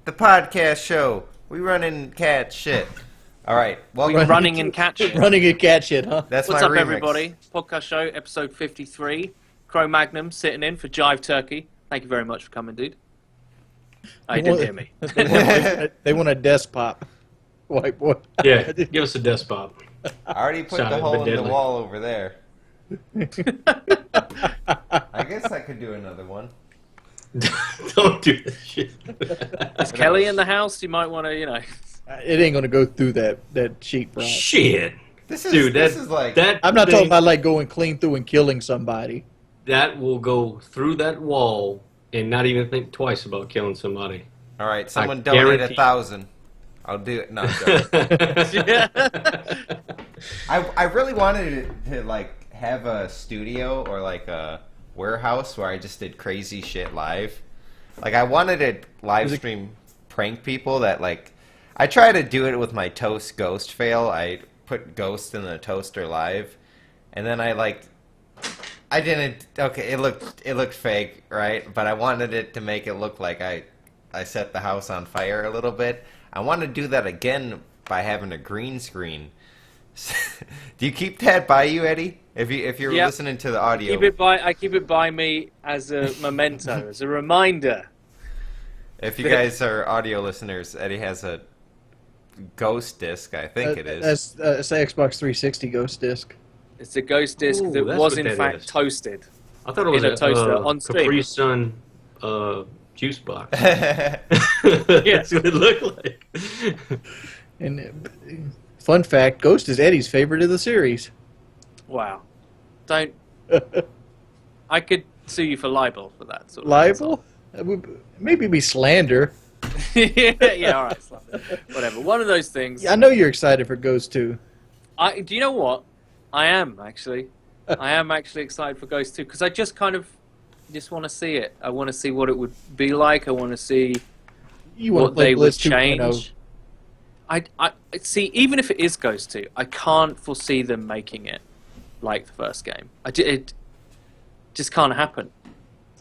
the podcast show. We run in cat shit. All right. Well, running in cat shit. Running in cat shit, huh? That's What's my up, remix. everybody? Podcast show, episode 53. Cro Magnum sitting in for Jive Turkey. Thank you very much for coming, dude. Oh, you didn't hear me. They want a desk pop. White boy. Yeah, give us a desk pop. I already put Sounded the hole in the deadly. wall over there. I guess I could do another one. Don't do that shit. Is Kelly in the house? You might want to, It ain't gonna go through that sheet, bro. Shit. This is Dude, this is like that I'm not thing, talking about like going clean through and killing somebody. That will go through that wall and not even think twice about killing somebody. all right. Someone I donate guarantee- 1,000. I'll do it. No, I'm joking. I really wanted to like have a studio or like a warehouse where I just did crazy shit live. Like I wanted to live stream prank people that like I try to do it with my toast ghost fail. I put ghost in the toaster live, and then I didn't. Okay, it looked fake, right? But I wanted it to make it look like I set the house on fire a little bit. I want to do that again by having a green screen. Do you keep that by you, Eddie? If you're Yep. listening to the audio, I keep it by me as a memento, as a reminder. if you guys are audio listeners, Eddie has a ghost disc. I think it is. That's the Xbox 360 Ghost Disc. It's a ghost disc Ooh, that that's was what in that fact is. toasted. I thought it was In a toaster on stream. Capri Sun juice box. Yeah. That's what it looked like. And fun fact, Ghost is Eddie's favorite of the series. Wow. Don't. I could sue you for libel for that sort of Libel? That would maybe be slander. yeah, all right. Whatever. One of those things. Yeah, I know you're excited for Ghost 2. Do you know what? I am actually. I am actually excited for Ghost 2 because I just want to see it. I want to see what it would be like. I want to see You want to what play they would Blitz 2.0. change. I see. Even if it is Ghost 2, I can't foresee them making it like the first game. It just can't happen.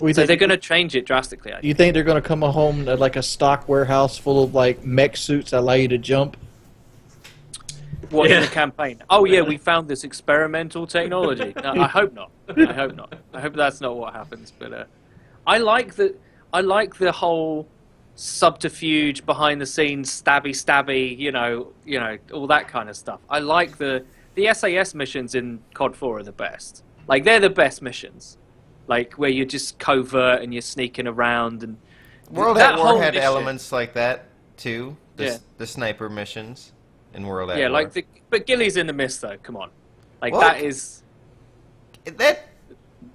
We So think- they're going to change it drastically. I think. You think they're going to come home to like a stock warehouse full of like mech suits that allow you to jump? What in Yeah. the campaign? Oh yeah, we found this experimental technology. No, I hope not. I hope not. I hope that's not what happens. But I like the whole subterfuge, behind the scenes, stabby, all that kind of stuff. I like the SAS missions in COD 4 are the best. Like they're the best missions. Like where you're just covert and you're sneaking around and World that at War whole had mission- elements like that too. Yeah. The sniper missions in World at Yeah, War. but Gilly's in the mist though. Come on, like Well, that is.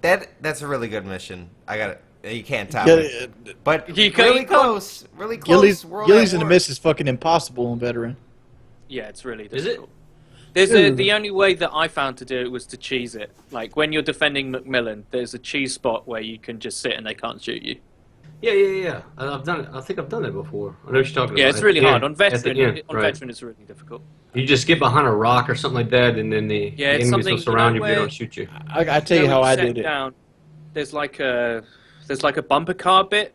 That's a really good mission. I got it. You can't top Yeah, it. But You can't- really you can't- close. Really close. World Gillies at in the War. Mist is fucking impossible on Veteran. Yeah, it's really Is it? difficult. The only way that I found to do it was to cheese it. Like when you're defending Macmillan, there's a cheese spot where you can just sit and they can't shoot you. Yeah. I've done it. I think I've done it before. I know what you're talking about. Yeah, it's really At the hard end. on At the veteran. end, On right. veteran, it's really difficult. You just get behind a rock or something like that, and then the Yeah, it's enemies something- will surround you, you know but they where- don't shoot you. I tell you how when I set did it. Down, there's like a bumper car bit,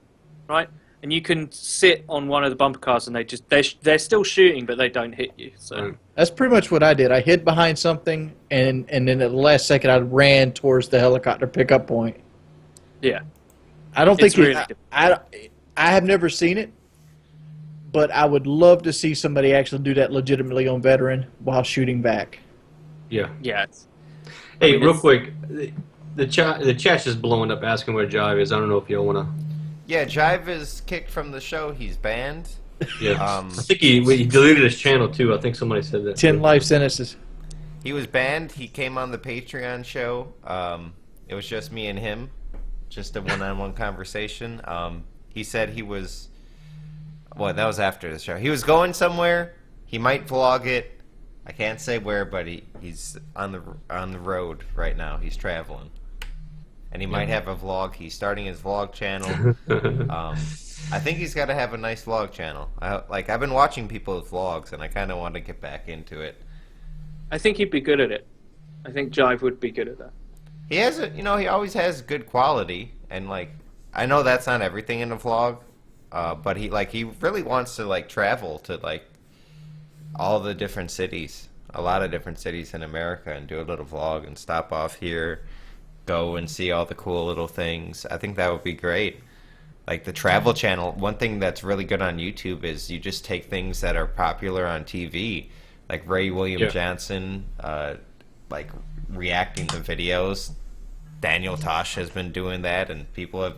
right? And you can sit on one of the bumper cars, and they're still shooting, but they don't hit you. So Right. That's pretty much what I did. I hid behind something, and then at the last second, I ran towards the helicopter pickup point. yeah, I don't It's think really I have never seen it, but I would love to see somebody actually do that legitimately on Veteran while shooting back. Yeah. yeah. Hey, mean, real it's- quick, the chat's just blowing up asking where Jive is. I don't know if y'all want to... Yeah, Jive is kicked from the show. He's banned. Yeah. Um, I think he deleted his channel, too. I think somebody said that. 10 life sentences. He was banned. He came on the Patreon show. It was just me and him, just a one-on-one conversation. He said he was. Well, that was after the show. He was going somewhere. He might vlog it. I can't say where, but he's on the road right now. He's traveling, and he might have a vlog. He's starting his vlog channel. I think he's got to have a nice vlog channel. I've been watching people's vlogs, and I kind of want to get back into it. I think he'd be good at it. I think Jive would be good at that. He has he always has good quality, and I know that's not everything in a vlog. but he really wants to like travel to like all the different cities, a lot of different cities in America, and do a little vlog and stop off here, go and see all the cool little things. I think that would be great. Like the travel channel, one thing that's really good on YouTube is you just take things that are popular on TV, like Ray William Johnson, like reacting to videos. Daniel Tosh has been doing that, and people have,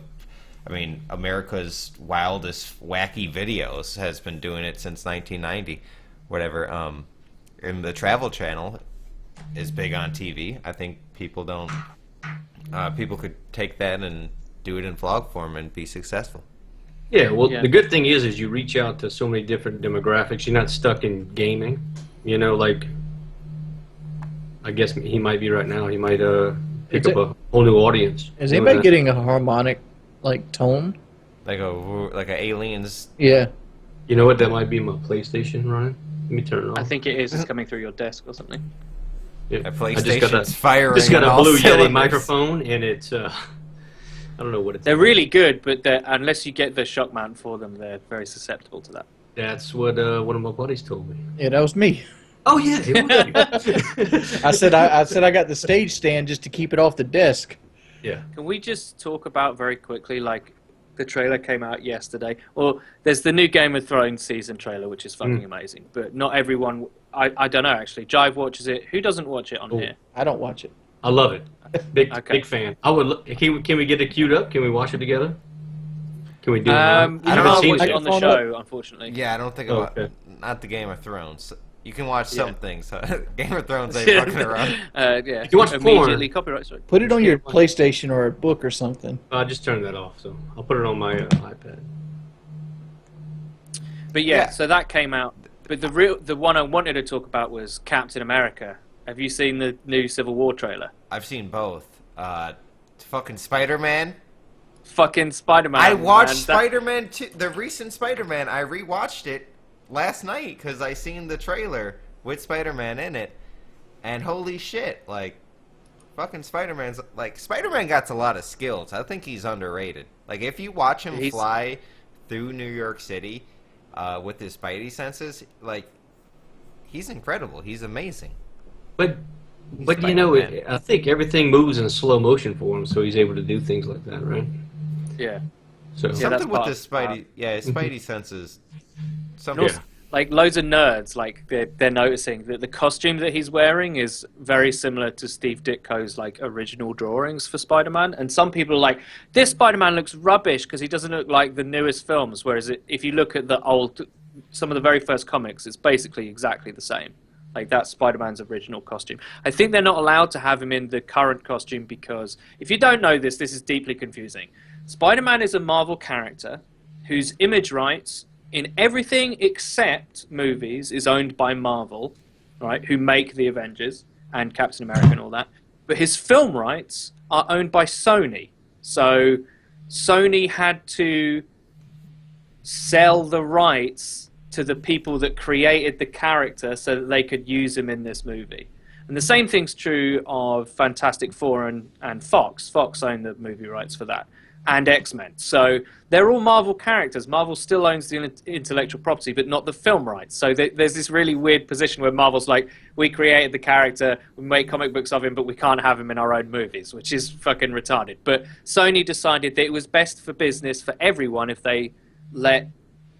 I mean, America's Wildest Wacky Videos has been doing it since 1990, whatever. And the travel channel is big on TV. I think people could take that and do it in vlog form and be successful. Yeah, well, the good thing is you reach out to so many different demographics. You're not stuck in gaming. You know, like, I guess he might be right now. He might pick up a whole new audience. Is anybody getting a harmonic, like, tone? Like a aliens. Yeah. You know what? That might be my PlayStation, Ryan. Let me turn it off. I think it is. It's coming through your desk or something. Yeah. A PlayStation's firing. Just got on a all Blue Yeti cylinders. microphone, and it's I don't know what it's. They're really good, but unless you get the shock mount for them, they're very susceptible to that. That's what one of my buddies told me. Yeah, that was me. Oh yeah, it was. I said I got the stage stand just to keep it off the desk. Yeah. Can we just talk about very quickly, like, the trailer came out yesterday. Well, there's the new Game of Thrones season trailer, which is fucking amazing. But not everyone. I don't know actually. Jive watches it. Who doesn't watch it on here? I don't watch it. I love it. Big fan. I would. Can we get it queued up? Can we watch it together? Can we do it? We I don't can't know. watch it on the I- show, unfortunately. Yeah, I don't think not the Game of Thrones. You can watch some things. Game of Thrones ain't fucking around. Yeah. If you watch immediately copyright strike. Put it on your PlayStation or a book or something. I just turned that off, so I'll put it on my iPad. But yeah, so that came out. But the one I wanted to talk about was Captain America. Have you seen the new Civil War trailer? I've seen both. Fucking Spider-Man. Fucking Spider-Man. I watched man. Spider-Man 2, the recent Spider-Man. I rewatched it last night because I seen the trailer with Spider-Man in it, and holy shit, like, fucking Spider-Man's like Spider-Man got a lot of skills. I think he's underrated. Like, if you watch him fly through New York City with his Spidey senses, like, he's incredible. He's amazing. But you know, I think everything moves in slow motion for him, so he's able to do things like that, right? Yeah. So Something with his Spidey, his Spidey senses. Yeah. Like, loads of nerds, like, they're noticing that the costume that he's wearing is very similar to Steve Ditko's, like, original drawings for Spider-Man. And some people are like, this Spider-Man looks rubbish because he doesn't look like the newest films. Whereas if you look at some of the very first comics, it's basically exactly the same. Like, that's Spider-Man's original costume. I think they're not allowed to have him in the current costume because, if you don't know this is deeply confusing. Spider-Man is a Marvel character whose image rights in everything except movies is owned by Marvel, right, who make the Avengers and Captain America and all that. But his film rights are owned by Sony. So Sony had to sell the rights to the people that created the character so that they could use him in this movie. And the same thing's true of Fantastic Four and Fox. Fox owned the movie rights for that. And X-Men. So they're all Marvel characters. Marvel still owns the intellectual property, but not the film rights. So there's this really weird position where Marvel's like, we created the character, we make comic books of him, but we can't have him in our own movies, which is fucking retarded. But Sony decided that it was best for business for everyone if they let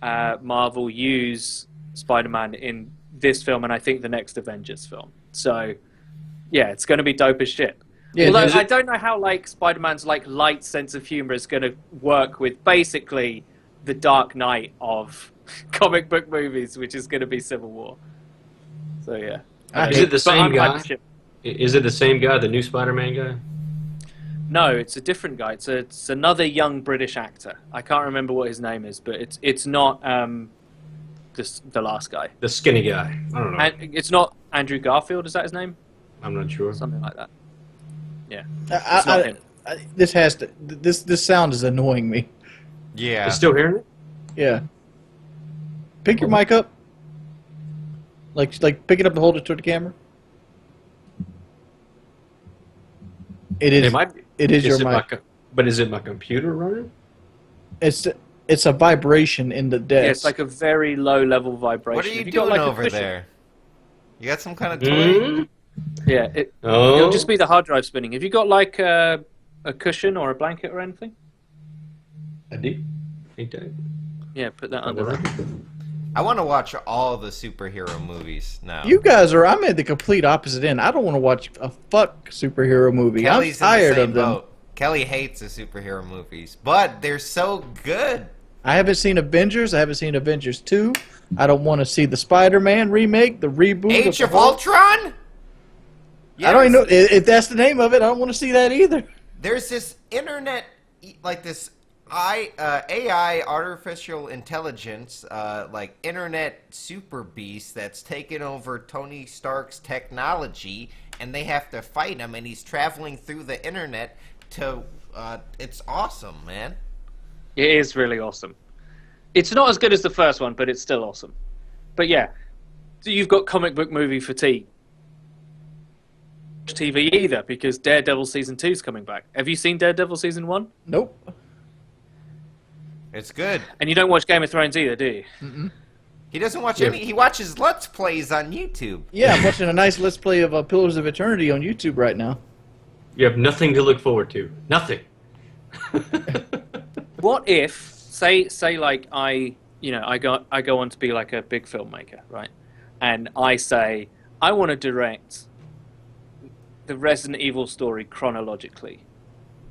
Marvel use Spider-Man in this film and I think the next Avengers film. So, yeah, it's going to be dope as shit. Yeah, although I don't know how like Spider-Man's like light sense of humor is going to work with basically the Dark Knight of comic book movies, which is going to be Civil War. So yeah, is it the same guy? Like, is it the same guy, the new Spider-Man guy? no, it's a different guy. It's another young British actor. I can't remember what his name is, but it's not the last guy. The skinny guy. I don't know. And it's not Andrew Garfield. Is that his name? I'm not sure. Something like that. Yeah. This sound is annoying me. Yeah. You still hearing it? Yeah. Pick your mic up. Like pick it up and hold it toward the camera. It is. It might be. It is your mic. But is it my computer running? It's It's a vibration in the desk. Yeah, it's like a very low level vibration. What are you If doing got, like, over cushion- there? You got some kind of toy? Yeah, it'll just be the hard drive spinning. Have you got like a cushion or a blanket or anything? I do. Ain't that? Yeah, put that under there. I want to watch all the superhero movies now. You guys are. I'm at the complete opposite end. I don't want to watch a fuck superhero movie. Kelly's I'm tired in the same of them. boat. Kelly hates the superhero movies, but they're so good. I haven't seen Avengers. I haven't seen Avengers 2. I don't want to see the Spider-Man remake, the reboot. Age of Ultron? I don't even know if that's the name of it. I don't want to see that either. There's this internet, like this AI, artificial intelligence, like internet super beast that's taken over Tony Stark's technology, and they have to fight him, and he's traveling through the internet to. It's awesome, man. It is really awesome. It's not as good as the first one, but it's still awesome. But yeah, so you've got comic book movie fatigue. TV either, because Daredevil season 2 is coming back. Have you seen Daredevil season 1? Nope. It's good. And you don't watch Game of Thrones either, do you? Mm-mm. He doesn't watch any. He watches Let's Plays on YouTube. Yeah, I'm watching a nice Let's Play of Pillars of Eternity on YouTube right now. You have nothing to look forward to. Nothing. What if, say like I go on to be like a big filmmaker, right? And I say I want to direct the Resident Evil story chronologically.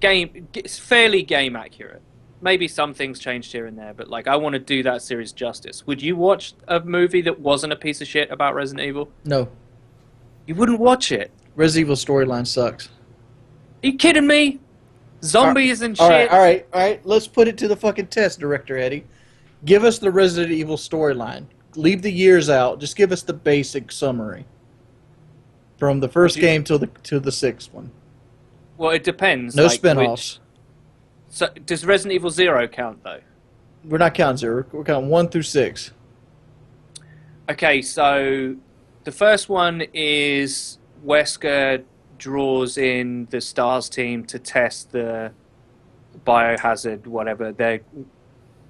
It's fairly game accurate. Maybe some things changed here and there, but like I want to do that series justice. Would you watch a movie that wasn't a piece of shit about Resident Evil? No. You wouldn't watch it. Resident Evil storyline sucks. Are you kidding me? Zombies and All shit. right, all right, all right. Let's put it to the fucking test, Director Eddie. Give us the Resident Evil storyline. Leave the years out. Just give us the basic summary. From the first game to the sixth one. Well, it depends. No like, spin-offs. So does Resident Evil 0 count though? We're not counting 0. We're counting 1 through 6. Okay, so the first one is Wesker draws in the STARS team to test the biohazard, whatever, they're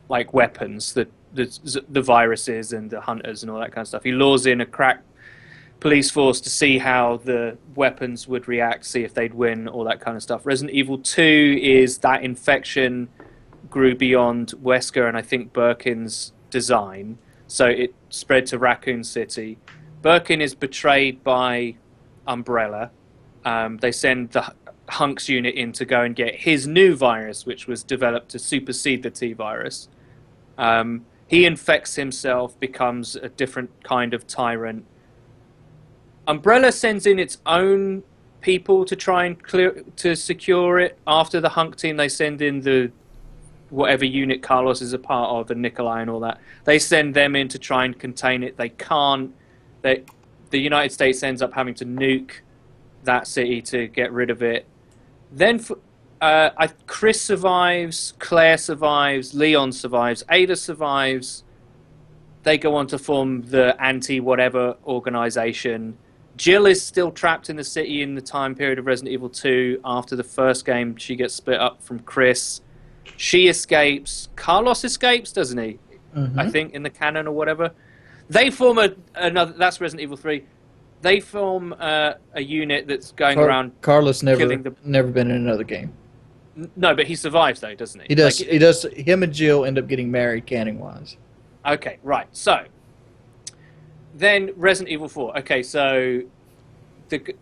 like weapons, the viruses and the hunters and all that kind of stuff. He lures in a crack police force to see how the weapons would react, see if they'd win, all that kind of stuff. Resident Evil 2 is that infection grew beyond Wesker and I think Birkin's design, so it spread to Raccoon City. Birkin is betrayed by Umbrella. They send the Hunks unit in to go and get his new virus, which was developed to supersede the T-virus. He infects himself, becomes a different kind of tyrant. Umbrella sends in its own people to try and secure it. After the Hunk team, they send in the whatever unit Carlos is a part of, and Nikolai and all that. They send them in to try and contain it. They can't. The United States ends up having to nuke that city to get rid of it. Then Chris survives, Claire survives, Leon survives, Ada survives. They go on to form the anti-whatever organization. Jill is still trapped in the city in the time period of Resident Evil 2. After the first game, she gets split up from Chris. She escapes. Carlos escapes, doesn't he? Mm-hmm. I think, in the canon or whatever. They form another... That's Resident Evil 3. They form a unit that's going around... Carlos never been in another game. No, but he survives, though, doesn't he? He does. He does. Him and Jill end up getting married, canon-wise. Okay, right. So... Then Resident Evil 4. Okay, so the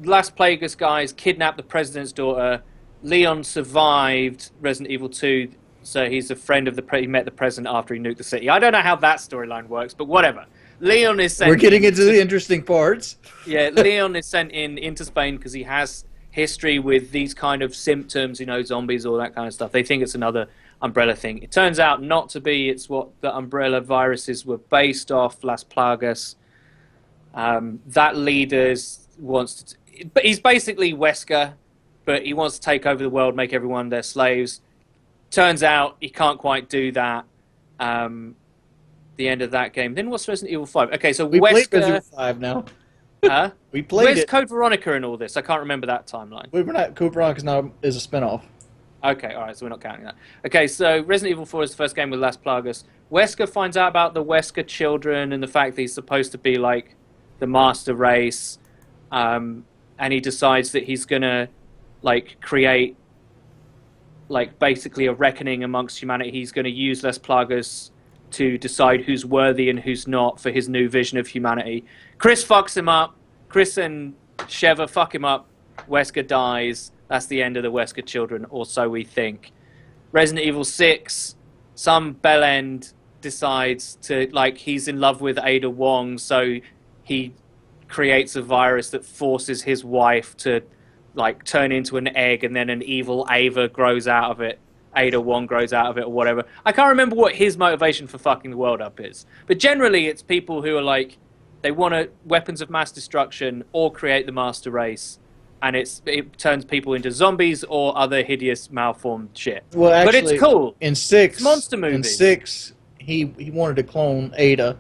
Las Plagas guys kidnapped the president's daughter. Leon survived Resident Evil 2, so he's a friend of he met the president after he nuked the city. I don't know how that storyline works, but whatever. Leon is sent. We're getting into the interesting parts. Yeah, Leon is sent into Spain because he has history with these kind of symptoms, zombies, all that kind of stuff. They think it's another Umbrella thing. It turns out not to be. It's what the Umbrella viruses were based off, Las Plagas. That leader wants to... But he's basically Wesker, but he wants to take over the world, make everyone their slaves. Turns out he can't quite do that. The end of that game. Then what's Resident Evil 5? Okay, so we Wesker... played Resident Evil 5 now. Huh? We played Where's it. Code Veronica in all this? I can't remember that timeline. Code Veronica is a spinoff. Okay, all right, so we're not counting that. Okay, so Resident Evil 4 is the first game with Las Plagas. Wesker finds out about the Wesker children and the fact that he's supposed to be like the master race, and he decides that he's gonna like create like basically a reckoning amongst humanity. He's gonna use Las Plagas to decide who's worthy and who's not for his new vision of humanity. Chris fucks him up. Chris and Sheva fuck him up. Wesker dies. That's the end of the Wesker children, or so we think. Resident Evil 6, some bellend decides to, like, he's in love with Ada Wong, so he creates a virus that forces his wife to, like, turn into an egg, and then an evil Ava grows out of it. Ada Wong grows out of it, or whatever. I can't remember what his motivation for fucking the world up is. But generally, it's people who are, like, they want weapons of mass destruction or create the master race. And it turns people into zombies or other hideous, malformed shit. Well, actually, but it's cool. In 6, it's monster movie. In 6, he wanted to clone Ada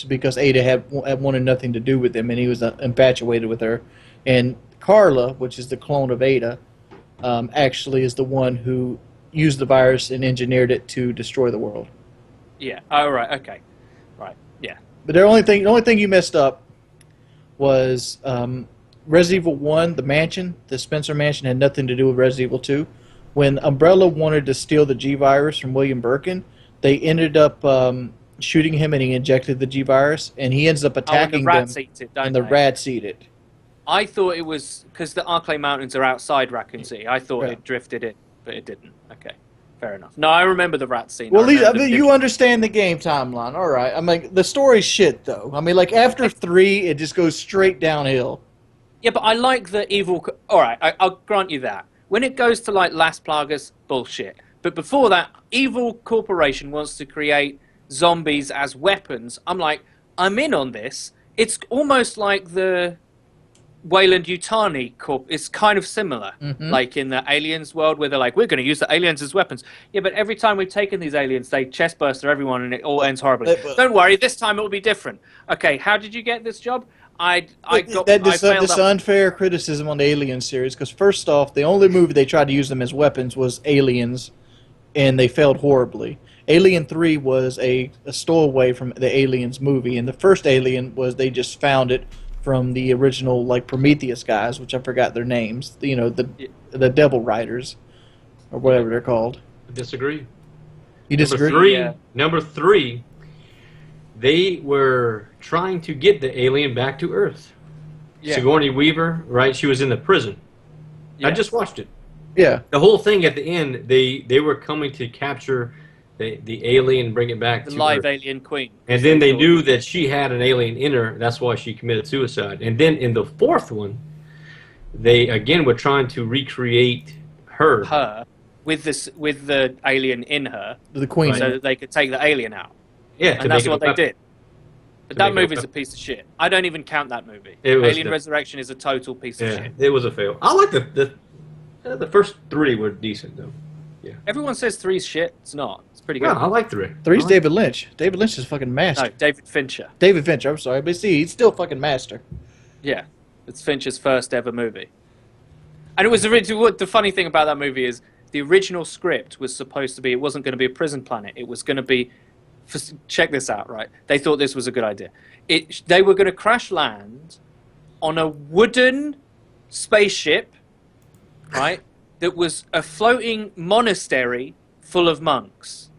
because Ada had wanted nothing to do with him, and he was infatuated with her. And Carla, which is the clone of Ada, actually is the one who used the virus and engineered it to destroy the world. Yeah. Oh, right. Okay. Right. Yeah. But the only thing you messed up was. Resident Evil 1, the mansion, the Spencer mansion, had nothing to do with Resident Evil 2. When Umbrella wanted to steal the G-Virus from William Birkin, they ended up shooting him, and he injected the G-Virus, and he ends up attacking them, and the rats eat it. I thought it was because the Arklay Mountains are outside Raccoon City. I thought it drifted in, but it didn't. Okay, fair enough. No, I remember the rat scene. Well, you understand the game timeline. All right. I mean, the story's shit, though. I mean, like, after 3, it just goes straight downhill. Yeah, but I like the evil... All right, I'll grant you that. When it goes to, like, Las Plagas, bullshit. But before that, evil corporation wants to create zombies as weapons. I'm like, I'm in on this. It's almost like the Wayland Yutani Corp. It's kind of similar. Mm-hmm. Like in the aliens world where they're like, we're going to use the aliens as weapons. Yeah, but every time we've taken these aliens, they chestburster everyone and it all ends horribly. Don't worry, this time it will be different. Okay, how did you get this job? This unfair criticism on the Alien series, because first off, the only movie they tried to use them as weapons was Aliens, and they failed horribly. Alien 3 was a stowaway from the Aliens movie, and the first Alien was they just found it from the original, like, Prometheus guys, which I forgot their names, you know, the Devil Riders, or whatever they're called. I disagree. You disagree? Number 3, they were trying to get the alien back to Earth. Yeah. Sigourney Weaver, right? She was in the prison. Yeah. I just watched it. Yeah. The whole thing at the end, they were coming to capture the alien and bring it back to the live Earth. Alien queen. And then they knew that she had an alien in her. That's why she committed suicide. And then in the 4th one, they again were trying to recreate her with the alien in her, the queen, so that they could take the alien out. Yeah, and that's what they did. But that movie's a piece of shit. I don't even count that movie. Alien Resurrection is a total piece of shit. It was a fail. I like the first 3 were decent though. Yeah. Everyone says 3's shit. It's not. It's pretty good. No, I like 3. 3's David Lynch. David Lynch is fucking master. No, David Fincher. David Fincher. I'm sorry, but see, he's still fucking master. Yeah, it's Fincher's first ever movie. And it was the funny thing about that movie is the original script was supposed to be, it wasn't going to be a prison planet. It was going to be, check this out, right? They thought this was a good idea. They were going to crash land on a wooden spaceship, right? That was a floating monastery full of monks.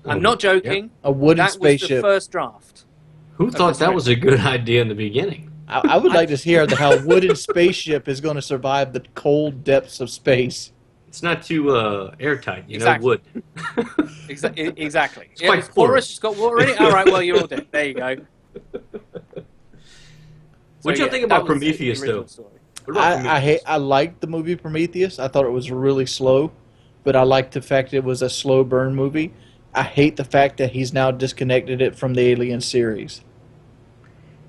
I'm not joking. Yep. A wooden spaceship. That was the first draft. Who thought that was a good idea in the beginning? I would like to hear how a wooden spaceship is going to survive the cold depths of space. It's not too airtight, you know, wood. Exactly. It's quite porous. It's got water in it? All right, well, you're all dead. There you go. What do you think about Prometheus, though? I liked the movie Prometheus. I thought it was really slow, but I liked the fact it was a slow burn movie. I hate the fact that he's now disconnected it from the Alien series.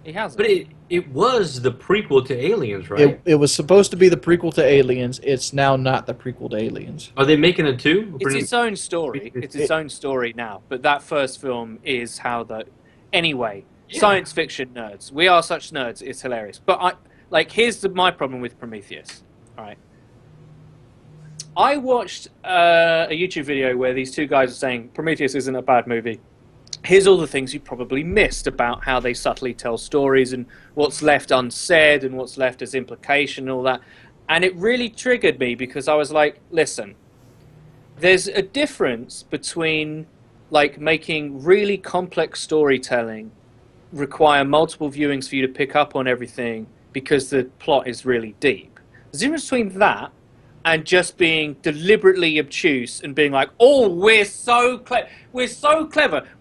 He hasn't. But it was the prequel to Aliens, right? It was supposed to be the prequel to Aliens. It's now not the prequel to Aliens. Are they making a 2? It's its own story. It's its own story now. But that first film is how the... Anyway, science fiction nerds. We are such nerds. It's hilarious. But here's my problem with Prometheus. All right. I watched a YouTube video where these two guys are saying Prometheus isn't a bad movie. Here's all the things you probably missed about how they subtly tell stories and what's left unsaid and what's left as implication and all that. And it really triggered me because I was like, listen, there's a difference between like making really complex storytelling require multiple viewings for you to pick up on everything because the plot is really deep. There's a difference between that and just being deliberately obtuse and being like, oh, we're so clever.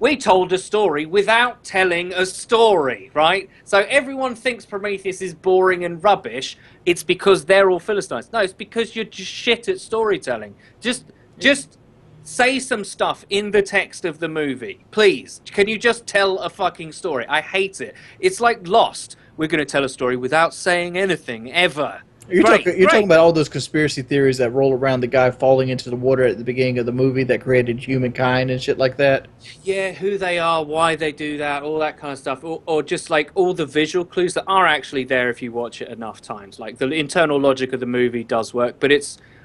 We told a story without telling a story, right? So everyone thinks Prometheus is boring and rubbish. It's because they're all Philistines. No, it's because you're just shit at storytelling. Just say some stuff in the text of the movie. Please. Can you just tell a fucking story? I hate it. It's like Lost. We're going to tell a story without saying anything, ever. You're talking about all those conspiracy theories that roll around the guy falling into the water at the beginning of the movie that created humankind and shit like that? Yeah, who they are, why they do that, all that kind of stuff. Or just like all the visual clues that are actually there if you watch it enough times. Like the internal logic of the movie does work, but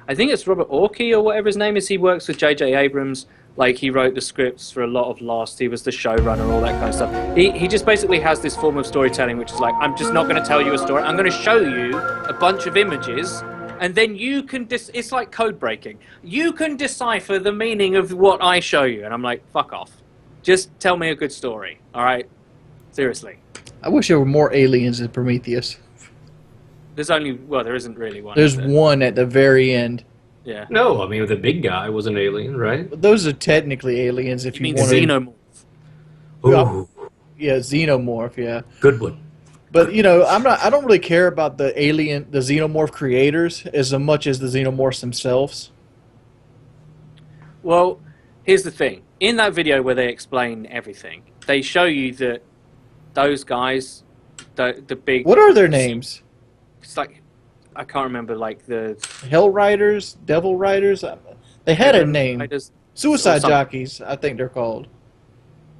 I think it's Robert Orkey or whatever his name is. He works with J.J. Abrams. Like, he wrote the scripts for a lot of Lost. He was the showrunner, all that kind of stuff. He just basically has this form of storytelling, which is like, I'm just not going to tell you a story. I'm going to show you a bunch of images, and then you can... it's like code breaking. You can decipher the meaning of what I show you. And I'm like, fuck off. Just tell me a good story, all right? Seriously. I wish there were more aliens in Prometheus. There isn't really one. There's one at the very end. Yeah. No, I mean, the big guy was an alien, right? But those are technically aliens if you mean want to... xenomorph. Ooh, Yeah, xenomorph, yeah. good one. But, you know, I don't really care about the xenomorph creators as much as the xenomorphs themselves. Well, here's the thing. In that video where they explain everything, they show you that those guys, the big... What are their names? It's like... I can't remember, like, the... Hell Riders? Devil Riders? They had a name. Riders, Suicide or something. Jockeys, I think they're called.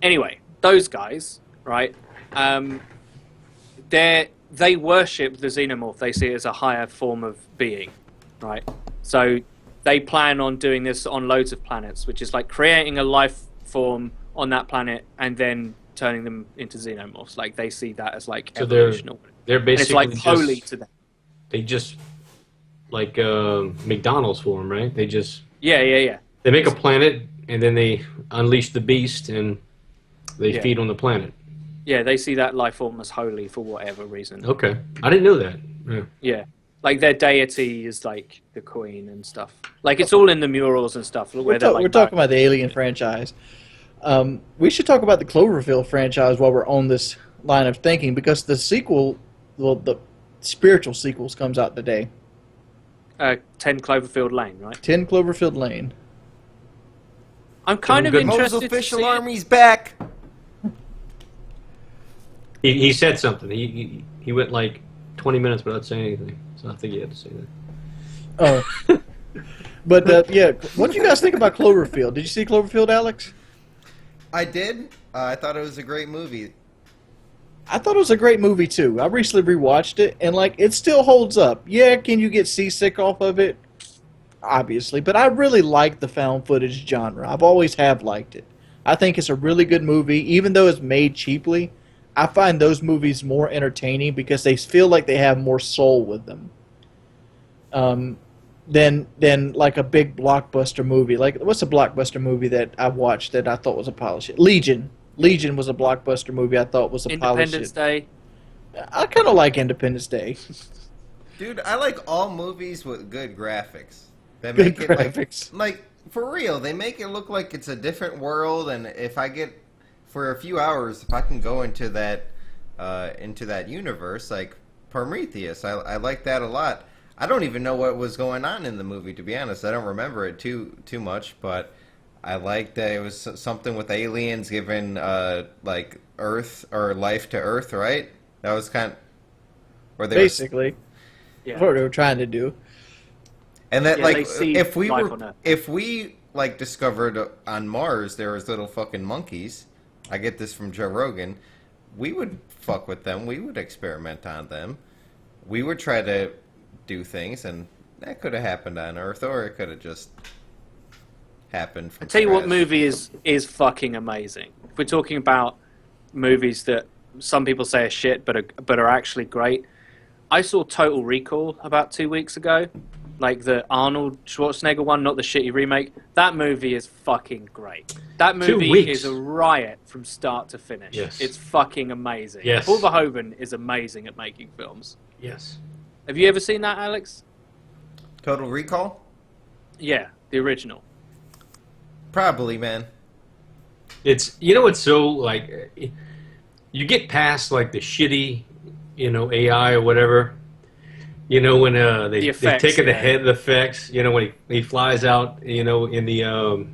Anyway, those guys, right, they worship the xenomorph. They see it as a higher form of being, right? So they plan on doing this on loads of planets, which is like creating a life form on that planet and then turning them into xenomorphs. Like, they see that as, like, So evolution. they're basically it's, like, holy to them. They just, like McDonald's for them, right? They just... Yeah. They make a planet, and then they unleash the beast, and they Yeah. feed on the planet. Yeah, they see that life form as holy for whatever reason. Okay. I didn't know that. Yeah. Yeah. Like, their deity is, like, the queen and stuff. Like, it's all in the murals and stuff. Where We're like, talking about the Alien franchise. We should talk about the Cloverfield franchise while we're on this line of thinking, because the sequel, well, the spiritual sequels comes out today. 10 Cloverfield Lane, right? 10 Cloverfield Lane. I'm kind of Good. interested Mo's to official see it. army's back. He said something. He went like 20 minutes without saying anything. So I think he had to say that. Oh. But, yeah, what did you guys think about Cloverfield? Did you see Cloverfield, Alex? I did. I thought it was a great movie. I thought it was a great movie, too. I recently rewatched it, and, like, it still holds up. Yeah, can you get seasick off of it? Obviously. But I really like the found footage genre. I've always have liked it. I think it's a really good movie. Even though it's made cheaply, I find those movies more entertaining because they feel like they have more soul with them. Than like a big blockbuster movie. Like, what's a blockbuster movie that I watched that I thought was a pile of shit? Legion. Legion was a blockbuster movie I thought was a pile of shit. Independence Day. I kind of like Independence Day. Dude, I like all movies with good graphics. That Good make it graphics. like for real. They make it look like it's a different world, and if I get for a few hours, if I can go into that universe, like Prometheus, I like that a lot. I don't even know what was going on in the movie, to be honest. I don't remember it too much, but I liked that it was something with aliens giving like Earth or life to Earth, right? That was kind of where they Basically. Yeah. What they were trying to do. and that Yeah, like they see if we life were on Earth. if we like discovered on Mars there was little fucking monkeys. I get this from Joe Rogan. We would fuck with them. We would experiment on them. We would try to do things, and That could have happened on Earth, or it could have just happened from I tell you what scratch. movie is fucking amazing. If we're talking about movies that some people say are shit but are actually great, I saw Total Recall about 2 weeks ago, like the Arnold Schwarzenegger one, not the shitty remake. That movie is fucking great. That 2 movie weeks. is a riot from start to finish. Yes. It's fucking amazing. Yes. Paul Verhoeven is amazing at making films. Yes. Have you ever seen that, Alex? Total Recall? Yeah, the original. Probably, man. It's it's so like you get past like the shitty, AI or whatever. When they effects, take the yeah. head effects. When he flies out, in the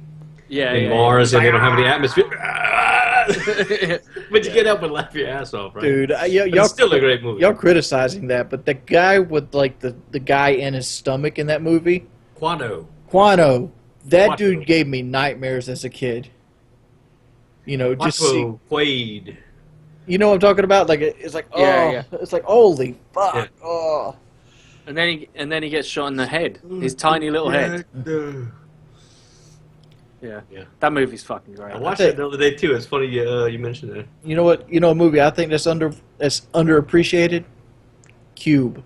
Yeah, Mars and they don't have any Ah! atmosphere. But you can't help but laugh your ass off, right? Dude, But y'all it's still a great movie. Y'all criticizing that, but the guy with like the guy in his stomach in that movie, Quano. that Quattro. dude gave me nightmares as a kid. Just see, Quattro Quaid. you know what I'm talking about? Like it's like Yeah. it's like holy fuck, Yeah. oh. And then he gets shot in the head. His tiny little head. Yeah. That movie's fucking great. I watched it the other day too. It's funny you mentioned that. You know what? You know a movie I think that's underappreciated? Cube.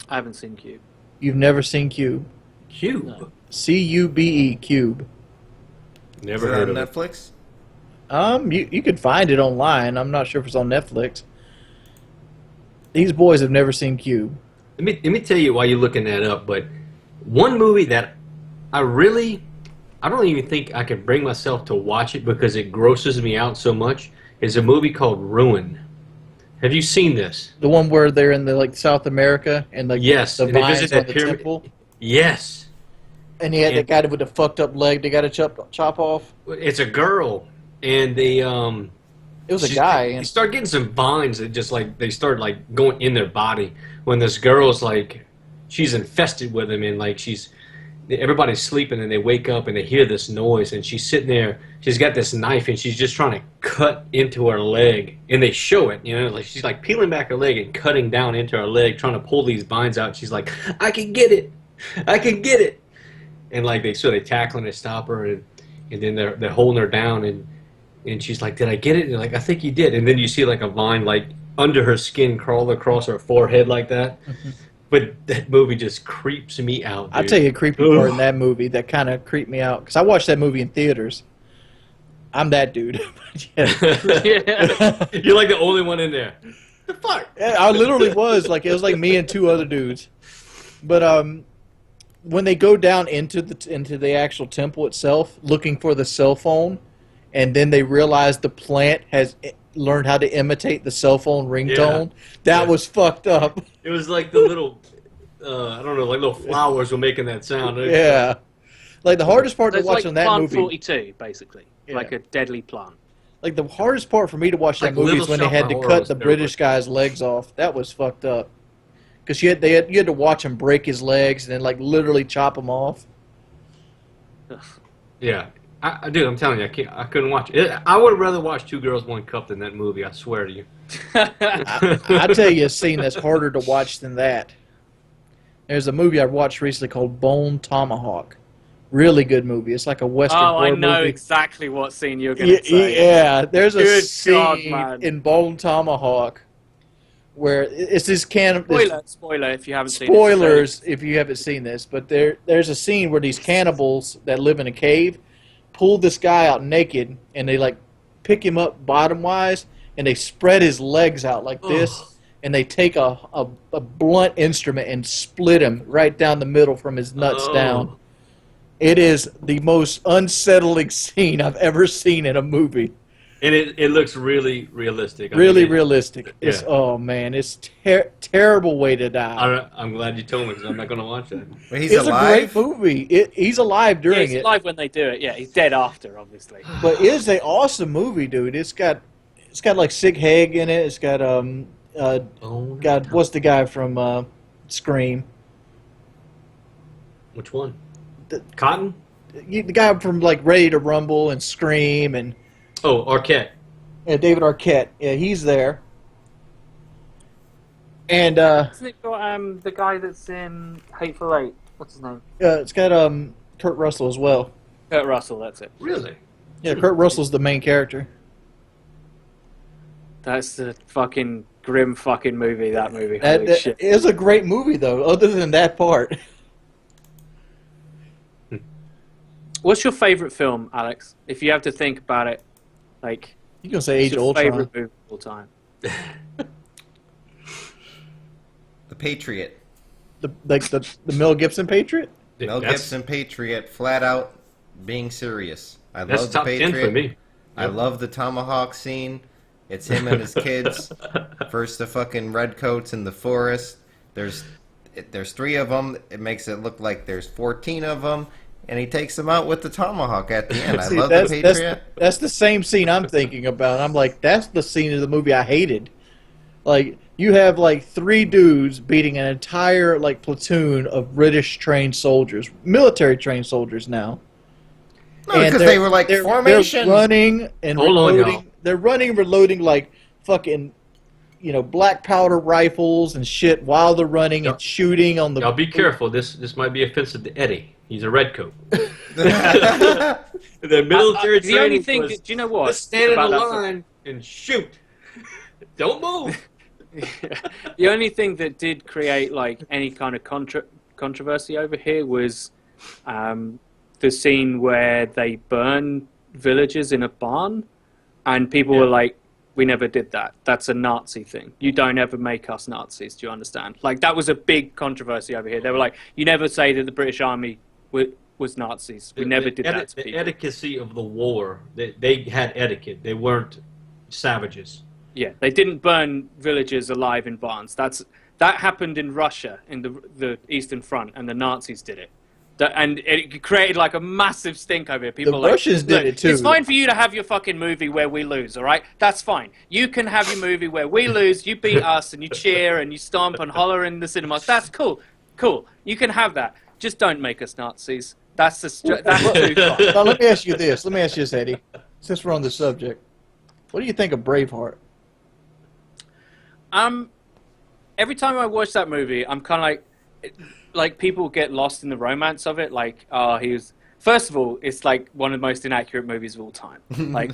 I haven't seen Cube. You've never seen Cube. Cube. No. Cube. Cube. Never Is it heard on of it. Netflix? You could find it online. I'm not sure if it's on Netflix. These boys have never seen Cube. Let me tell you why you're looking that up. But one movie that I don't even think I can bring myself to watch it because it grosses me out so much is a movie called Ruin. Have you seen this? The one where they're in the South America and Yes, the and they vines visit on that the pyramid. temple, Yes. and he had And- the guy with the fucked up leg. They got to chop off. It's a girl, and they It was a guy. They And start getting some vines that just they start going in their body. When this girl's she's infested with them, and everybody's sleeping, and they wake up and they hear this noise, and she's sitting there. She's got this knife, and she's just trying to cut into her leg, and they show it. She's peeling back her leg and cutting down into her leg, trying to pull these vines out. She's like, "I can get it, I can get it," and they tackle her to stop her, and then they're holding her down, and she's like, "Did I get it?" And they're like, "I think you did." And then you see a vine under her skin crawl across her forehead like that. Mhm. But that movie just creeps me out, dude. I'll tell you a creepy part in that movie that kind of creeped me out because I watched that movie in theaters. I'm that dude. Yeah. You're like the only one in there. The fuck? Yeah, I literally was it was like me and two other dudes. But when they go down into the actual temple itself, looking for the cell phone, and then they realize the plant has learned how to imitate the cell phone ringtone. That was fucked up. It was like the little, I don't know, little flowers were making that sound. Yeah, like the hardest part So to it's watch like on that Plant movie. 42, basically. Yeah. Like a deadly plant. Like the hardest part for me to watch that Like movie is Little when they Shop had of to Horrors, cut the they're British like- guy's legs off. That was fucked up. Because you had to watch him break his legs and then literally chop him off. Yeah. Dude, I'm telling you, I couldn't watch it. I would have rather watched Two Girls, One Cup than that movie, I swear to you. I tell you a scene that's harder to watch than that. There's a movie I watched recently called Bone Tomahawk. Really good movie. It's like a Western Oh, I horror know movie. exactly what scene you're going to say. Yeah, there's a Good scene God, man. in Bone Tomahawk where it's this Spoiler if you haven't seen it. spoilers if you haven't seen this, but there's a scene where these cannibals that live in a cave pull this guy out naked and they pick him up bottom wise and they spread his legs out like this and they take a blunt instrument and split him right down the middle from his nuts down. It is the most unsettling scene I've ever seen in a movie. And it looks really realistic. Realistic. Yeah. It's terrible way to die. I'm glad you told me because I'm not going to watch that. Wait, he's It's alive? a great movie. He's alive during He's it. alive when they do it. Yeah, he's dead after, obviously. But it is an awesome movie, dude. It's got Sig Haig in it. It's got God, what's the guy from Scream? Which one? The- Cotton? The guy from Ready to Rumble and Scream and Oh, Arquette. David Arquette. Yeah, he's there. And Hasn't it got the guy that's in Hateful Eight? What's his name? it's got Kurt Russell as well. Kurt Russell. That's it. Really? Yeah, Kurt Russell's the main character. That's the fucking grim fucking movie. That movie. That Holy shit. is a great movie, though. Other than that part. What's your favorite film, Alex? If you have to think about it, like You gonna say Age of what's your Ultron? favorite movie of all time? The Patriot. The Mel Gibson Patriot? Mel Gibson Patriot, flat out being serious. I That's love the top 10 Patriot. for me. I love the Tomahawk scene. It's him and his kids. First the fucking redcoats in the forest. There's 3 of them. It makes it look like there's 14 of them. And he takes them out with the Tomahawk at the end. I love the Patriot. That's the same scene I'm thinking about. I'm like, that's the scene of the movie I hated. Like, you have like 3 dudes beating an entire like platoon of British trained soldiers, military trained soldiers now. No, because they were like formations. They're running and reloading. They're running and reloading like fucking, black powder rifles and shit while they're running and shooting on the. Y'all be careful. This might be offensive to Eddie. He's a redcoat. The military the only training thing, was do you know what? just stand in a about that line and shoot. Don't move. The only thing that did create like any kind of controversy over here was the scene where they burn villagers in a barn, and people were like, "We never did that. That's a Nazi thing. You don't ever make us Nazis. Do you understand?" Like that was a big controversy over here. They were like, "You never say that the British Army was Nazis. We never did that to people." The etiquette of the war. They had etiquette. They weren't savages. Yeah, they didn't burn villagers alive in barns. That happened in Russia in the Eastern Front, and the Nazis did it. And it created like a massive stink over here. People The Russians did it too. It's fine for you to have your fucking movie where we lose, all right? That's fine. You can have your movie where we lose, you beat us, and you cheer and you stomp and holler in the cinemas. That's cool. Cool. You can have that. Just don't make us Nazis. That's too far. Now, let me ask you this, Eddie. Since we're on the subject, what do you think of Braveheart? Every time I watch that movie, I'm kind of like people get lost in the romance of it. Like, he was. First of all, it's like one of the most inaccurate movies of all time. Like,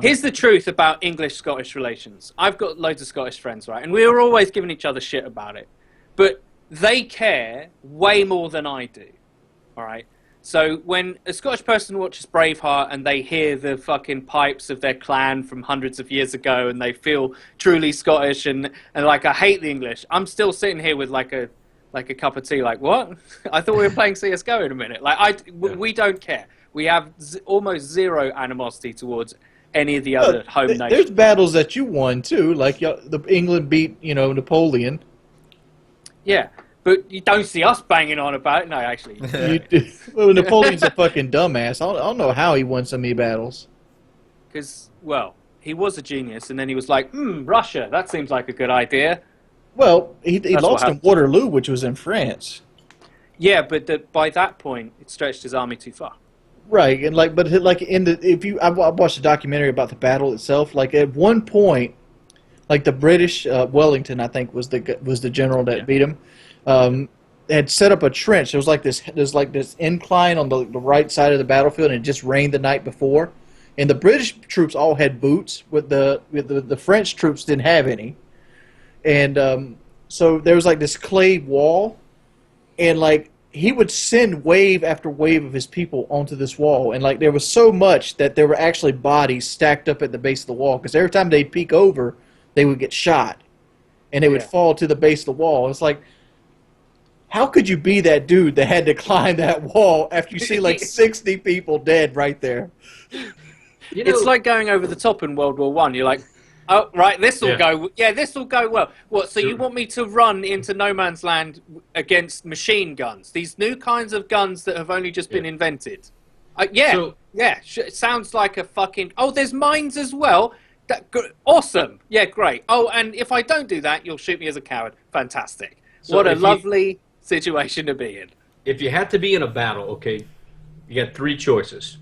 here's the truth about English-Scottish relations. I've got loads of Scottish friends, right, and we were always giving each other shit about it, but they care way more than I do. All right. So when a Scottish person watches Braveheart and they hear the fucking pipes of their clan from hundreds of years ago and they feel truly Scottish and like, I hate the English, I'm still sitting here with like a cup of tea, like, what? I thought we were playing CSGO in a minute. Like, we don't care. We have almost zero animosity towards any of the other home nations. There's battles that you won too, like the England beat, Napoleon. Yeah. But you don't see us banging on about it. No, actually. Well, Napoleon's a fucking dumbass. I don't know how he won so many battles. Because, well, he was a genius, and then he was like, Russia, that seems like a good idea. Well, he lost in Waterloo, which was in France. Yeah, but by that point, it stretched his army too far. Right, and I watched a documentary about the battle itself. Like at one point, like the British Wellington, I think was the general that beat him. Had set up a trench. There's like this incline on the right side of the battlefield, and it just rained the night before. And the British troops all had boots, with the French troops didn't have any. And so there was like this clay wall, and like he would send wave after wave of his people onto this wall, and like there was so much that there were actually bodies stacked up at the base of the wall, because every time they'd peek over, they would get shot, and they would fall to the base of the wall. It's like, how could you be that dude that had to climb that wall after you see like 60 people dead right there? It's like going over the top in World War I. You're like, oh, right, this will go. Yeah, this will go well. What? So you want me to run into no man's land against machine guns? These new kinds of guns that have only just been invented. It sounds like a fucking. Oh, there's mines as well. Awesome. Yeah, great. Oh, and if I don't do that, you'll shoot me as a coward. Fantastic. So what a lovely situation to be in. If you had to be in a battle, okay, you got 3 choices.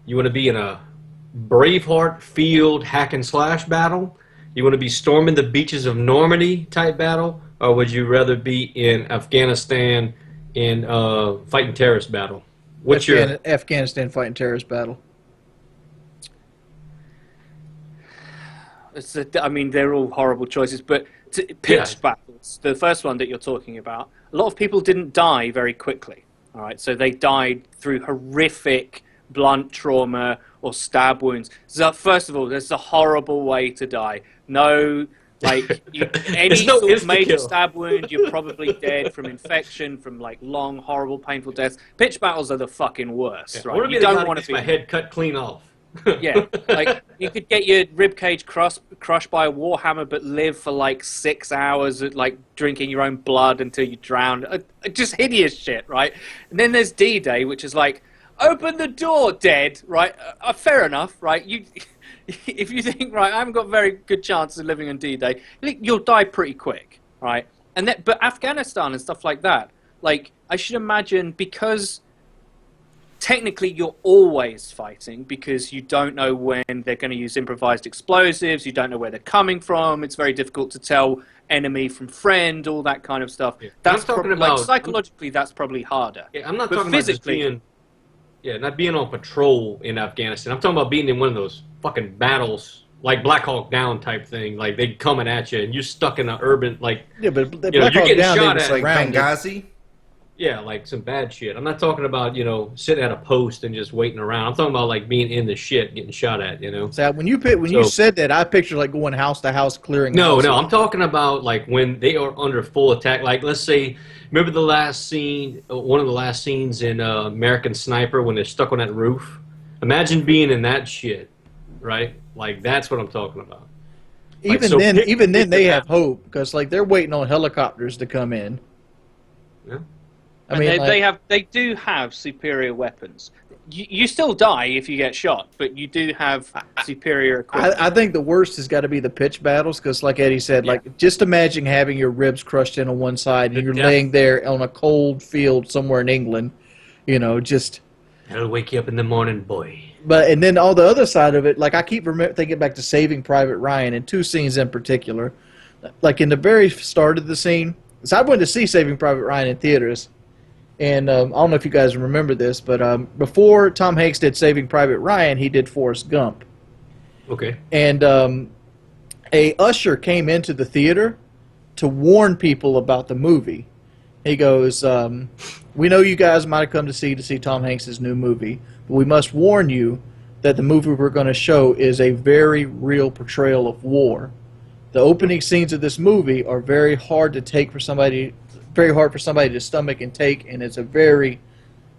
You want to be in a Braveheart field hack and slash battle. You want to be storming the beaches of Normandy type battle, or would you rather be in Afghanistan in fighting terrorist battle? What's your Afghanistan fighting terrorist battle? I mean, they're all horrible choices, but pitched battles, the first one that you're talking about, a lot of people didn't die very quickly. All right, so they died through horrific blunt trauma or stab wounds. So first of all, there's a horrible way to die. No, like any sort of major stab wound, you're probably dead from infection, from like long, horrible, painful deaths. Pitch battles are the fucking worst, right? You don't want to be my head cut clean off. Yeah, like you could get your ribcage crushed by a warhammer, but live for like 6 hours, like drinking your own blood until you drown. Just hideous shit, right? And then there's D-Day, which is like, open the door, dead, right? Fair enough, right? If you think, right, I haven't got a very good chance of living on D-Day, you'll die pretty quick, right? But Afghanistan and stuff like that, like I should imagine, because technically you're always fighting, because you don't know when they're going to use improvised explosives, you don't know where they're coming from, it's very difficult to tell enemy from friend, all that kind of stuff. Yeah. That's probably, like, psychologically, that's probably harder. Yeah, I'm not but talking physically, about just being, not being on patrol in Afghanistan. I'm talking about being in one of those fucking battles, like Black Hawk Down type thing. Like they coming at you and you're stuck in an urban, like, Yeah, but you're Black Hawk getting Down, shot they at. was Like surrounded. Benghazi. Yeah, like some bad shit. I'm not talking about, sitting at a post and just waiting around. I'm talking about like being in the shit, getting shot at, So when you said that, I pictured like going house to house clearing. No, houses. I'm talking about like when they are under full attack. Like, let's say, remember the last scene, one of the last scenes in American Sniper when they're stuck on that roof? Imagine being in that shit, right? Like, that's what I'm talking about. Even then, they have hope because like they're waiting on helicopters to come in. Yeah. I mean, they do have superior weapons. You still die if you get shot, but you do have superior equipment. I think the worst has got to be the pitch battles because, like Eddie said, like just imagine having your ribs crushed in on one side and you're laying there on a cold field somewhere in England, just. That'll wake you up in the morning, boy. And then all the other side of it, like I keep thinking back to Saving Private Ryan and two scenes in particular, like in the very start of the scene. So I went to see Saving Private Ryan in theaters. And I don't know if you guys remember this, but before Tom Hanks did Saving Private Ryan, he did Forrest Gump. Okay. And a usher came into the theater to warn people about the movie. He goes, we know you guys might have come to see Tom Hanks' new movie, but we must warn you that the movie we're going to show is a very real portrayal of war. The opening scenes of this movie are very hard to take for somebody... very hard for somebody to stomach and take, and it's a very,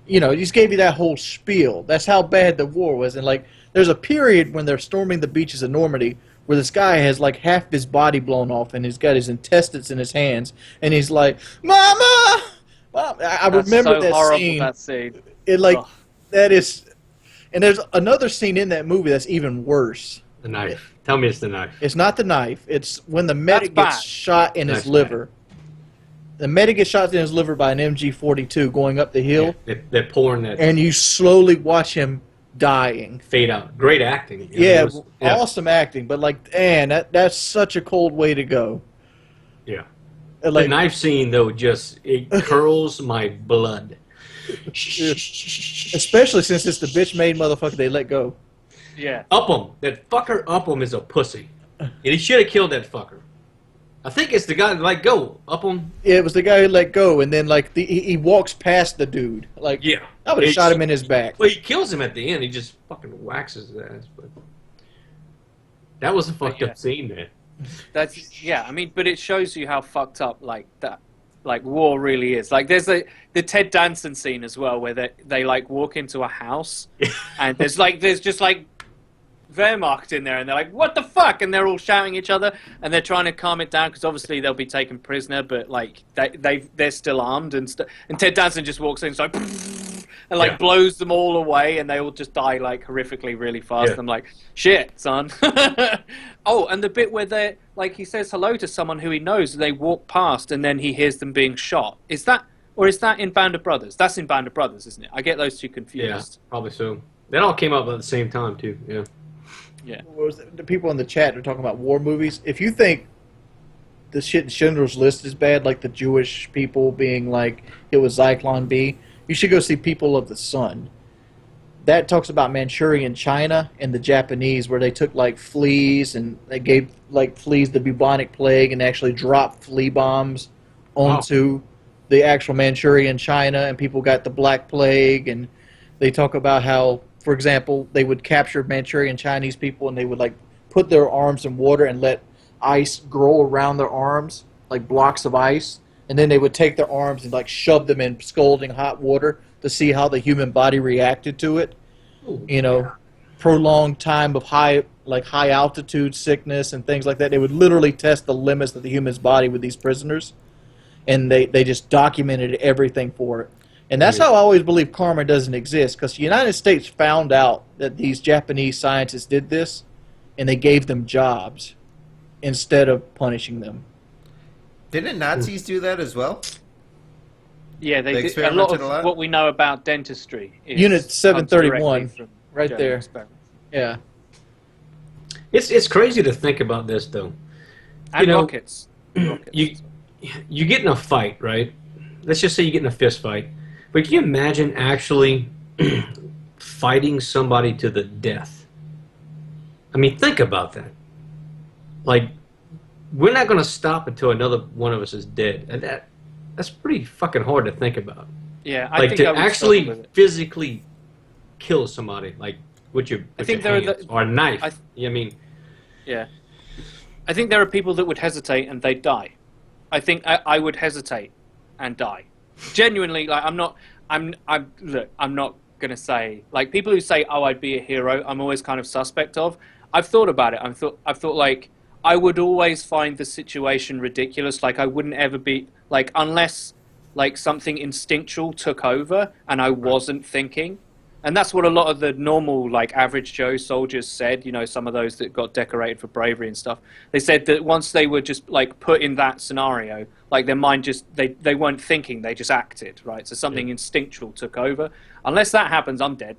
he just gave you that whole spiel. That's how bad the war was. And like, there's a period when they're storming the beaches of Normandy where this guy has like half his body blown off and he's got his intestines in his hands, and he's like, "Mama, Mom." I remember that scene. That scene. That is, and there's another scene in that movie that's even worse. The knife. Tell me it's the knife. It's not the knife. It's when the medic gets shot in his liver. The medic gets shot in his liver by an MG-42 going up the hill. Yeah, they're pouring that. And you slowly watch him dying. Fade out. Great acting. Awesome acting. But like, man, that's such a cold way to go. Yeah. Like, the knife scene, though, it curls my blood. Especially since it's the bitch-made motherfucker they let go. Yeah. Upham. That fucker Upham is a pussy. And he should have killed that fucker. I think it's the guy that let go. Upham. Yeah, it was the guy who let go, and then like he walks past the dude. Like, yeah, I would have shot him in his back. Well, he kills him at the end. He just fucking waxes his ass. But that was a fucked up scene, man. I mean, but it shows you how fucked up like that, like war really is. Like there's the Ted Danson scene as well, where they like walk into a house, and there's just like Wehrmacht in there, and they're like, "What the fuck?" And they're all shouting at each other, and they're trying to calm it down because obviously they'll be taken prisoner, but like they're still armed and Ted Danson just walks in, and like blows them all away, and they all just die like horrifically really fast. Yeah. I'm like, shit, son. Oh, and the bit where they like he says hello to someone who he knows, they walk past, and then he hears them being shot. Is that in Band of Brothers? That's in Band of Brothers, isn't it? I get those two confused. Yeah, probably so. That all came out at the same time too. Yeah. Yeah. what was it? The people in the chat are talking about war movies. If you think the shit in Schindler's List is bad, like the Jewish people being like it was Zyklon B, you should go see People of the Sun. That talks about Manchurian China and the Japanese, where they took like fleas and they gave like fleas the bubonic plague and actually dropped flea bombs onto the actual Manchurian China, and people got the Black Plague. And they talk about how, for example, they would capture Manchurian Chinese people and they would like put their arms in water and let ice grow around their arms, like blocks of ice, and then they would take their arms and like shove them in scalding hot water to see how the human body reacted to it. You know, prolonged time of high altitude sickness and things like that. They would literally test the limits of the human's body with these prisoners, and they just documented everything for it. And that's how I always believe karma doesn't exist, because the United States found out that these Japanese scientists did this, and they gave them jobs instead of punishing them. Didn't Nazis do that as well? Yeah, they did. A experimented lot of what we know about dentistry is Unit 731, comes directly from right German there. experiments. Yeah. It's crazy to think about this though. And rockets. You get in a fight, right? Let's just say you get in a fist fight. But can you imagine actually fighting somebody to the death? I mean, think about that. Like, we're not going to stop until another one of us is dead. And that's pretty fucking hard to think about. Yeah, I like think to I would actually struggle with it. physically kill somebody, like with your hands, or a knife. I mean, yeah, I think there are people that would hesitate and they'd die. I think I would hesitate and die. Genuinely, like I'm not gonna say, like, people who say, "Oh, I'd be a hero," I'm always kind of suspect of. I've thought about it. I've thought like I would always find the situation ridiculous. Like I wouldn't ever be like, unless like something instinctual took over and I wasn't thinking. And that's what a lot of the normal, like, average Joe soldiers said, you know, some of those that got decorated for bravery and stuff. They said that once they were just, like, put in that scenario, like, their mind just, they weren't thinking, they just acted, right? So something instinctual took over. Unless that happens, I'm dead.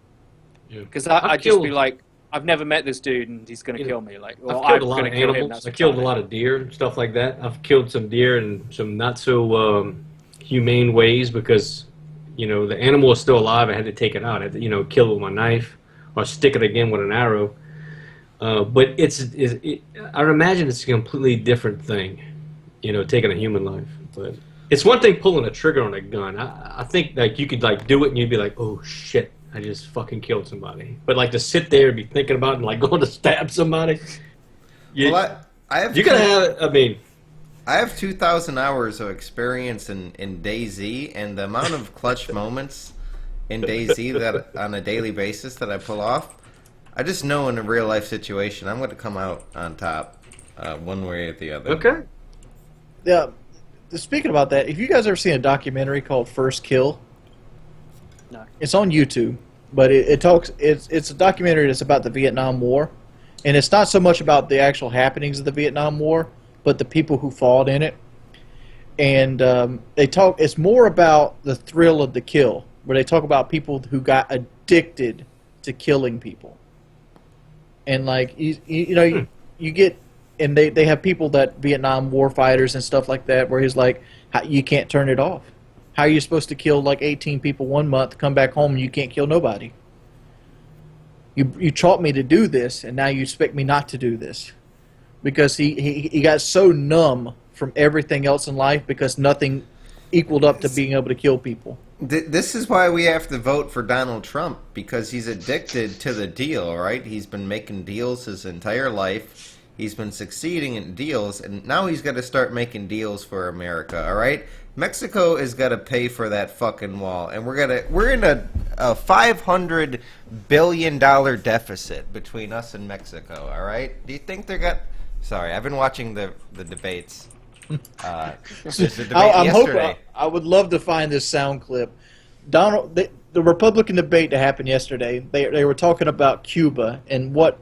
Because I'd just be like, I've never met this dude and he's going to kill me. Like, well, I've killed I'm a lot going of to kill him. animals. I killed a lot of deer and stuff like that. I've killed some deer in some not so humane ways because, you know, the animal was still alive. I had to take it out. I had to, you know, kill it with my knife or stick it again with an arrow. But I imagine it's a completely different thing, you know, taking a human life. But it's one thing pulling a trigger on a gun. I think, like, you could, like, do it and you'd be like, oh, shit, I just fucking killed somebody. But, like, to sit there and be thinking about it and, like, going to stab somebody. You gotta have, I mean... I have 2,000 hours of experience in DayZ, and the amount of clutch moments in DayZ that on a daily basis that I pull off, I just know in a real life situation I'm going to come out on top, one way or the other. Okay. Yeah. Speaking about that, have you guys ever seen a documentary called First Kill? No. It's on YouTube, but it's a documentary that's about the Vietnam War, and it's not so much about the actual happenings of the Vietnam War, but the people who fought in it. And it's more about the thrill of the kill, where they talk about people who got addicted to killing people. And, like, you know, you get, and they have people that Vietnam War fighters and stuff like that, where he's like, you can't turn it off. How are you supposed to kill like 18 people 1 month, come back home and you can't kill nobody? You taught me to do this, and now you expect me not to do this. Because he got so numb from everything else in life because nothing equaled up to being able to kill people. This is why we have to vote for Donald Trump, because he's addicted to the deal, right? He's been making deals his entire life. He's been succeeding in deals, and now he's got to start making deals for America, all right? Mexico is got to pay for that fucking wall, and we're in a $500 billion deficit between us and Mexico, all right? Do you think they're got... Sorry, I've been watching the debates. There's a debate yesterday. I would love to find this sound clip. The Republican debate that happened yesterday, they were talking about Cuba and what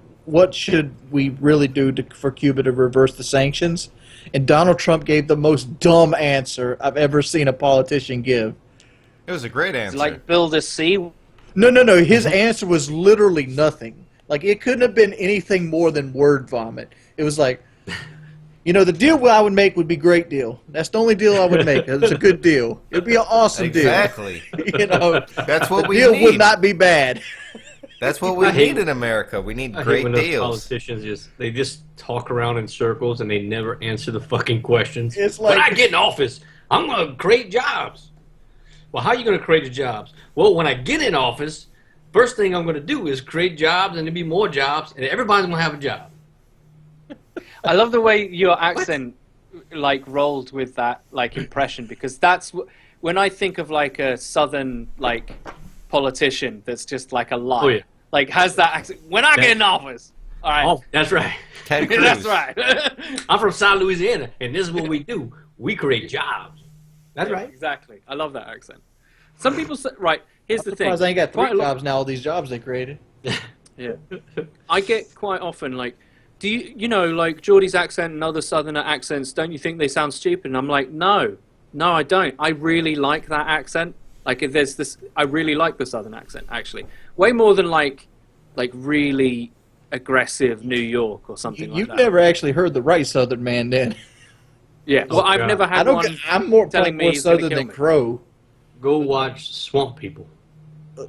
should we really do for Cuba to reverse the sanctions. And Donald Trump gave the most dumb answer I've ever seen a politician give. It was a great answer. Like build a sea. No. His answer was literally nothing. Like, it couldn't have been anything more than word vomit. It was like, you know, the deal I would make would be great deal. That's the only deal I would make. It's a good deal. It'd be an awesome Exactly. deal. You know, That's what the we deal need. would not be bad. That's what we need in America. We need I hate great when those deals. politicians just talk around in circles and they never answer the fucking questions. It's like, when I get in office, I'm going to create jobs. Well, how are you going to create the jobs? Well, when I get in office, first thing I'm going to do is create jobs, and there'll be more jobs, and everybody's going to have a job. I love the way your accent like rolled with that like impression, because that's when I think of like a southern like politician that's just like a lie. Oh, yeah. Like has that accent. When I get in office. All right. Oh, that's right. Ted Cruz. That's right. I'm from South Louisiana, and this is what we do. We create jobs. That's right. Exactly. I love that accent. Some people say, right, here's the thing. surprised I ain't got Quite a three lot- jobs now, all these jobs they created. Yeah. I get quite often like, do you know, like Geordie's accent and other southerner accents, don't you think they sound stupid? And I'm like, no, I don't. I really like that accent. Like if there's this, I really like the southern accent actually. Way more than like really aggressive New York or something like You've that. never actually heard the right southern man then. Yeah. Well, I've God. never had one I'm more, telling me more he's gonna southern kill than me. Crow. Go watch Swamp People.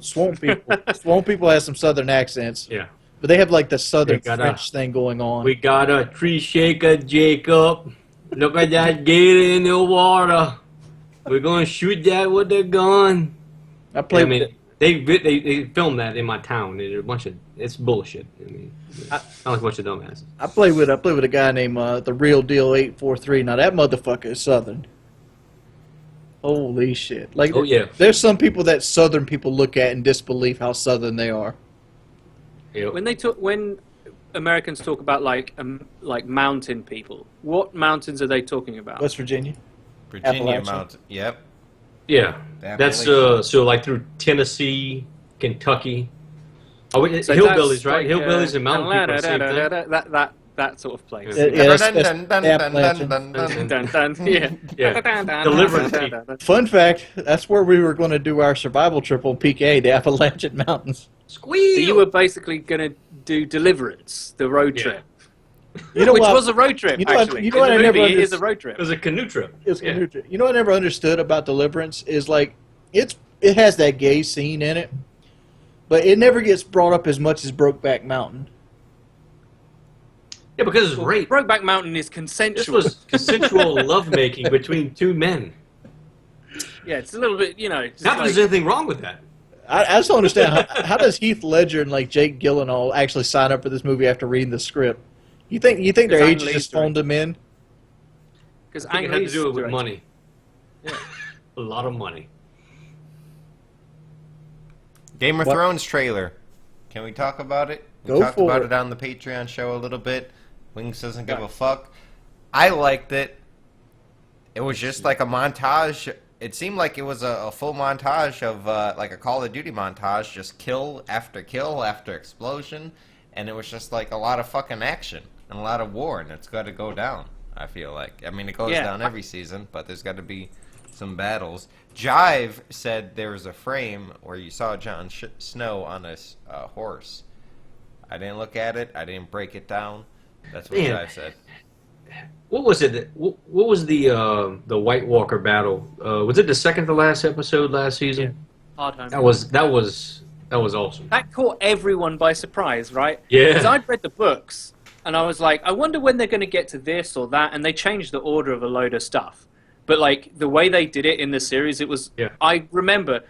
Swamp people. Swamp people have some southern accents, Yeah. but they have like the southern They got a- French thing going on. We got a tree shaker, Jacob. Look at that gator in the water. We're going to shoot that with a gun. I played. I mean, they filmed that in my town. They're a bunch of, it's bullshit. I mean, sound like a bunch of dumbasses. I play with a guy named the Real Deal 843. Now that motherfucker is southern. Holy shit! Like, Oh, yeah. there's some people that southern people look at in disbelief how southern they are. Yep. When Americans talk about like mountain people, what mountains are they talking about? West Virginia. Virginia Appalachia. Mountain. Yep. Yeah. The That's, Appalachian. so like through Tennessee, Kentucky. Oh, wait, So hillbillies, that's right? like, Hillbillies and mountain people are the same thing. That sort of place. Yeah. Yeah, that's Dun, dun, the dun, dun, Appalachian. dun, dun, dun. Dun, dun, yeah. Yeah. Deliverance people. Fun fact: that's where we were going to do our survival trip on PK, the Appalachian Mountains. Squeal! So you were basically going to do Deliverance, the road Yeah. trip. You know Which what? was a road trip, You know what- actually. you know what In I the never movie, it is a understood? road It trip. was a canoe trip. It's Yeah. You know what I never understood about Deliverance is like it has that gay scene in it, but it never gets brought up as much as Brokeback Mountain. Yeah, because it's rape. Brokeback Mountain is This consensual. was consensual lovemaking between two men. Yeah, it's a little bit, you know. Just Not that like, there's anything wrong with that. I just don't understand how does Heath Ledger and like Jake Gyllenhaal actually sign up for this movie after reading the script? You think their Because Ang agents Lee's just phoned them in? because I think it had to do it with money. A lot of money. Game of What? Thrones trailer. Can we talk about it? We Go talked for about it. it on the Patreon show a little bit. Wings doesn't give Yeah. a fuck. I liked it. It was just like a montage. It seemed like it was a full montage of like a Call of Duty montage, just kill after explosion, and it was just like a lot of fucking action and a lot of war, and it's got to go down. I feel like. I mean, it goes Yeah. down every season, but there's got to be some battles. Jive said there was a frame where you saw Jon Snow on a horse. I didn't look at it. I didn't break it down. That's what Man. Jive said. What was it? What was the White Walker battle? Was it the second to last episode last season? Hard home. That was awesome. That caught everyone by surprise, right? Yeah. Because I'd read the books, and I was like, I wonder when they're going to get to this or that, and they changed the order of a load of stuff. But, like, the way they did it in the series, it was... Yeah. I remember...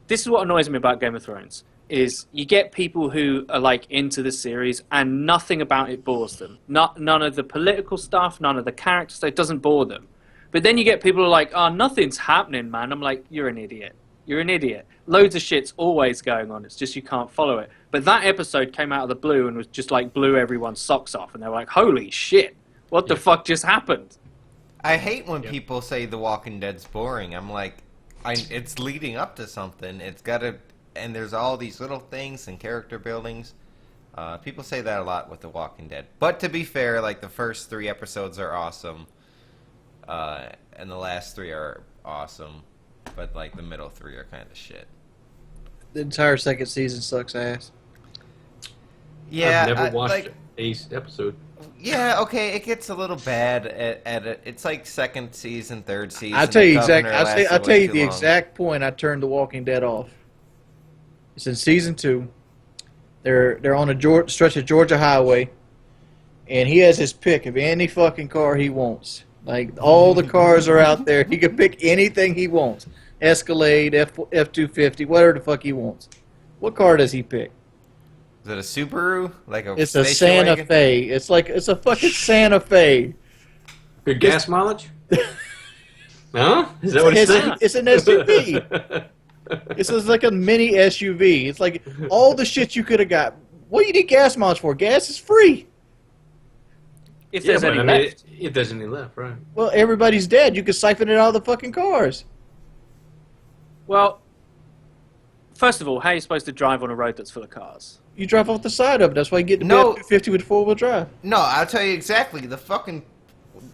This is what annoys me about Game of Thrones, is you get people who are, like, into the series, and nothing about it bores them. None of the political stuff, none of the character stuff, it doesn't bore them. But then you get people who are like, oh, nothing's happening, man. I'm like, you're an idiot. You're an idiot. Loads of shit's always going on. It's just you can't follow it. But that episode came out of the blue and was just like blew everyone's socks off. And they were like, holy shit, what the fuck just happened? I hate when people say The Walking Dead's boring. I'm like, it's leading up to something. It's got to, and there's all these little things and character buildings. People say that a lot with The Walking Dead. But to be fair, like the first 3 episodes are awesome, and the last 3 are awesome. But like the middle 3 are kind of shit. The entire second season sucks ass. Yeah, I've never watched like, a episode. yeah, okay, it gets a little bad at it. It's like second season, third season. I'll tell you The exactly. Governor lasted I'll tell way you too the long. exact point I turned The Walking Dead off. It's in season 2. They're on a stretch of Georgia highway, and he has his pick of any fucking car he wants. Like all the cars are out there. He can pick anything he wants. Escalade, F-250, whatever the fuck he wants. What car does he pick? Is it a Subaru? Like a It's a station Santa wagon? Fe. It's a fucking Santa Fe. Good gas mileage? Huh? Is that what it's saying? It's an SUV. It's just like a mini SUV. It's like all the shit you could have got. What do you need gas mileage for? Gas is free. If there's any but, I mean, left. if there's any left, right? Well, everybody's dead. You could siphon it out of the fucking cars. Well, first of all, how are you supposed to drive on a road that's full of cars? You drive off the side of it. That's why you get the No. F-250 with four-wheel drive. No, I'll tell you exactly.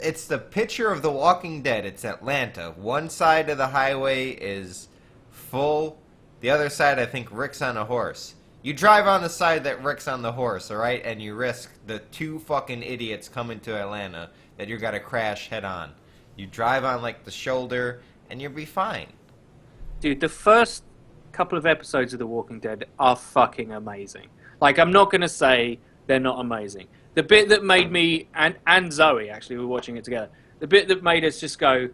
It's the picture of The Walking Dead. It's Atlanta. One side of the highway is full. The other side, I think, Rick's on a horse. You drive on the side that Rick's on the horse, all right? And you risk the two fucking idiots coming to Atlanta that you're going to crash head on. You drive on, like, the shoulder, and you'll be fine. Dude, the first couple of episodes of The Walking Dead are fucking amazing. Like, I'm not going to say they're not amazing. The bit that made me, and Zoe, actually, we were watching it together, the bit that made us just go,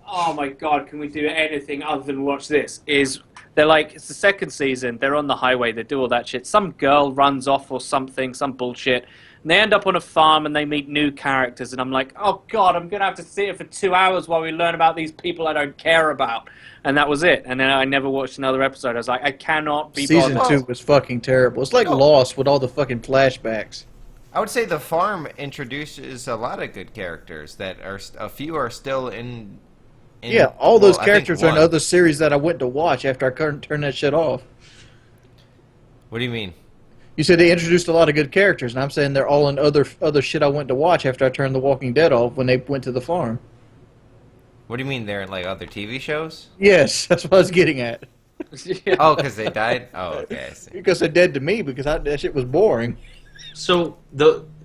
oh my god, can we do anything other than watch this, is they're like, it's the second season, they're on the highway, they do all that shit, some girl runs off or something, some bullshit, and they end up on a farm and they meet new characters, and I'm like, oh god, I'm going to have to sit here for 2 hours while we learn about these people I don't care about. And that was it. And then I never watched another episode. I was like, I cannot be Season bothered. 2 was fucking terrible. It's like No. Lost with all the fucking flashbacks. I would say The Farm introduces a lot of good characters that are a few are still in Yeah, all those well, I think characters are in one. other series that I went to watch after I couldn't turn that shit off. What do you mean? You said they introduced a lot of good characters, and I'm saying they're all in other shit I went to watch after I turned The Walking Dead off when they went to the farm. What do you mean they're in like other TV shows? Yes, that's what I was getting at. Yeah. Oh, because they died? Oh, okay, I see. Because they're dead to me, because that shit was boring. So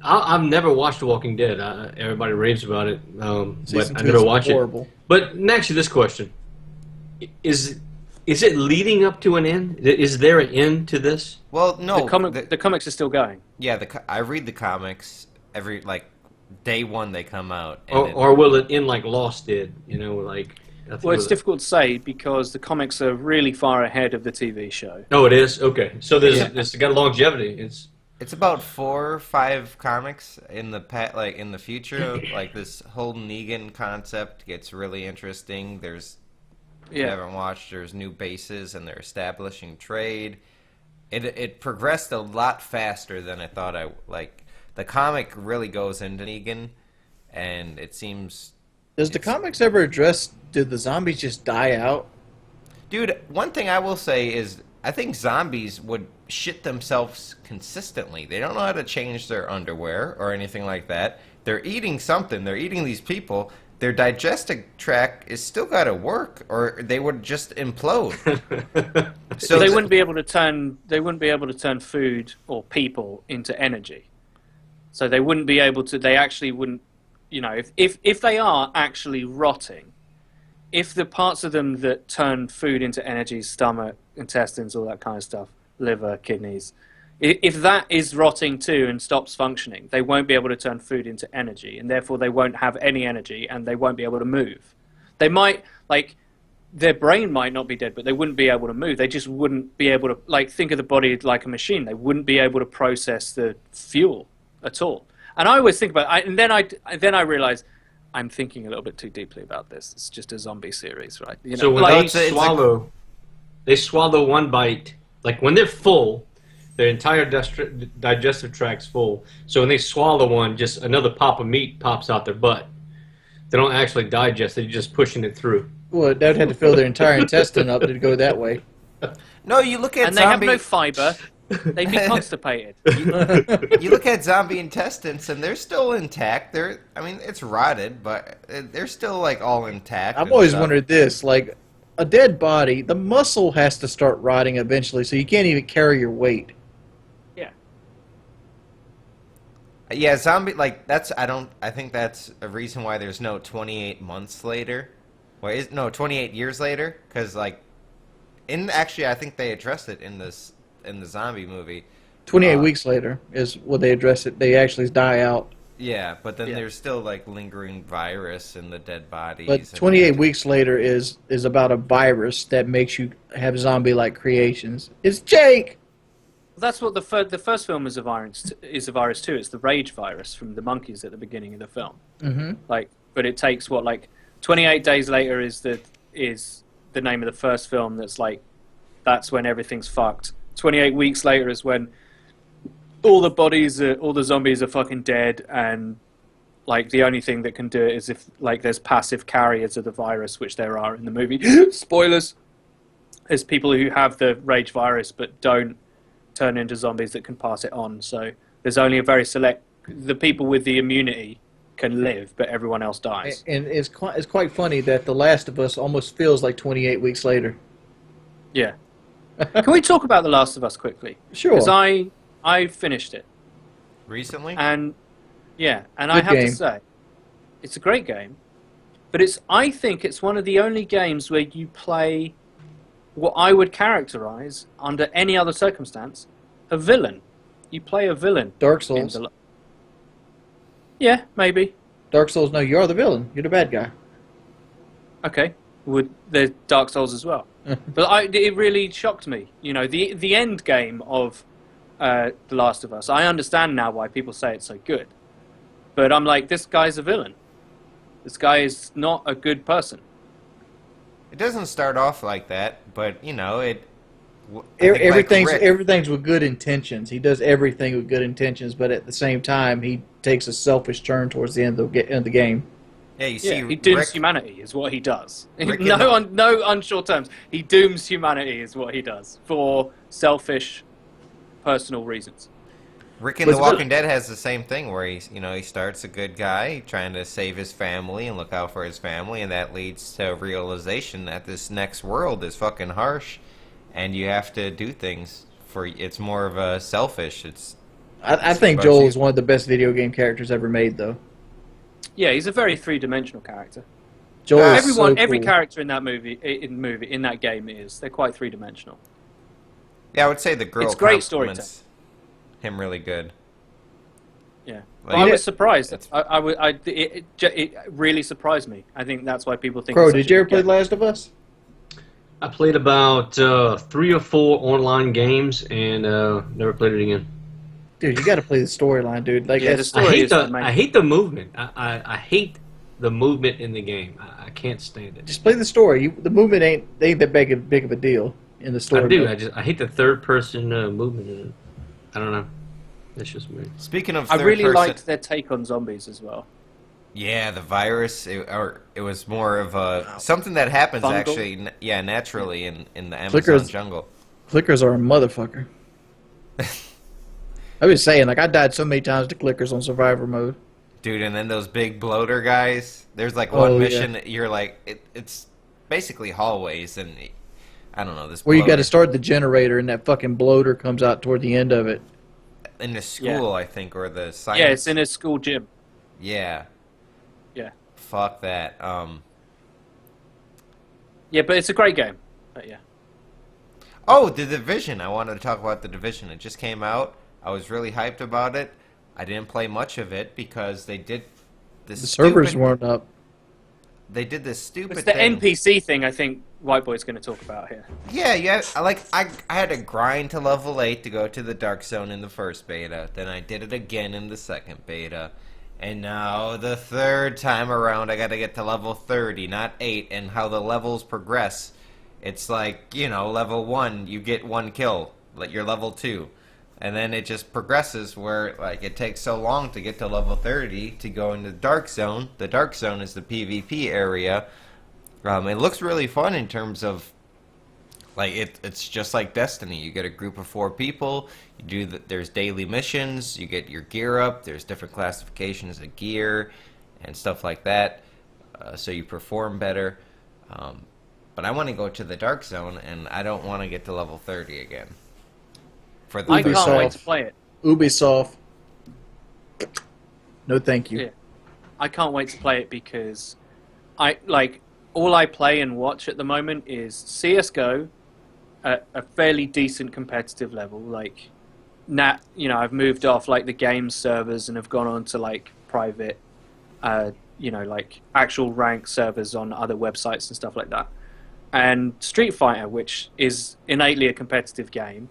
I've never watched The Walking Dead. Everybody raves about it, but Season I 2 never is watched horrible. it. But actually, this question: Is it leading up to an end? Is there an end to this? Well, no. The comics are still going. Yeah, I read the comics every day one they come out. And Or will it end like Lost did? You know, like. I think Well, it's it was- difficult to say because the comics are really far ahead of the TV show. Oh, it is. Okay, so it's got longevity. It's about 4 or 5 comics in the in the future. Like this whole Negan concept gets really interesting. If you haven't watched, there's new bases and they're establishing trade. It progressed a lot faster than I thought. The comic really goes into Negan, and it seems. Does the comics ever address, did the zombies just die out? Dude, one thing I will say is I think zombies would shit themselves consistently. They don't know how to change their underwear or anything like that. They're eating something. They're eating these people. Their digestive tract is still got to work, or they would just implode. So they wouldn't be able to turn food or people into energy. So they wouldn't be able to. They actually wouldn't. You know, if they are actually rotting, if the parts of them that turn food into energy, stomach, intestines, all that kind of stuff, liver, kidneys, if that is rotting too and stops functioning, they won't be able to turn food into energy, and therefore they won't have any energy, and they won't be able to move. They might, their brain might not be dead, but they wouldn't be able to move. They just wouldn't be able to, think of the body like a machine. They wouldn't be able to process the fuel at all. And I always think about it, and then I realize I'm thinking a little bit too deeply about this. It's just a zombie series, right? You know, So when they swallow one bite, like when they're full, their entire digestive tract's full. So when they swallow one, just another pop of meat pops out their butt. They don't actually digest; they're just pushing it through. Well, that would have to fill their entire intestine up to go that way. No, you look at and they have no fiber. They'd be constipated. You look at zombie intestines, and they're still intact. It's rotted, but they're still all intact. I've always wondered this, a dead body, the muscle has to start rotting eventually, so you can't even carry your weight. Yeah, zombie like that's I think that's a reason why there's no 28 months later. Well, no 28 years later cuz like actually I think they addressed it in the zombie movie. 28 weeks later is what they address it. They actually die out. Yeah, but then there's still like lingering virus in the dead bodies. But 28 weeks later is about a virus that makes you have zombie-like creations. It's Jake. That's what the first film is a virus. Is a virus too. It's the rage virus from the monkeys at the beginning of the film. Mm-hmm. Like, but it takes 28 days later is the name of the first film. That's when everything's fucked. 28 weeks later is when all the zombies are fucking dead, and like the only thing that can do it is if like there's passive carriers of the virus, which there are in the movie. Spoilers. There's people who have the rage virus but don't turn into zombies that can pass it on. So there's only a very select. The people with the immunity can live, but everyone else dies. And it's quite funny that The Last of Us almost feels like 28 weeks later. Yeah. Can we talk about The Last of Us quickly? Sure. Because I finished it recently, and Good I have game. to say, it's a great game, but I think it's one of the only games where you play what I would characterize under any other circumstance a villain. You play a villain. Dark Souls. Yeah, maybe. Dark Souls, no, you're the villain. You're the bad guy. Okay. There's Dark Souls as well. But it really shocked me. You know, the end game of The Last of Us. I understand now why people say it's so good. But I'm like, this guy's a villain. This guy is not a good person. it doesn't start off like that, but you know I think Everything's with good intentions. He does everything with good intentions, but at the same time, he takes a selfish turn towards the end of the game. Yeah, you see, he dooms Rick, humanity is what he does. Rick No unsure terms. He dooms humanity is what he does for selfish, personal reasons. Rick in The Walking Dead has the same thing where he starts a good guy trying to save his family and look out for his family, and that leads to a realization that this next world is fucking harsh, and you have to do things it's more of a selfish. I think Joel is one of the best video game characters ever made, though. Yeah, he's a very three-dimensional character. Joel is Every cool. character in that game is. They're quite three-dimensional. Yeah, I would say the girl It's great compliments him really good. Yeah, Like, I was surprised. it's- It really surprised me. I think that's why people think. Crow, it's such did you a ever good play game. Last of Us? I played about 3 or 4 online games and never played it again. Dude, you got to play the storyline, dude. Like, Yeah, the that's, story is the main. I hate the movement. I hate the movement in the game. I can't stand it. just play the story. The movement ain't that big of a deal in the story. I do. mode. I hate the third person movement in it. I don't know. That's just me. Speaking of I third really person, liked their take on zombies as well. yeah, the virus, it was more of something that happens Fungal? actually, naturally in the Amazon Flickers. jungle. Clickers are a motherfucker. I was saying, like, I died so many times to clickers on survivor mode. Dude, and then those big bloater guys. There's like Oh, one yeah. mission that you're like, it's basically hallways, and I don't know this. Where you got bloater- to start the generator, and that fucking bloater comes out toward the end of it. in the school, I think, or the science. Yeah, it's in a school gym. Yeah, Yeah, fuck that. yeah, but it's a great game. But yeah, Oh, The Division. I wanted to talk about The Division. It just came out. I was really hyped about it. I didn't play much of it because they did this. The servers weren't up. They did this stupid it's the thing. NPC thing. I think White Boy's going to talk about here. Yeah. I had to grind to level 8 to go to the Dark Zone in the first beta. Then I did it again in the second beta. And now the third time around, I got to get to level 30, not 8. And how the levels progress, it's like, level 1, you get 1 kill. Like you're level 2. And then it just progresses where like it takes so long to get to level 30 to go into the Dark Zone. The Dark Zone is the PvP area. It looks really fun in terms of like it's just like Destiny. You get a group of 4 people. You do there's daily missions. You get your gear up. There's different classifications of gear and stuff like that. So you perform better. But I want to go to the Dark Zone, and I don't want to get to level 30 again. For the I first can't Ubisoft. wait to play it. Ubisoft. No, thank you. Yeah. I can't wait to play it because all I play and watch at the moment is CS:GO at a fairly decent competitive level. Like now, I've moved off like the game servers and have gone on to like private, like actual rank servers on other websites and stuff like that. And Street Fighter, which is innately a competitive game.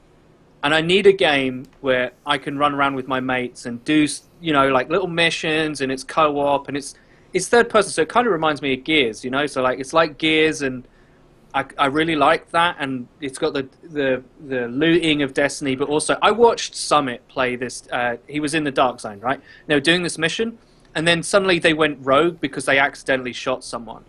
And I need a game where I can run around with my mates and do, like little missions, and it's co-op, and it's third person, so it kind of reminds me of Gears, So like it's like Gears, and I really like that, and it's got the looting of Destiny, but also I watched Summit play this. He was in the Dark Zone, right? They were doing this mission, and then suddenly they went rogue because they accidentally shot someone,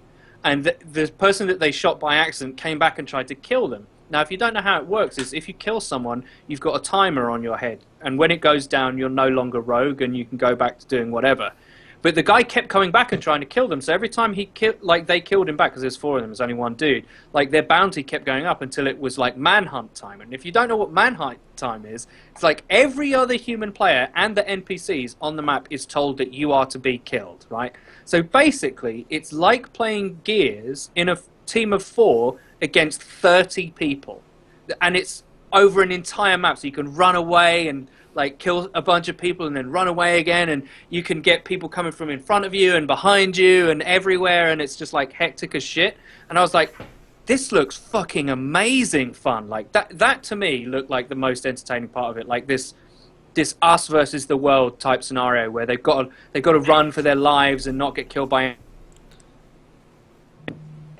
and the person that they shot by accident came back and tried to kill them. Now, if you don't know how it works, is if you kill someone, you've got a timer on your head. And when it goes down, you're no longer rogue and you can go back to doing whatever. But the guy kept coming back and trying to kill them. So every time they killed him back, because there's 4 of them, there's only one dude, like their bounty kept going up until it was like manhunt time. And if you don't know what manhunt time is, it's like every other human player and the NPCs on the map is told that you are to be killed, right? So basically, it's like playing Gears in a team of 4 against 30 people, and it's over an entire map, so you can run away and like kill a bunch of people and then run away again, and you can get people coming from in front of you and behind you and everywhere, and it's just like hectic as shit. And I was like, this looks fucking amazing fun. Like that to me looked like the most entertaining part of it, like this us versus the world type scenario where they've got to run for their lives and not get killed by.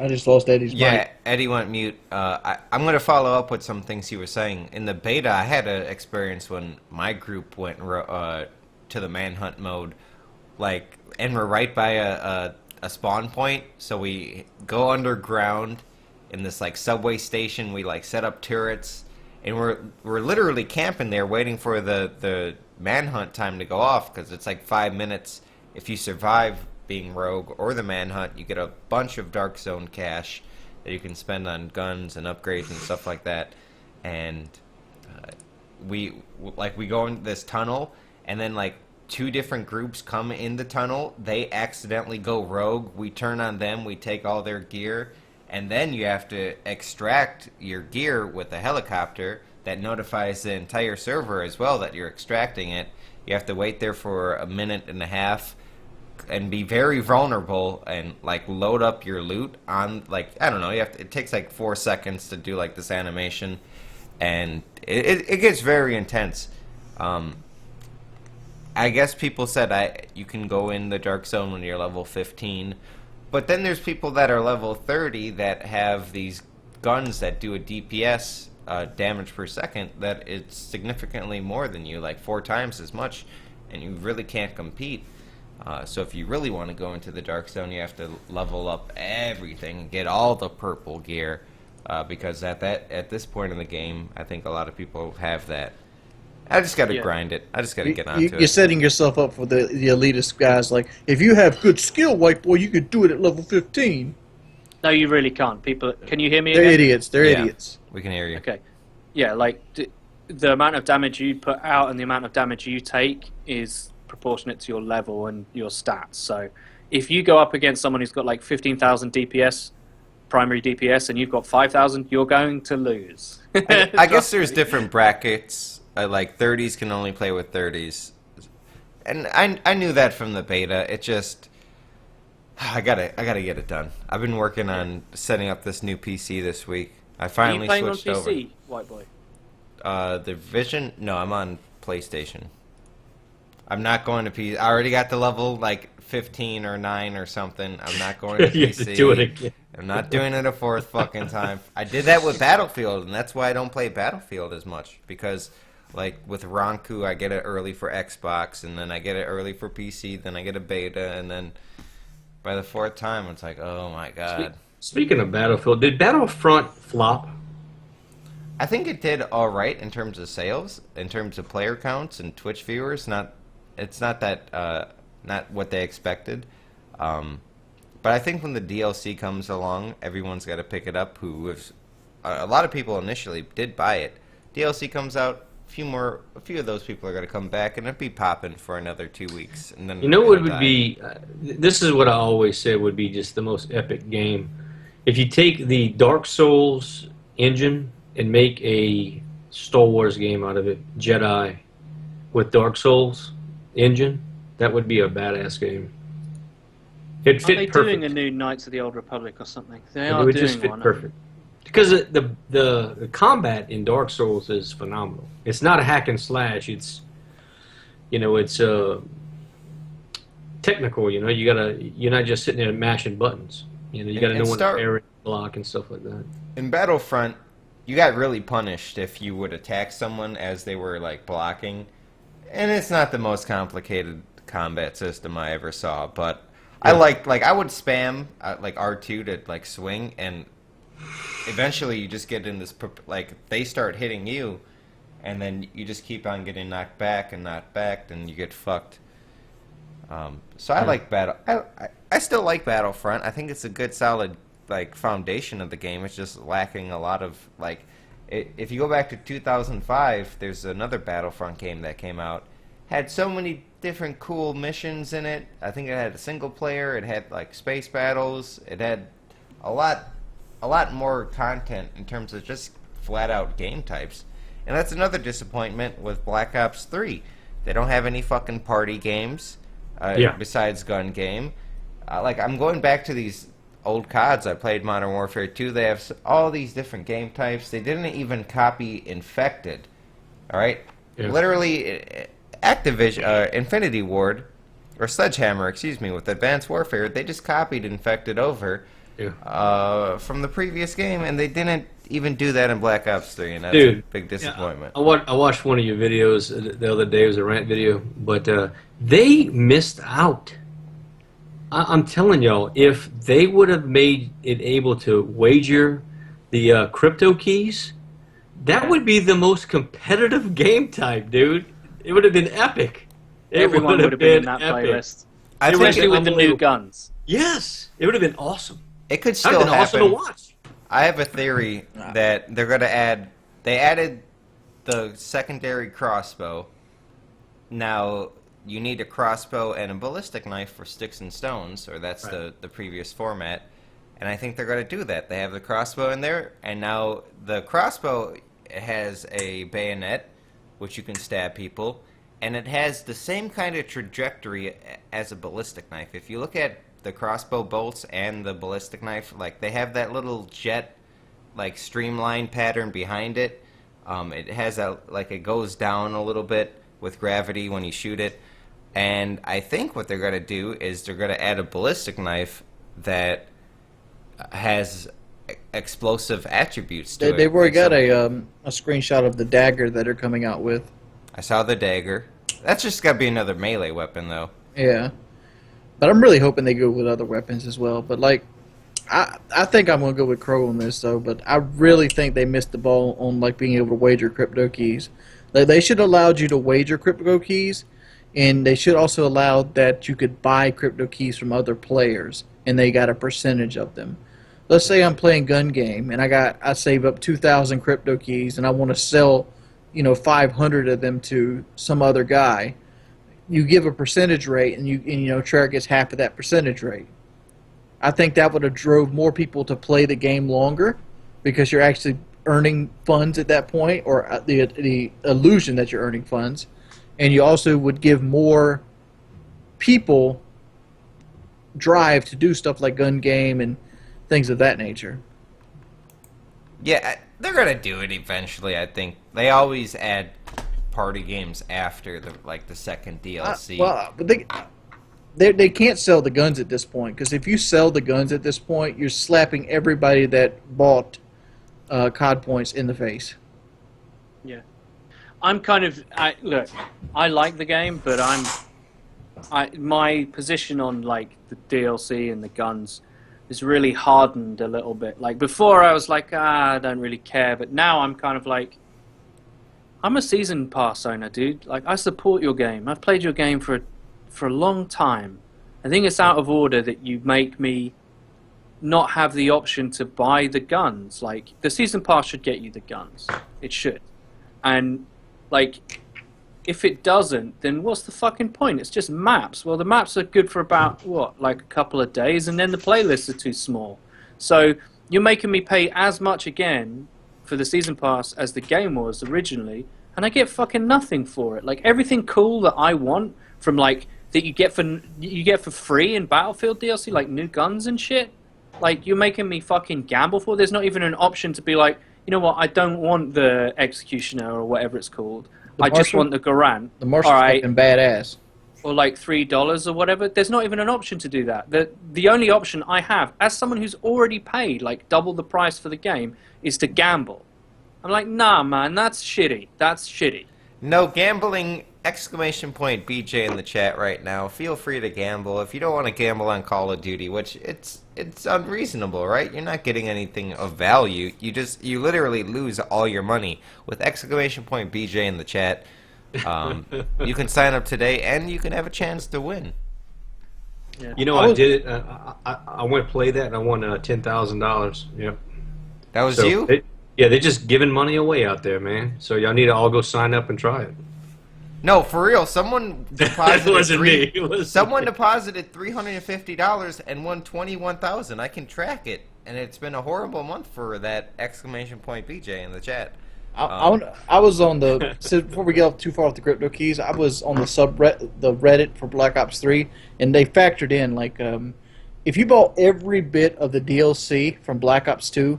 I just lost Eddie's mic. Yeah, Eddie went mute. I'm going to follow up with some things you were saying. In the beta, I had an experience when my group went to the manhunt mode, and we're right by a spawn point, so we go underground in this subway station. We set up turrets, and we're literally camping there waiting for the manhunt time to go off, because it's 5 minutes. If you survive being rogue or the manhunt, you get a bunch of Dark Zone cash that you can spend on guns and upgrades and stuff like that. And we go into this tunnel, and then 2 different groups come in the tunnel. They accidentally go rogue. We turn on them. We take all their gear, and then you have to extract your gear with a helicopter that notifies the entire server as well that you're extracting it. You have to wait there for a minute and a half and be very vulnerable and load up your loot on I don't know, it takes 4 seconds to do this animation, and it gets very intense. I guess people said you can go in the Dark Zone when you're level 15, but then there's people that are level 30 that have these guns that do a DPS damage per second that it's significantly more than you, 4 times as much, and you really can't compete. So if you really want to go into the Dark Zone, you have to level up everything, get all the purple gear, because at this point in the game, I think a lot of people have that. I just got to grind it. I just got to get onto it. You're setting yourself up for the elitist guys. If you have good skill, white boy, you could do it at level 15. No, you really can't. People, can you hear me? They're again? idiots. They're idiots. We can hear you. Okay. Yeah, the amount of damage you put out and the amount of damage you take is proportionate to your level and your stats. So if you go up against someone who's got 15,000 DPS, primary DPS, and you've got 5,000, you're going to lose. I guess there's different brackets. 30s can only play with 30s, and I knew that from the beta. It just I gotta get it done. I've been working on setting up this new PC this week. I finally switched over. Are you playing on PC, white boy? The Vision? No, I'm on PlayStation. I'm not going to PC. I already got to level 15 or 9 or something. I'm not going to PC. You have to do it again. I'm not doing it a 4th fucking time. I did that with Battlefield, and that's why I don't play Battlefield as much, because with Ronku, I get it early for Xbox, and then I get it early for PC, then I get a beta, and then by the 4th time, it's oh my god. Speaking of Battlefield, did Battlefront flop? I think it did all right in terms of sales, in terms of player counts and Twitch viewers. It's not that not what they expected. But I think when the DLC comes along, everyone's got to pick it up. A lot of people initially did buy it. DLC comes out, a few of those people are gonna come back, and it'll be popping for another 2 weeks, and then You know what it'll would die. be? This is what I always said would be just the most epic game. If you take the Dark Souls engine and make a Star Wars game out of it, Jedi, with Dark Souls engine, that would be a badass game. It'd Are fit they perfect. doing a new Knights of the Old Republic or something? They It are would doing just fit one. perfect. Because the combat in Dark Souls is phenomenal. It's not a hack and slash. It's technical. You're not just sitting there mashing buttons. You got to know when to parry, block, and stuff like that. In Battlefront, you got really punished if you would attack someone as they were like blocking, and it's not the most complicated combat system I ever saw. But I I would spam like R2 to like swing, and eventually you just get in this like they start hitting you, and then you just keep on getting knocked back, and you get fucked. So I like I still like Battlefront. I think it's a good solid like foundation of the game. It's just lacking a lot of like if you go back to 2005, there's another Battlefront game that came out, had so many different cool missions in it. I think it had a single player, it had like space battles, it had a lot more content in terms of just flat out game types. And that's another disappointment with Black Ops 3. They don't have any fucking party games besides gun game. Like I'm going back to these old CODs. I played Modern Warfare 2. They have all these different game types. They didn't even copy Infected. All right? Yeah. Literally Activision Infinity Ward or Sledgehammer, excuse me, with Advanced Warfare, they just copied Infected over from the previous game, and they didn't even do that in Black Ops 3, and that's a big disappointment. I watched one of your videos the other day. It was a rant video, but they missed out. I'm telling y'all, if they would have made it able to wager the crypto keys, that would be the most competitive game type, dude. It would have been epic. Everyone would have been in that playlist. Especially with the new guns. Yes, it would have been awesome. It could still happen. Awesome to watch. I have a theory that they're going to add. They added the secondary crossbow. Now you need a crossbow and a ballistic knife for sticks and stones, or that's the previous format. And I think they're going to do that. They have the crossbow in there, and now the crossbow has a bayonet, which you can stab people, and it has the same kind of trajectory as a ballistic knife. If you look at the crossbow bolts and the ballistic knife, like they have that little jet, like streamline pattern behind it. It has it goes down a little bit with gravity when you shoot it. And I think what they're going to do is they're going to add a ballistic knife that has explosive attributes to it. They've already got a screenshot of the dagger that they're coming out with. I saw the dagger. That's just got to be another melee weapon, though. Yeah. But I'm really hoping they go with other weapons as well. But, like, I think I'm going to go with Crow on this, though. But I really think they missed the ball on, like, being able to wager crypto keys. They should have allowed you to wager crypto keys, and they should also allow that you could buy crypto keys from other players, and they got a percentage of them. Let's say I'm playing gun game, and I save up 2,000 crypto keys, and I want to sell, 500 of them to some other guy. You give a percentage rate, and Treyarch gets half of that percentage rate. I think that would have drove more people to play the game longer, because you're actually earning funds at that point, or the illusion that you're earning funds, and you also would give more people drive to do stuff like gun game and things of that nature. Yeah, they're gonna do it eventually. I think they always add party games after the second DLC. But they can't sell the guns at this point, because if you sell the guns at this point, you're slapping everybody that bought COD points in the face. Yeah, I'm kind of look. I like the game, but my position on like the DLC and the guns is really hardened a little bit. Like before, I was like, I don't really care, but now I'm kind of like, I'm a season pass owner, dude. Like I support your game. I've played your game for a long time. I think it's out of order that you make me not have the option to buy the guns. Like the season pass should get you the guns. It should. And Like, if it doesn't, then what's the fucking point? It's just maps. Well, the maps are good for about, what, like a couple of days, and then the playlists are too small. So you're making me pay as much again for the season pass as the game was originally, and I get fucking nothing for it. Like, everything cool that I want from, like, that you get for free in Battlefield DLC, like new guns and shit, like, you're making me fucking gamble for. There's not even an option to be like, you know what, I don't want the Executioner or whatever it's called. I just want the Garand. The Marshal's fucking badass. Or like $3 or whatever. There's not even an option to do that. The only option I have, as someone who's already paid like double the price for the game, is to gamble. I'm like, nah, man, that's shitty. That's shitty. No gambling! Exclamation point BJ in the chat right now. Feel free to gamble. If you don't want to gamble on Call of Duty, which it's unreasonable, right? You're not getting anything of value. You literally lose all your money. With exclamation point BJ in the chat, you can sign up today and you can have a chance to win. Yeah. You know, I did it. I went to play that and I won $10,000. Yep. That was you? They're just giving money away out there, man. So y'all need to all go sign up and try it. No, for real. Someone deposited. It wasn't me. It was someone deposited $350 and won $21,000. I can track it, and it's been a horrible month for that exclamation point BJ in the chat. I was on the before we get too far off the crypto keys. I was on the Reddit for Black Ops 3, and they factored in like if you bought every bit of the DLC from Black Ops 2,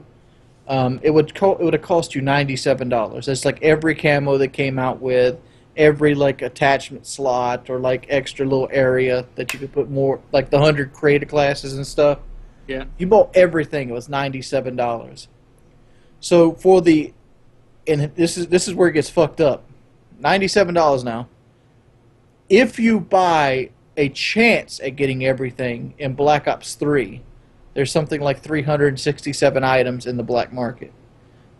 it would have cost you $97. That's like every camo that came out with. Every like attachment slot or like extra little area that you could put more, like the 100 creator classes and stuff. Yeah. You bought everything. It was $97. So for the, and this is where it gets fucked up. $97 now. If you buy a chance at getting everything in Black Ops 3, there's something like 367 items in the black market.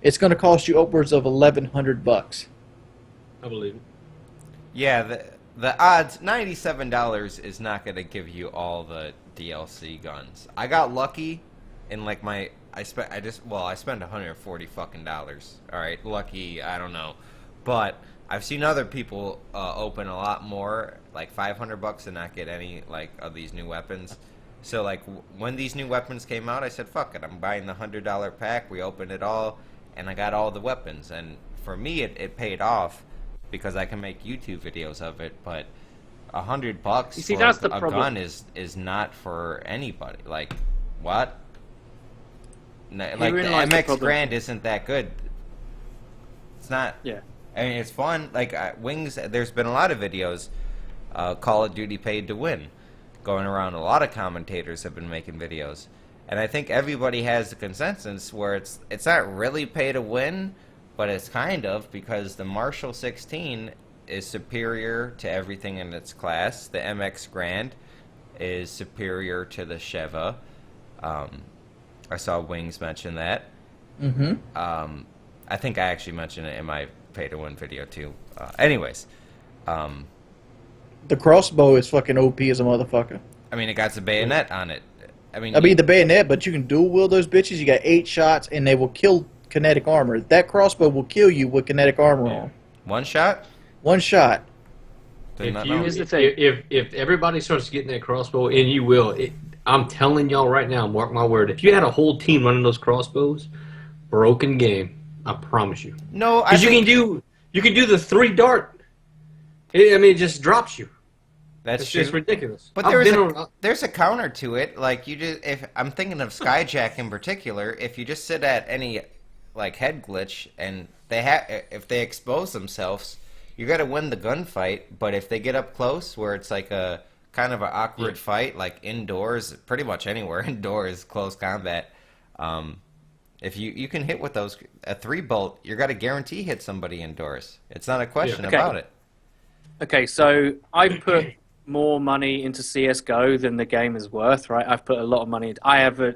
It's going to cost you upwards of $1,100. I believe it. Yeah, the odds, $97 is not going to give you all the DLC guns. I got lucky in like I spent $140 fucking dollars. All right, lucky, I don't know. But I've seen other people open a lot more, like $500 and not get any like of these new weapons. So like when these new weapons came out, I said, fuck it, I'm buying the $100 pack. We opened it all and I got all the weapons, and for me it paid off. Because I can make YouTube videos of it, but $100 you see, for that's the a problem. gun is not for anybody. Like, what? Like the MX Grand isn't that good. It's not. Yeah. I mean, it's fun. Like Wings, there's been a lot of videos. Call of Duty Paid to Win, going around. A lot of commentators have been making videos, and I think everybody has the consensus where it's not really pay to win. But it's kind of, because the Marshall 16 is superior to everything in its class. The MX Grand is superior to the Sheva. I saw Wings mention that. Mm-hmm. I think I actually mentioned it in my pay-to-win video, too. Anyways. The crossbow is fucking OP as a motherfucker. I mean, it got the bayonet on it. I mean the bayonet, but you can dual-wield those bitches. You got 8 shots, and they will kill kinetic armor. That crossbow will kill you with kinetic armor on. One shot? One shot. If everybody starts getting that crossbow, and you will, I'm telling y'all right now, mark my word, if you had a whole team running those crossbows, broken game. I promise you. No, because you can do the 3 dart. It just drops you. It's true. Just ridiculous. But there's a counter to it. Like if I'm thinking of Skyjack in particular, if you just sit at any like head glitch and if they expose themselves, you got to win the gunfight. But if they get up close, where it's like a kind of an awkward fight, like indoors, pretty much anywhere indoors, close combat. If you can hit with those a 3-bolt, you're got to guarantee hit somebody indoors. It's not a question about it. Okay, so I put more money into CS:GO than the game is worth, right? I've put a lot of money. I have an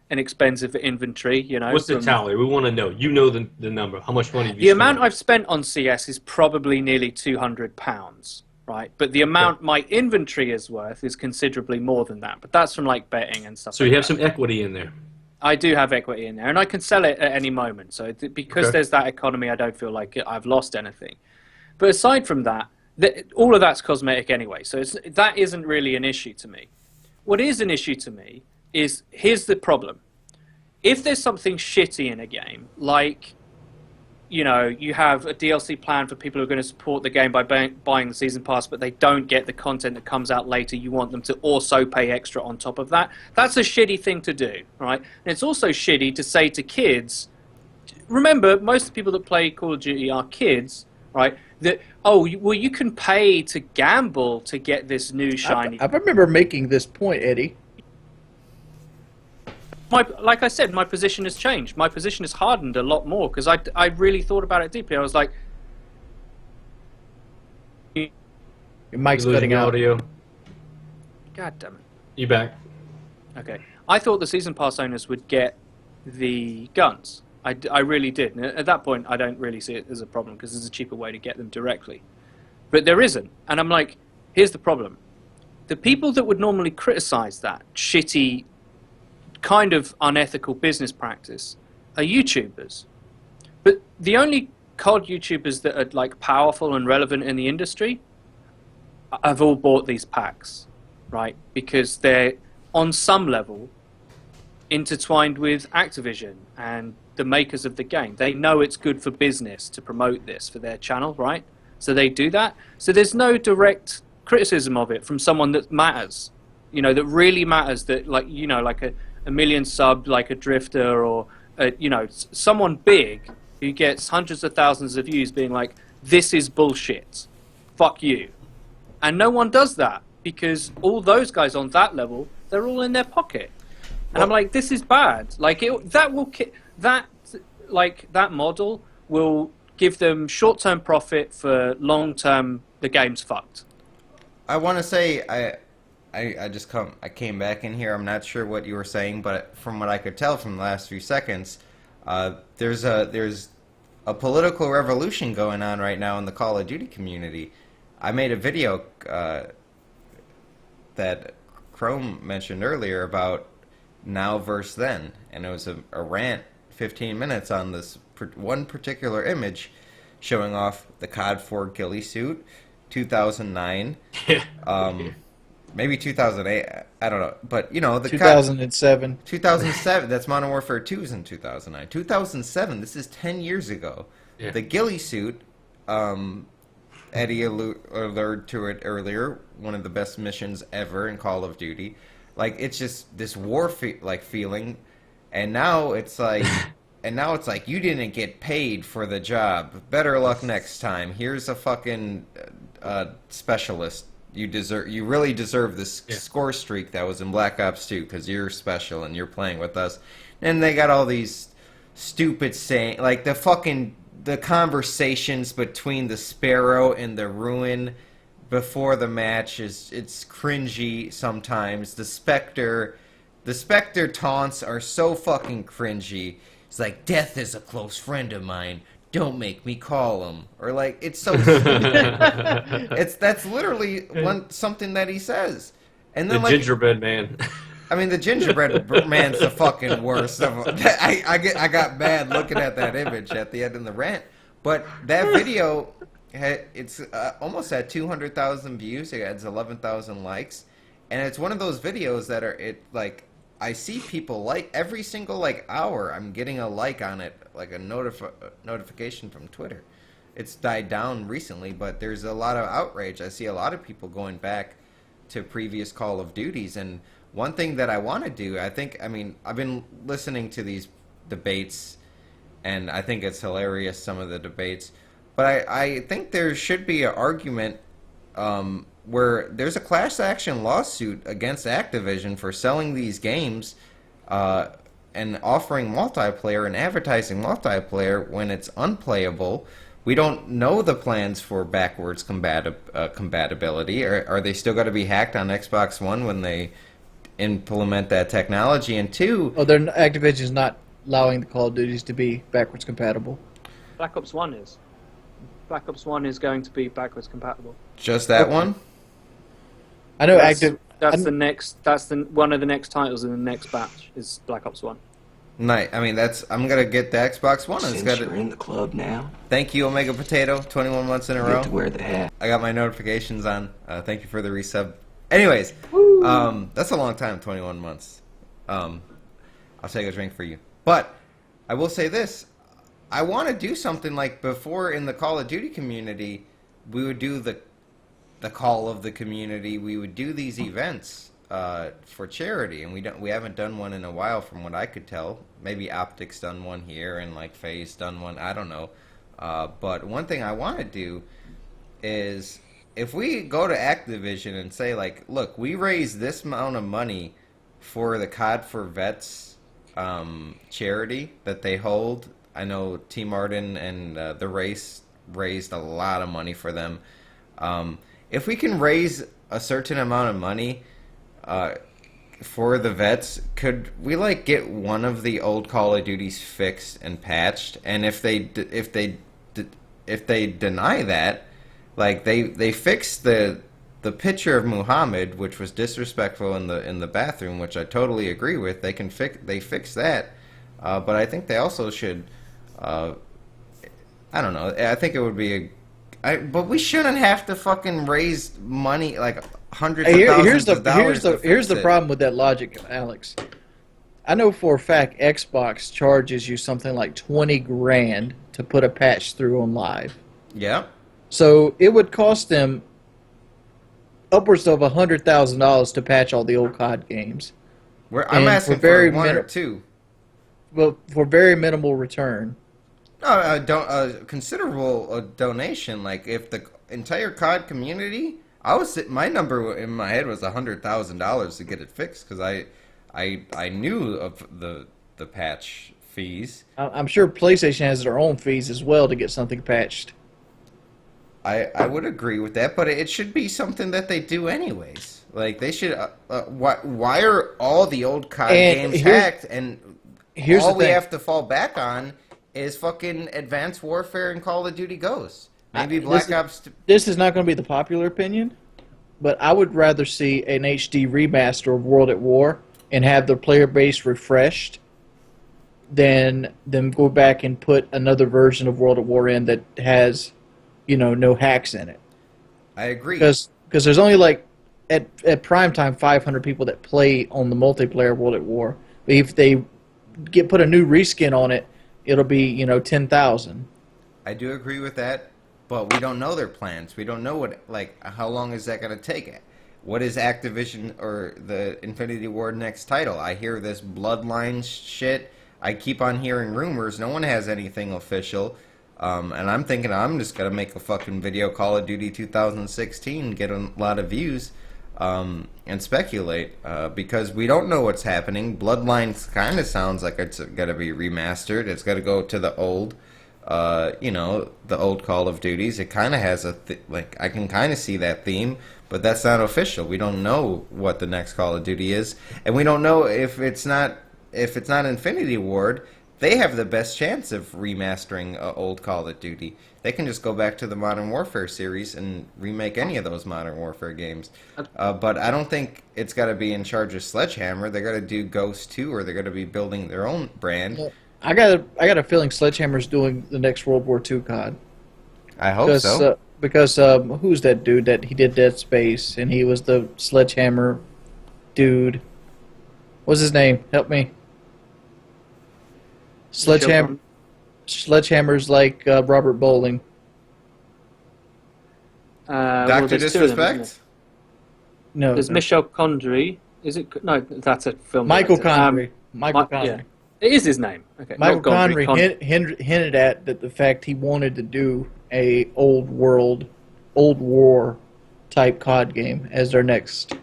expensive inventory, you know. What's the tally? We want to know. You know the number. How much money have you The spent? amount I've spent on CS is probably nearly £200, right? But the amount my inventory is worth is considerably more than that. But that's from like betting and stuff. So you have some equity in there. I do have equity in there, and I can sell it at any moment. So because there's that economy, I don't feel like I've lost anything. But aside from that, all of that's cosmetic anyway, so that isn't really an issue to me. What is an issue to me is, here's the problem. If there's something shitty in a game, like, you know, you have a DLC plan for people who are going to support the game by buying the season pass, but they don't get the content that comes out later, you want them to also pay extra on top of that. That's a shitty thing to do, right? And it's also shitty to say to kids, remember, most of the people that play Call of Duty are kids, right? That, oh, well, you can pay to gamble to get this new shiny. I remember making this point, Eddie. Like I said, my position has changed. My position has hardened a lot more because I really thought about it deeply. I was like, your mic's cutting out. Audio. God damn it. You back? Okay. I thought the season pass owners would get the guns. I really did. And at that point, I don't really see it as a problem because there's a cheaper way to get them directly. But there isn't. And I'm like, here's the problem. The people that would normally criticize that shitty, kind of unethical business practice are YouTubers. But the only COD YouTubers that are like powerful and relevant in the industry have all bought these packs, right? Because they're on some level intertwined with Activision and the makers of the game. They know it's good for business to promote this for their channel, right? So they do that. So there's no direct criticism of it from someone that matters, you know, that really matters, that, like, you know, like a million sub, like a Drifter, or you know, someone big who gets hundreds of thousands of views being like, this is bullshit, fuck you. And no one does that because all those guys on that level, they're all in their pocket. And I'm like, this is bad. Like, that model will give them short-term profit for long-term, the game's fucked. I want to say I came back in here. I'm not sure what you were saying, but from what I could tell from the last few seconds, there's a political revolution going on right now in the Call of Duty community. I made a video that Chrome mentioned earlier about now versus then, and it was a rant, 15 minutes on this one particular image showing off the COD 4 ghillie suit, 2009. Maybe 2008, I don't know. But, you know, the 2007. 2007, that's Modern Warfare 2 is in 2009. 2007, this is 10 years ago. Yeah. The ghillie suit, Eddie alluded to it earlier, one of the best missions ever in Call of Duty. Like, it's just this war feeling, and now it's like... you didn't get paid for the job. Better luck next time. Here's a fucking specialist. You really deserve this score streak that was in Black Ops 2 because you're special and you're playing with us. And they got all these stupid saying, like the conversations between the Sparrow and the Ruin before the match it's cringy sometimes. The Spectre taunts are so fucking cringy. It's like, death is a close friend of mine. Don't make me call him. Or like, it's so stupid. That's literally something that he says. And then the gingerbread man. I mean, the gingerbread man's the fucking worst. I got mad looking at that image at the end of the rant. But that video, it's almost at 200,000 views. It has 11,000 likes. And it's one of those videos that I see people like every single hour. I'm getting a like on it, like a notification from Twitter. It's died down recently, but there's a lot of outrage. I see a lot of people going back to previous Call of Duties. And one thing that I want to do, I've been listening to these debates, and I think it's hilarious, some of the debates. But I think there should be an argument where there's a class action lawsuit against Activision for selling these games and offering multiplayer and advertising multiplayer when it's unplayable. We don't know the plans for backwards compatibility. Are they still going to be hacked on Xbox One when they implement that technology? And two... Oh, Activision's not allowing the Call of Duties to be backwards compatible. Black Ops 1 is. Black Ops 1 is going to be backwards compatible. Just that one? I know That's one of the next titles in the next batch is Black Ops 1. Nice. I mean, I'm gonna get the Xbox One. It's Since got you're in the club now, Thank you, Omega Potato. 21 months in a you row. get to wear the hat. I got my notifications on. Thank you for the resub. Anyways, that's a long time. 21 months. I'll take a drink for you. But I will say this: I want to do something like before in the Call of Duty community. We would do the call of the community. We would do these events for charity, and we haven't done one in a while, from what I could tell. Maybe Optic's done one here, and like Faye's done one. I don't know. But one thing I want to do is if we go to Activision and say, like, look, we raised this amount of money for the COD for Vets charity that they hold. I know T. Martin and the Race raised a lot of money for them. If we can raise a certain amount of money for the vets, could we like get one of the old Call of Duties fixed and patched? And if they deny that, like they fixed the picture of Muhammad, which was disrespectful in the bathroom, which I totally agree with. They fix that, but I think they also should. I don't know. I think it would be but we shouldn't have to fucking raise money like hundreds of thousands of dollars. Here's the problem with that logic, Alex. I know for a fact Xbox charges you something like 20 grand to put a patch through on live. Yeah. So it would cost them upwards of $100,000 to patch all the old COD games. I'm asking for one or two. Well, for very minimal return. No, considerable donation. Like if the entire COD community, my number in my head was $100,000 to get it fixed, because I knew of the patch fees. I'm sure PlayStation has their own fees as well to get something patched. I would agree with that, but it should be something that they do anyways. Like they should. Why are all the old COD games hacked, and all we have to fall back on is fucking Advanced Warfare and Call of Duty Ghosts? Maybe Black Ops. This is not going to be the popular opinion, but I would rather see an HD remaster of World at War and have the player base refreshed than them go back and put another version of World at War in that has, no hacks in it. I agree. Because there's only like at prime time 500 people that play on the multiplayer World at War. But if they put a new reskin on it, it'll be 10,000. I do agree with that, but we don't know their plans. We don't know how long is that going to take? What is Activision or the Infinity Ward next title? I hear this Bloodlines shit. I keep on hearing rumors. No one has anything official. And I'm thinking I'm just going to make a fucking video, Call of Duty 2016, get a lot of views, and speculate, because we don't know what's happening. Bloodlines kind of sounds like it's going to be remastered. It's going to go to the old, the old Call of Duties. It kind of has I can kind of see that theme, but that's not official. We don't know what the next Call of Duty is, and we don't know if it's not Infinity Ward. They have the best chance of remastering old Call of Duty. They can just go back to the Modern Warfare series and remake any of those Modern Warfare games. But I don't think it's got to be in charge of Sledgehammer. They're going to do Ghost 2, or they're going to be building their own brand. Well, I got a feeling Sledgehammer's doing the next World War II COD. I hope so. Because who's that dude that he did Dead Space, and he was the Sledgehammer dude? What's his name? Help me. Sledgehammer's like Robert Bowling. Dr. Disrespect? No. There's Michel Condrey. Is it? No, that's a film. Michael Connery. Michael Connery. Yeah. It is his name. Okay. Michael Connery hinted at that the fact he wanted to do a old war type COD game as their next.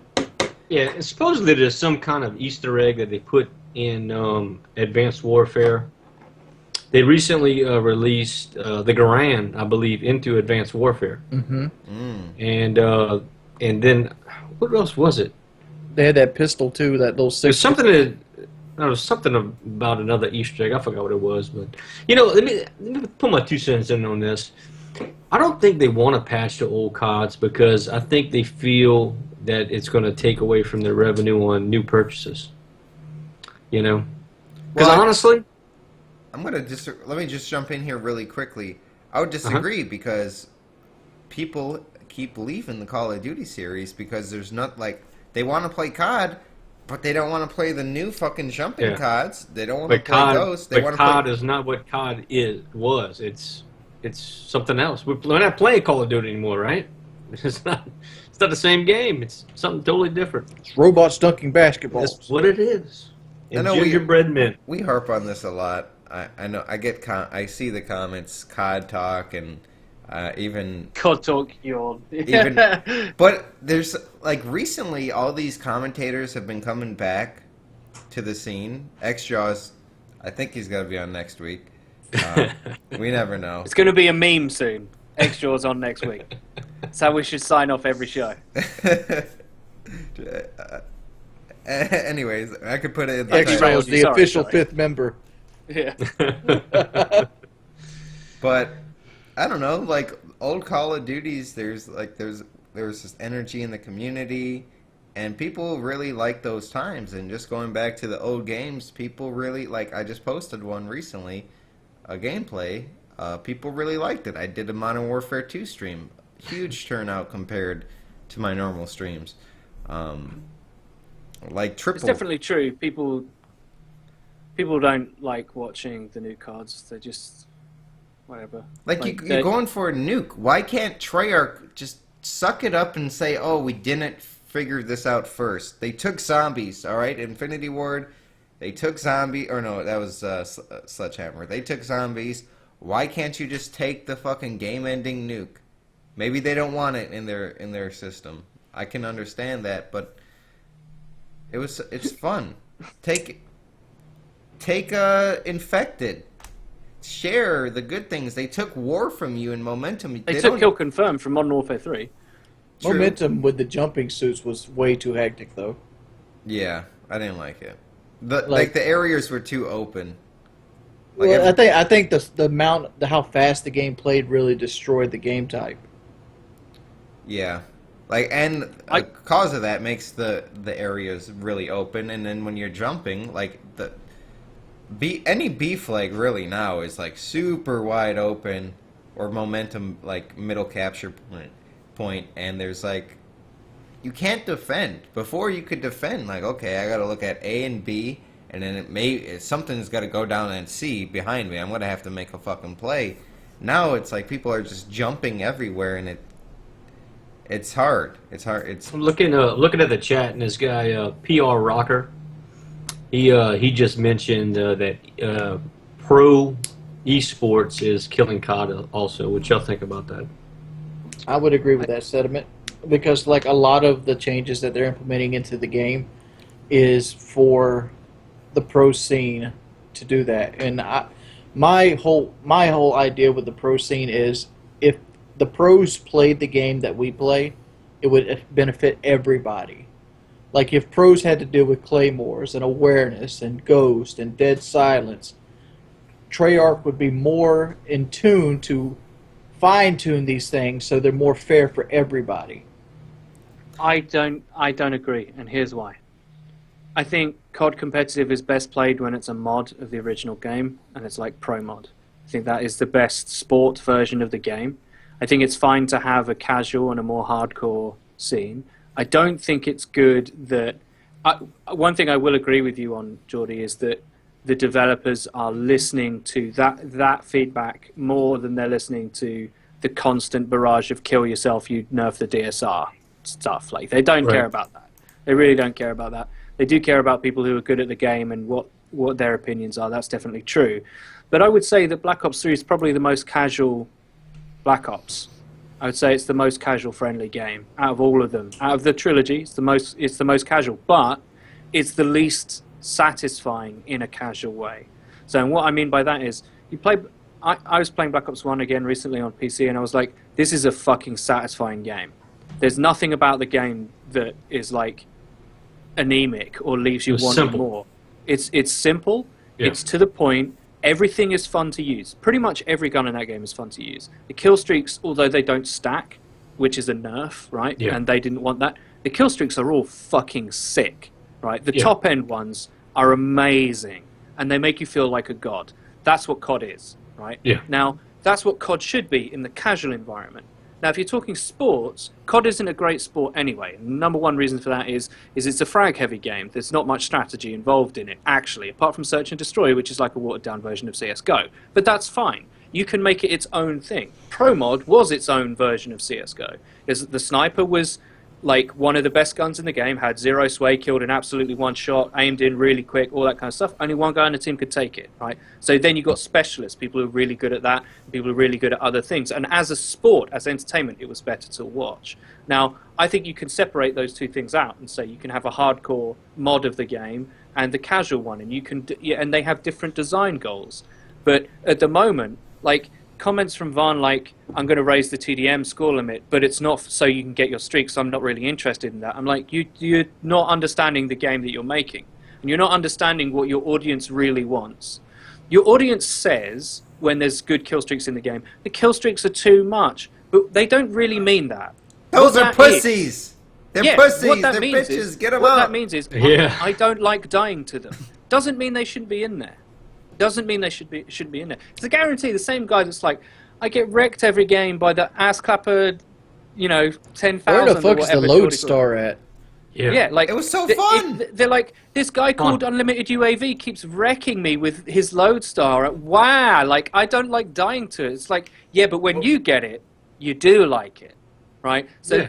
Yeah, and supposedly there's some kind of Easter egg that they put in Advanced Warfare. They recently released the Garand, I believe, into Advanced Warfare. Mm-hmm. And then what else was it? They had that pistol too, that little six. There was something about another Easter egg. I forgot what it was, but let me put my 2 cents in on this. I don't think they want to patch the old CODs because I think they feel that it's going to take away from their revenue on new purchases. Because honestly, let me just jump in here really quickly. I would disagree because people keep leaving the Call of Duty series because there's not like they want to play COD, but they don't want to play the new fucking jumping CODs. They don't want to play those. They want to COD play... is not what COD was. It's something else. We're not playing Call of Duty anymore, right? It's not the same game. It's something totally different. It's robots dunking basketballs. That's what it is. And gingerbread men. We harp on this a lot. I know. I see the comments, COD talk, and even COD talk. Yawn. But there's like recently, all these commentators have been coming back to the scene. XJaws, I think he's got to be on next week. We never know. It's going to be a meme soon. XJaws on next week. That's how we should sign off every show. Anyways, I could put it in the XJaws, the official fifth member. Yeah. But I don't know, like old Call of Duties, there's this energy in the community, and people really like those times. And just going back to the old games, people really like. I just posted one recently, a gameplay. People really liked it. I did a Modern Warfare 2 stream, huge turnout compared to my normal streams. Like triple. It's definitely true. People don't like watching the Nuke cards. They just whatever. Like you're going for a Nuke. Why can't Treyarch just suck it up and say, "Oh, we didn't figure this out first"? They took zombies, all right. Infinity Ward. They took zombie, or no, that was Sledgehammer. They took zombies. Why can't you just take the fucking game-ending Nuke? Maybe they don't want it in their system. I can understand that, but it's fun. Take Infected. Share the good things. They took War from you and Momentum. They took Kill Confirmed from Modern Warfare 3. True. Momentum with the jumping suits was way too hectic, though. Yeah, I didn't like it. The areas were too open. Like well, I think how fast the game played really destroyed the game type. Yeah, and cause of that makes the areas really open, and then when you're jumping, like any B flag really now is like super wide open, or Momentum like middle capture point, and there's like you can't defend. Before you could defend, like okay, I got to look at A and B. And then something's got to go down and C behind me. I'm going to have to make a fucking play. Now it's like people are just jumping everywhere, and it's hard. It's hard. I'm looking at the chat, and this guy PR Rocker, he just mentioned that pro esports is killing COD also. What y'all think about that? I would agree with that sentiment because like a lot of the changes that they're implementing into the game is for the pro scene to do that, and my whole idea with the pro scene is if the pros played the game that we play, it would benefit everybody. Like if pros had to deal with claymores and awareness and ghost and dead silence, Treyarch would be more in tune to fine tune these things so they're more fair for everybody. I don't agree, and here's why. I think COD competitive is best played when it's a mod of the original game, and it's like pro mod. I think that is the best sport version of the game. I think it's fine to have a casual and a more hardcore scene. I don't think it's good that... one thing I will agree with you on, Geordie, is that the developers are listening to that feedback more than they're listening to the constant barrage of kill yourself, you nerf the DSR stuff. Like they don't care about that. They really don't care about that. They do care about people who are good at the game and what their opinions are. That's definitely true. But I would say that Black Ops 3 is probably the most casual Black Ops. I would say it's the most casual-friendly game out of all of them. Out of the trilogy, it's the most casual, but it's the least satisfying in a casual way. So what I mean by that is, I was playing Black Ops 1 again recently on PC, and I was like, this is a fucking satisfying game. There's nothing about the game that is like anemic or leaves you wanting more. It's simple. Yeah. It's to the point. Everything is fun to use. Pretty much every gun in that game is fun to use. The killstreaks, although they don't stack, which is a nerf, right? Yeah. And they didn't want that. The killstreaks are all fucking sick, right? The top end ones are amazing. and they make you feel like a god. That's what COD is, right? Yeah. Now, that's what COD should be in the casual environment. Now, if you're talking sports, COD isn't a great sport anyway. And the number one reason for that is it's a frag-heavy game. There's not much strategy involved in it, actually, apart from Search and Destroy, which is like a watered-down version of CSGO. But that's fine. You can make it its own thing. ProMod was its own version of CSGO. The sniper was like one of the best guns in the game, had zero sway, killed in absolutely one shot, aimed in really quick, all that kind of stuff. Only one guy on the team could take it, right? So then you've got specialists, people who are really good at that, people who are really good at other things. And as a sport, as entertainment, it was better to watch. Now, I think you can separate those two things out and say you can have a hardcore mod of the game and the casual one, and you can, and they have different design goals. But at the moment, like, comments from Vaughn like, I'm going to raise the TDM score limit, but it's not so you can get your streaks, so I'm not really interested in that. I'm like, you're not understanding the game that you're making. And you're not understanding what your audience really wants. Your audience says, when there's good kill streaks in the game, the kill streaks are too much. But they don't really mean that. Those are pussies! They're pussies! They're bitches! Get them out! What that means is, I don't like dying to them. Doesn't mean they shouldn't be in there. Doesn't mean they shouldn't be in there. It's a guarantee. The same guy that's like, I get wrecked every game by the ass clapper, 10,000. Where the fuck is the lodestar at? Yeah, like it was so fun. They're like, this guy called Unlimited UAV keeps wrecking me with his lodestar. Wow, like I don't like dying to it. It's like, yeah, but when you get it, you do like it, right? So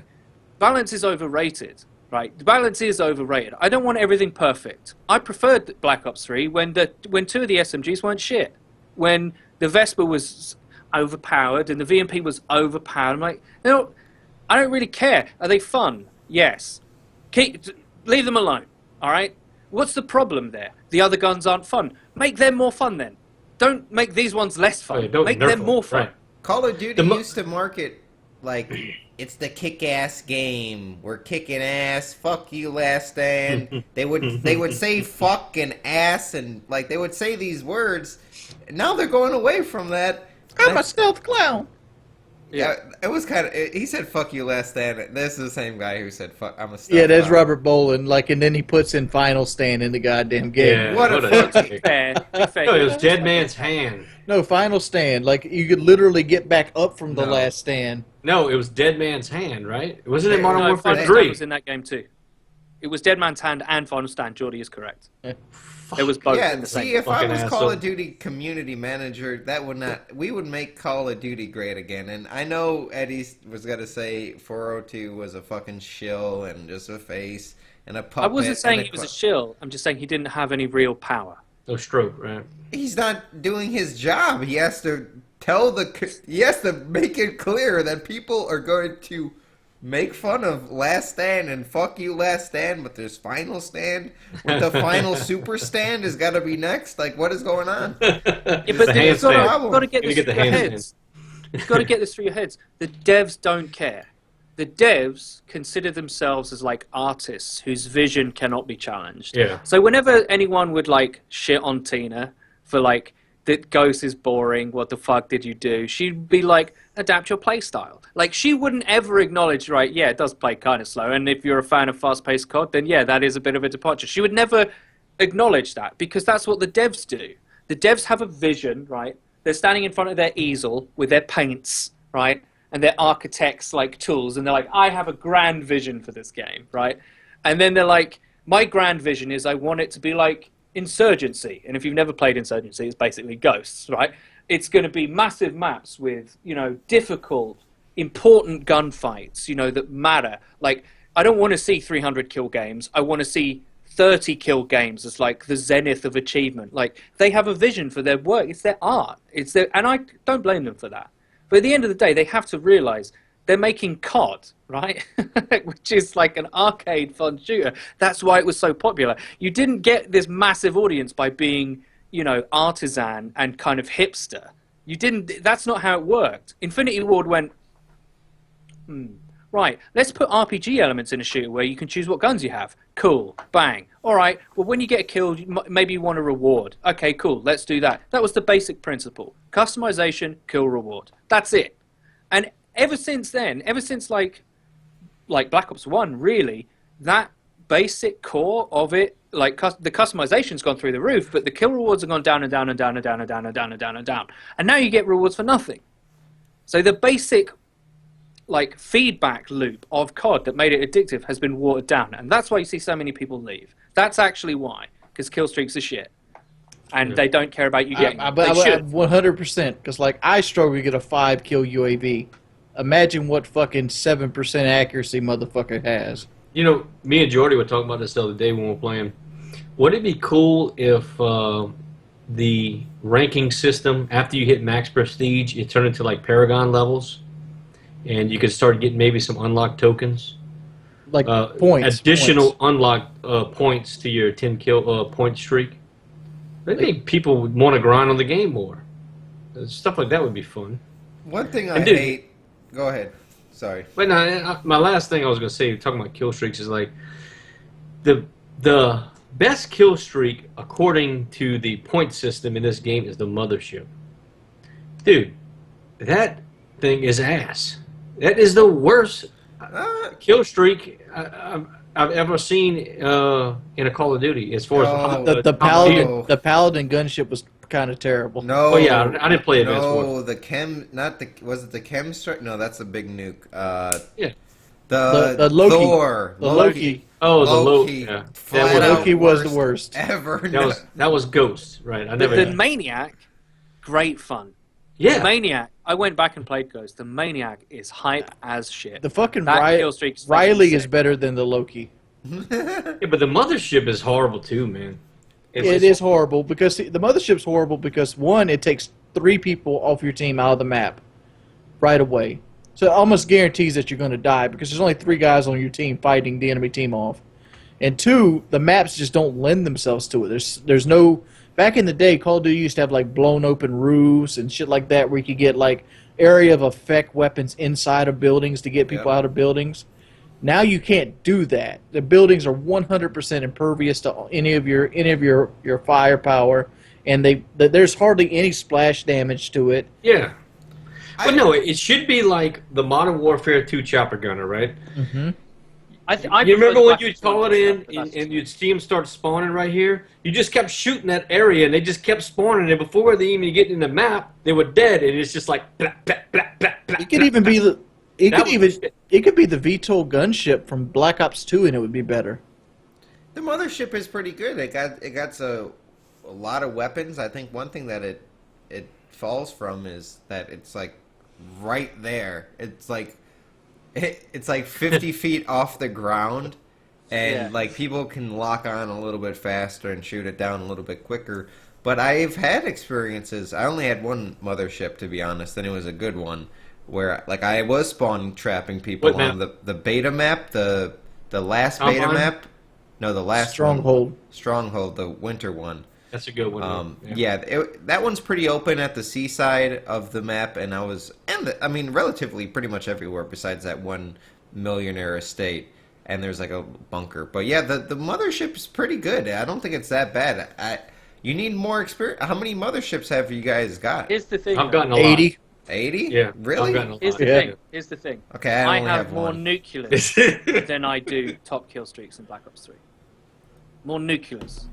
balance is overrated. Right, the balance is overrated. I don't want everything perfect. I preferred Black Ops 3 when two of the SMGs weren't shit. When the Vespa was overpowered and the VMP was overpowered. I'm like, I don't really care. Are they fun? Yes. Leave them alone. All right. What's the problem there? The other guns aren't fun. Make them more fun then. Don't make these ones less fun. Make them more fun. Right. Call of Duty used to market like, it's the kick-ass game. We're kicking ass. Fuck you, Last Stand. They would say fuck and ass and like they would say these words. Now they're going away from that. I'm a stealth clown. Yeah, it was kind of. He said "fuck you, Last Stand." This is the same guy who said "fuck." I'm a stealth that's clown. Robert Boland. Like, and then he puts in "Final Stand" in the goddamn game. Yeah, What a fair. No, it was Dead Man's Hand. No, "Final Stand." Like, you could literally get back up from the last stand. No, it was Dead Man's Hand, right? Wasn't it Modern No, Warfare Final 3? Stand was in that game too. It was Dead Man's Hand and Final Stand. Geordie is correct. It was both in the same. See, if I was fucking Call asshole. of Duty community manager, that would not. We would make Call of Duty great again. And I know Eddie was gonna say 402 was a fucking shill and just a face and a puppet. I wasn't saying he was a shill. I'm just saying he didn't have any real power. No stroke, right? He's not doing his job. He has to He has to make it clear that people are going to make fun of Last Stand and fuck you, Last Stand, but there's Final Stand. With the final Super Stand has got to be next. Like, what is going on? Yeah, but the you've got to get You this get the through your handstand. heads. You've got to get this through your heads. The devs don't care. The devs consider themselves as like artists whose vision cannot be challenged. Yeah. So whenever anyone would like shit on Tina for like, that Ghost is boring, what the fuck did you do? She'd be like, adapt your play style. Like, she wouldn't ever acknowledge, right, yeah, it does play kind of slow, and if you're a fan of fast-paced COD, then yeah, that is a bit of a departure. She would never acknowledge that, because that's what the devs do. The devs have a vision, right? They're standing in front of their easel with their paints, right? And their architects, like, tools, and they're like, I have a grand vision for this game, right? And then they're like, my grand vision is I want it to be like Insurgency, and if you've never played Insurgency, it's basically Ghosts, right? It's going to be massive maps with, difficult, important gunfights, that matter. Like, I don't want to see 300 kill games. I want to see 30 kill games as like the zenith of achievement. Like, they have a vision for their work. It's their art. And I don't blame them for that. But at the end of the day, they have to realize they're making COD, right? Which is like an arcade fun shooter. That's why it was so popular. You didn't get this massive audience by being, artisan and kind of hipster. You didn't. That's not how it worked. Infinity Ward went, right, let's put RPG elements in a shooter where you can choose what guns you have. Cool, bang. All right, well, when you get a kill, maybe you want a reward. Okay, cool, let's do that. That was the basic principle. Customization, kill, reward. That's it. And ever since then, ever since like Black Ops 1, really, that basic core of it the customization's gone through the roof, but the kill rewards have gone down and down and down and down and down and down and down and down. And now you get rewards for nothing. So the basic feedback loop of COD that made it addictive has been watered down, and that's why you see so many people leave. That's actually why, because killstreaks are shit, and they don't care about you getting. They should 100%, because I struggle to get a 5-kill UAV. Imagine what fucking 7% accuracy motherfucker has. You know, me and Jordy were talking about this the other day when we were playing. Would it be cool if the ranking system, after you hit max prestige, it turned into Paragon levels, and you could start getting maybe some unlocked tokens? Points. Additional unlocked points to your 10-kill point streak. I think people would want to grind on the game more. Stuff like that would be fun. One thing I hate... Go ahead. Sorry. But no, my last thing I was going to say, talking about kill streaks, is the best kill streak, according to the point system in this game, is the mothership. Dude, that thing is ass. That is the worst kill streak I've ever seen in a Call of Duty. As far as the Paladin gunship was kind of terrible. No. Oh yeah, I didn't play Advanced Warfare. No, the chem, not the. Was it the chem strike? No, that's a big nuke. Yeah. The Loki. Thor. The Loki. Oh, the Loki. Yeah. Loki was the worst ever. That was Ghost, right? The Maniac, great fun. Yeah. The Maniac, I went back and played Ghost. The Maniac is hype as shit. The fucking Riley is better than the Loki. Yeah, but the mothership is horrible too, man. It is horrible because the mothership's horrible because, one, it takes 3 people off your team out of the map right away. So it almost guarantees that you're going to die because there's only 3 guys on your team fighting the enemy team off. And 2, the maps just don't lend themselves to it. There's no... Back in the day, Call of Duty used to have blown open roofs and shit like that where you could get area of effect weapons inside of buildings to get people out of buildings. Now you can't do that. The buildings are 100% impervious to any of your firepower, and there's hardly any splash damage to it. Yeah. But no, it should be like the Modern Warfare 2 chopper gunner, right? Mm-hmm. You remember when you'd call it in and you'd see them start spawning right here? You just kept shooting that area, and they just kept spawning, and before they even get in the map, they were dead, and it's just like... Blah, blah, blah, blah, blah, it could even be the... It could be the VTOL gunship from Black Ops 2, and it would be better. The mothership is pretty good. It got a lot of weapons. I think one thing that it falls from is that it's right there. It's it's 50 feet off the ground, and people can lock on a little bit faster and shoot it down a little bit quicker. But I've had experiences. I only had one mothership, to be honest, and it was a good one. Where I was spawn trapping people on the beta map, the last beta map. No, the last Stronghold. Stronghold, the winter one. That's a good one. That one's pretty open at the seaside of the map, and relatively pretty much everywhere besides that one millionaire estate, and there's a bunker. But yeah, the mothership is pretty good. I don't think it's that bad. You need more experience. How many motherships have you guys got? Here's the thing. I've gotten a lot. 80. 80? Yeah. Really? Here's the thing. Okay, I only have more one. nuclears than I do top kill streaks in Black Ops 3. More nuclears.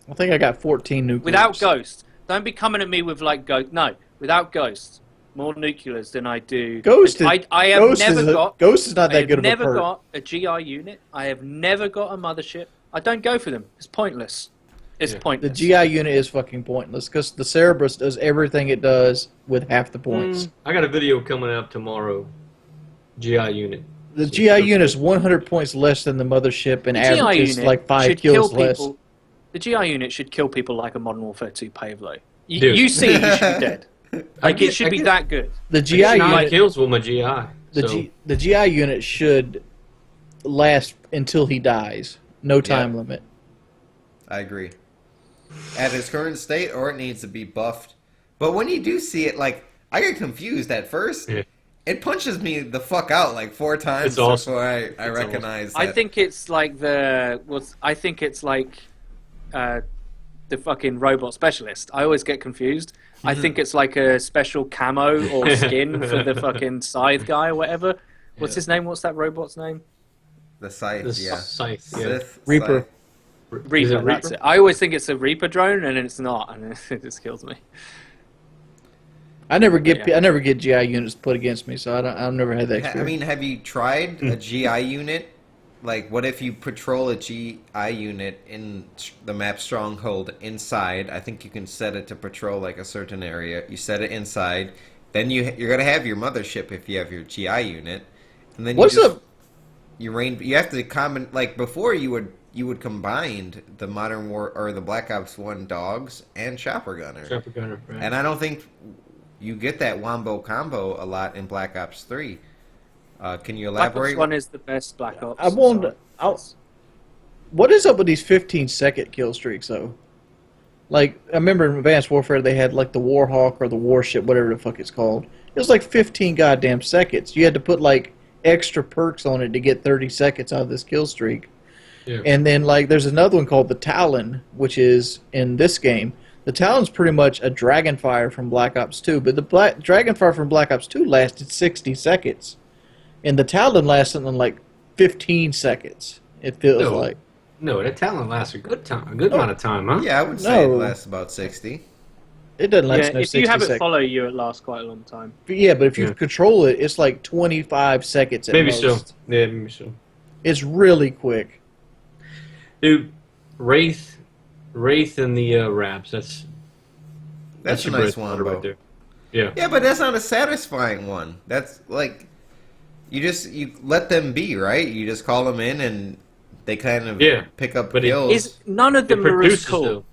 I think I got 14 nuclears. Without Ghost. Don't be coming at me with Ghost. No, without Ghost. More nuclears than I do. Ghost is, I have never got... Ghost is not that good of a perk. I have never got a GI unit. I have never got a mothership. I don't go for them. It's pointless. It's pointless. The GI unit is fucking pointless because the Cerberus does everything it does with half the points. I got a video coming up tomorrow. GI unit. The GI unit is 100 points less than the mothership and averages 5 kills less. The GI unit should kill people like a Modern Warfare 2 Pavlo. You see it, you should be dead. It should be that good. The GI unit kills with my GI. The GI unit should last until he dies. No time limit. I agree. At its current state, or it needs to be buffed. But when you do see it, I get confused at first. Yeah. It punches me the fuck out 4 times before I recognize that. I think it's the fucking robot specialist. I always get confused. Mm-hmm. I think it's a special camo or skin for the fucking scythe guy or whatever. What's his name? What's that robot's name? The scythe, Scythe, Sith Reaper. Scythe. Reaper, that's it. I always think it's a Reaper drone, and it's not, and it just kills me. I never get GI units put against me, so I've never had that experience. I mean, have you tried a GI unit? Like, what if you patrol a GI unit in the map Stronghold inside? I think you can set it to patrol like a certain area. You set it inside, then you're gonna have your mothership if you have your GI unit, and then you have to comment like before you would combine the Modern War or the Black Ops 1 dogs and Chopper Gunner. Chopper Gunner, right. And I don't think you get that wombo combo a lot in Black Ops 3. Can you elaborate? Black Ops 1 is the best Black Ops. What is up with these 15-second kill streaks, though? Like, I remember in Advanced Warfare they had, like, the Warhawk or the Warship, whatever the fuck it's called. It was like 15 goddamn seconds. You had to put, like, extra perks on it to get 30 seconds out of this kill streak. Yeah. And then, like, there's another one called the Talon, which is in this game. The Talon's pretty much a Dragonfire from Black Ops 2, but the Dragonfire from Black Ops 2 lasted 60 seconds. And the Talon lasts something like 15 seconds, it feels like. No, that Talon lasts a good amount of time, huh? Yeah, I would say it lasts about 60. It doesn't last no 60 if you have seconds. it follow you, it lasts quite a long time. But yeah, but if you control it, it's like 25 seconds at maybe most. so. Yeah, maybe so. It's really quick. Dude, Wraith and the Raps, that's a your nice bread one, right there. Yeah. Yeah, but that's not a satisfying one. That's like you let them be, right? You just call them in and they kind of pick up kills. None of them are as cool.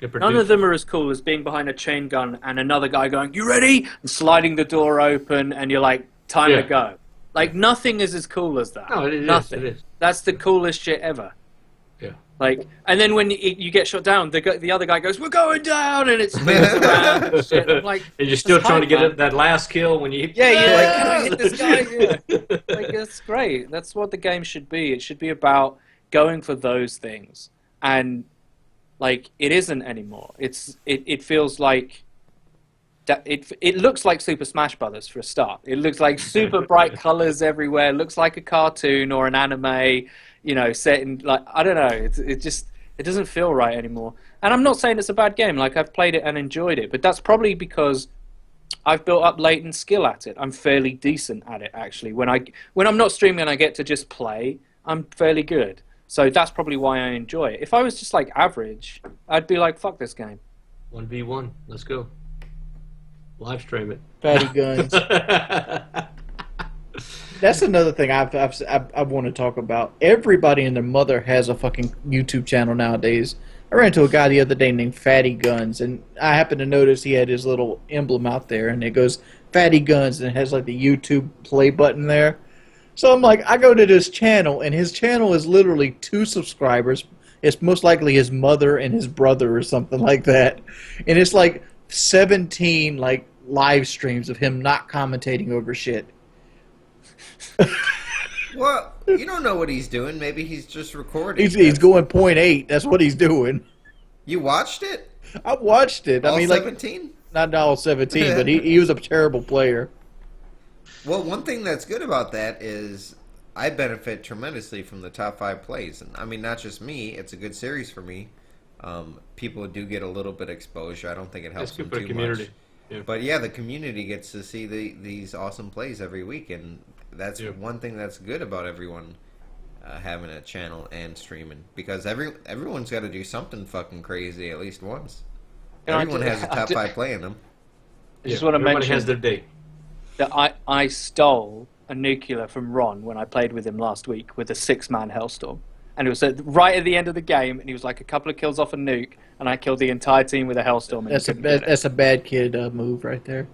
Though. None of them are as cool as being behind a chain gun and another guy going, "You ready?" and sliding the door open, and you're like, "Time to go." Like nothing is as cool as that. No, nothing. It is. That's the coolest shit ever. Yeah. Like, and then when you get shot down, the other guy goes, "We're going down," and it spins around and shit. I'm like, and you're still trying to get that last kill when you. Yeah, you're like, "Can I hit this guy?" Yeah. Like, that's great. That's what the game should be. It should be about going for those things, and like it isn't anymore. It feels like that. It looks like Super Smash Brothers for a start. It looks like super bright colors everywhere. It looks like a cartoon or an anime. You know, set in like I don't know. It doesn't feel right anymore. And I'm not saying it's a bad game. Like I've played it and enjoyed it, but that's probably because I've built up latent skill at it. I'm fairly decent at it actually. When I'm not streaming and I get to just play, I'm fairly good. So that's probably why I enjoy it. If I was just like average, I'd be like, fuck this game. 1v1, let's go. Live stream it. Fatty guns. That's another thing I want to talk about. Everybody and their mother has a fucking YouTube channel nowadays. I ran into a guy the other day named Fatty Guns, and I happened to notice he had his little emblem out there, and it goes Fatty Guns, and it has like the YouTube play button there. So I'm like, I go to this channel, and his channel is literally 2 subscribers. It's most likely his mother and his brother or something like that. And it's like 17 like live streams of him not commentating over shit. Well, you don't know what he's doing. Maybe he's just recording. He's going 0.8. That's what he's doing. You watched it? I watched it. All I mean, 17? Not all 17, but he was a terrible player. Well, one thing that's good about that is I benefit tremendously from the top 5 plays. And I mean, not just me. It's a good series for me. People do get a little bit of exposure. I don't think it helps them too much. Yeah. But yeah, the community gets to see these awesome plays every week, and that's one thing that's good about everyone having a channel and streaming, because everyone's got to do something fucking crazy at least once. Everyone has a top 5 play in them. I just want to mention has their day. That I stole a nuclear from Ron when I played with him last week with a 6-man Hellstorm. And it was right at the end of the game, and he was like a couple of kills off a nuke, and I killed the entire team with a Hellstorm. And that's a bad kid move right there.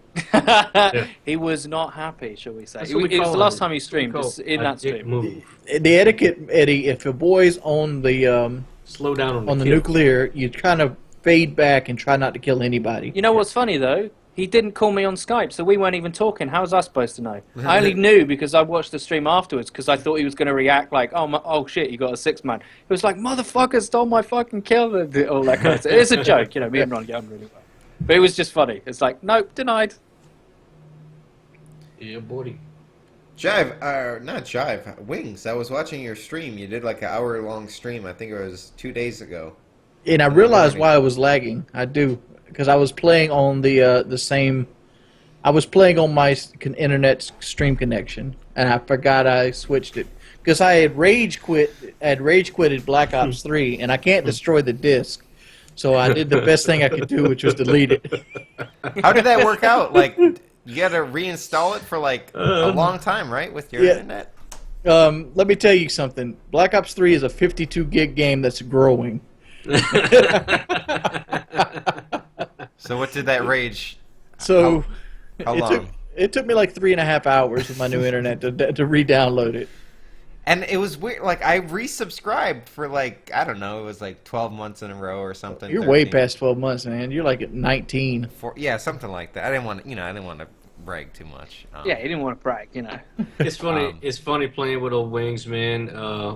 He was not happy, shall we say. It was the last time he streamed, in that stream. Move. The etiquette, Eddie, if a boy's on the slow down on the nuclear, you kind of fade back and try not to kill anybody. You know what's funny, though? He didn't call me on Skype, so we weren't even talking. How was I supposed to know? I only knew because I watched the stream afterwards, because I thought he was going to react like, oh shit, you got a 6-man. He was like, motherfucker stole my fucking kill. All that kind of stuff. It's a joke, you know, me and Ron get on really well. But it was just funny. It's like, nope, denied. Yeah, buddy. Jive, not Jive, Wings. I was watching your stream. You did like an hour-long stream. I think it was 2 days ago. And I realized why I was lagging. I do, because I was playing on the same. I was playing on my internet stream connection, and I forgot I switched it because I had rage quitted Black Ops 3, and I can't destroy the disc. So I did the best thing I could do, which was delete it. How did that work out? Like, you got to reinstall it for like a long time, right, with your internet? Let me tell you something. Black Ops 3 is a 52 gig game that's growing. So what did that rage? So How long? It took me like 3.5 hours with my new internet to re-download it. And it was weird. Like, I resubscribed for like, I don't know, it was like 12 months in a row or something. You're 13. way past 12 months, man. You're like at 19. Yeah, something like that. I didn't want to brag too much. Yeah, he didn't want to brag, It's funny. It's funny playing with old Wings, man.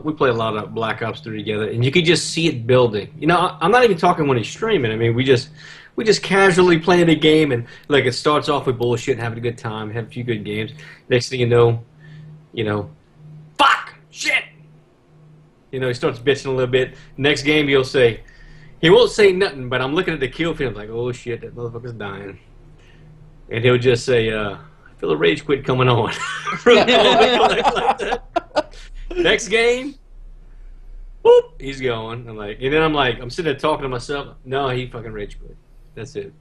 We play a lot of Black Ops 3 together, and you could just see it building. I'm not even talking when he's streaming. I mean, we just casually playing a game, and like it starts off with bullshit, having a good time, have a few good games. Next thing you know, fuck, shit. He starts bitching a little bit. Next game, he won't say nothing, but I'm looking at the kill feed. I'm like, oh shit, that motherfucker's dying. And he'll just say, I feel a rage quit coming on. like that. Next game, whoop, he's going. I'm sitting there talking to myself. No, he fucking rage quit. That's it.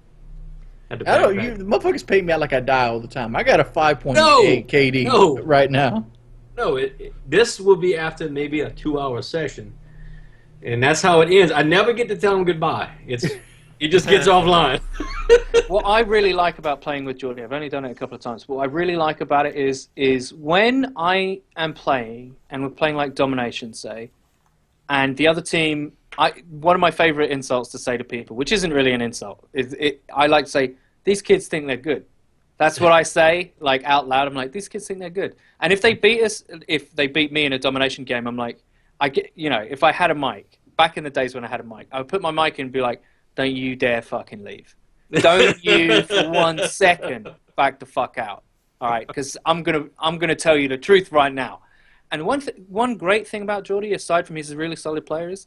Motherfuckers pay me out like I die all the time. I got a 5.8 KD right now. No, this will be after maybe a 2-hour session. And that's how it ends. I never get to tell him goodbye. He just gets offline. What I really like about playing with Geordie, I've only done it a couple of times, but what I really like about it is when I am playing, and we're playing like Domination, say, and the other team, one of my favorite insults to say to people, which isn't really an insult, I like to say, these kids think they're good. That's what I say, like out loud. I'm like, these kids think they're good. And if they beat us, if they beat me in a Domination game, I'm like, if I had a mic, back in the days when I had a mic, I would put my mic in and be like, don't you dare fucking leave. Don't you for 1 second back the fuck out. All right, because I'm gonna tell you the truth right now. And one great thing about Geordie, aside from he's a really solid player, is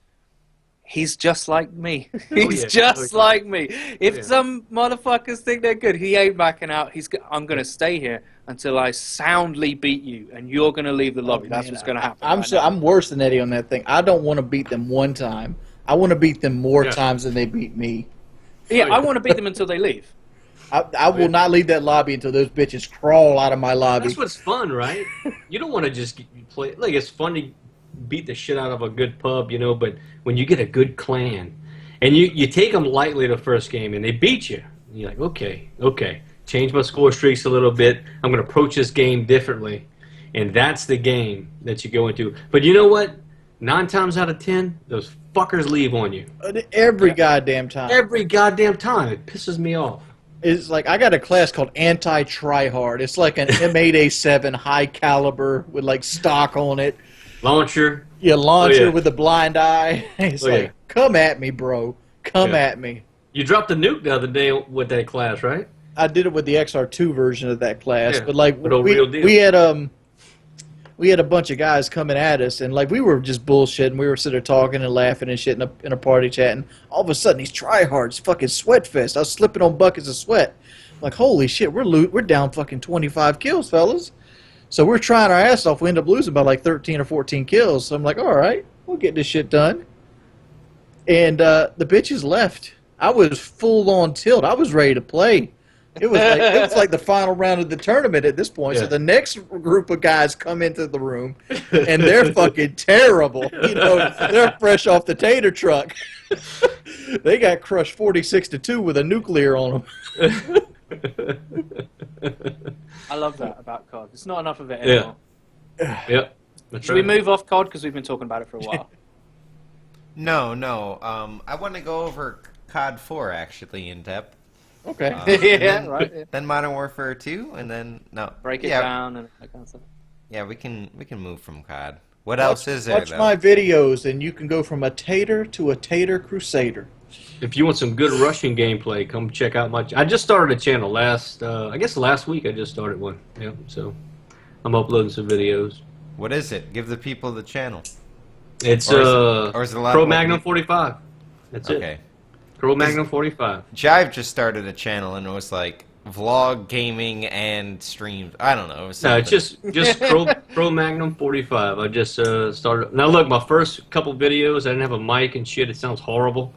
he's just like me. He's just like me. If some motherfuckers think they're good, he ain't backing out. I'm gonna stay here until I soundly beat you, and you're gonna leave the lobby. That's what's gonna happen. I'm worse than Eddie on that thing. I don't want to beat them one time. I want to beat them more times than they beat me. Yeah, I want to beat them until they leave. I will not leave that lobby until those bitches crawl out of my lobby. That's what's fun, right? You don't want to just play. Like, it's fun to beat the shit out of a good pub, but when you get a good clan, and you take them lightly the first game, and they beat you, and you're like, okay, change my score streaks a little bit. I'm going to approach this game differently, and that's the game that you go into. But you know what? 9 times out of 10, those fuckers leave on you. Every goddamn time. Every goddamn time. It pisses me off. It's like, I got a class called Anti-Tryhard. It's like an M8A7 high caliber with like stock on it. Launcher. Yeah, launcher with a blind eye. It's come at me, bro. Come at me. You dropped the nuke the other day with that class, right? I did it with the XR2 version of that class. But like, real deal. we had a bunch of guys coming at us, and like we were just bullshitting. We were sitting there talking and laughing and shit in a party chat, and all of a sudden these tryhards fucking sweat fest. I was slipping on buckets of sweat. I'm like, holy shit, we're down fucking 25 kills, fellas. So we're trying our ass off. We end up losing by like 13 or 14 kills. So I'm like, all right, we'll get this shit done. And the bitches left. I was full on tilt. I was ready to play. It was like the final round of the tournament at this point. So the next group of guys come into the room, and they're fucking terrible. They're fresh off the tater truck. They got crushed 46-2 with a nuclear on them. I love that about COD. There's not enough of it anymore. Yep. Should we move off COD because we've been talking about it for a while? No. I want to go over COD 4 actually in depth. Okay. Then Modern Warfare 2, and then break it down and that kind of stuff. Yeah, we can move from COD. What else is there? Watch my videos, and you can go from a tater to a tater crusader. If you want some good Russian gameplay, come check out I just started a channel last week. I just started one. Yeah, so I'm uploading some videos. What is it? Give the people the channel. It's or is it a lot Pro of, like, Magnum 45. That's Okay. it. Pro Magnum 45. Jive just started a channel and it was like vlog, gaming, and streams. I don't know. It was No, it's something. just Pro Magnum 45. I just started. Now look, my first couple videos, I didn't have a mic and shit. It sounds horrible,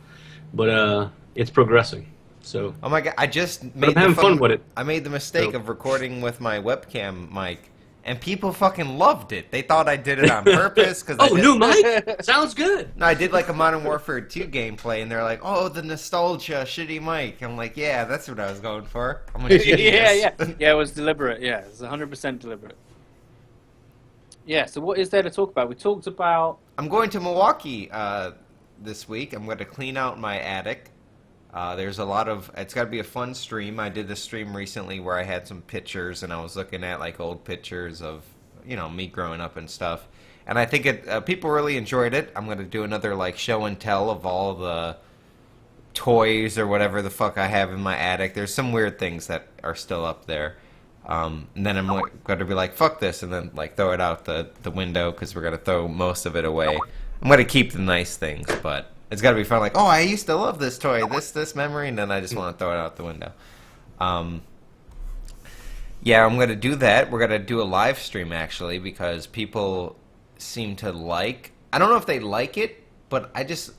but it's progressing. So. Oh my god! I just But made I'm having fun with it. I made the mistake So. of recording with my webcam mic, and people fucking loved it. They thought I did it on purpose because Oh, new mic? Sounds good. No, I did like a Modern Warfare 2 gameplay, and they're like, "Oh, the nostalgia, shitty mic." I'm like, "Yeah, that's what I was going for." I'm a genius. Yeah, it was deliberate. Yeah, it was 100% deliberate. Yeah, so what is there to talk about? We talked about... I'm going to Milwaukee this week. I'm going to clean out my attic. There's a lot of... It's got to be a fun stream. I did a stream recently where I had some pictures, and I was looking at like old pictures of, me growing up and stuff. And I think people really enjoyed it. I'm going to do another like show and tell of all the toys or whatever the fuck I have in my attic. There's some weird things that are still up there. And then I'm going to be like, fuck this, and then like throw it out the window because we're going to throw most of it away. I'm going to keep the nice things, but it's got to be fun. Like, oh, I used to love this toy, this memory, and then I just want to throw it out the window. Yeah, I'm going to do that. We're going to do a live stream, actually, because people seem to like... I don't know if they like it, but I just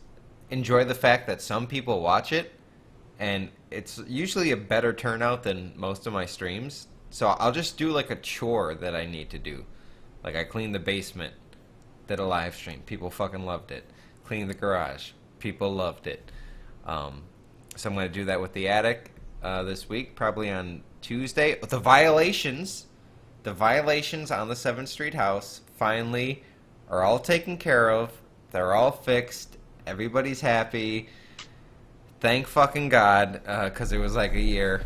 enjoy the fact that some people watch it, and it's usually a better turnout than most of my streams. So I'll just do like a chore that I need to do. Like I cleaned the basement, did a live stream. People fucking loved it. Cleaned the garage. People loved it. So I'm going to do that with the attic this week, probably on Tuesday. The violations on the 7th Street house finally are all taken care of. They're all fixed. Everybody's happy. Thank fucking God, because it was like a year.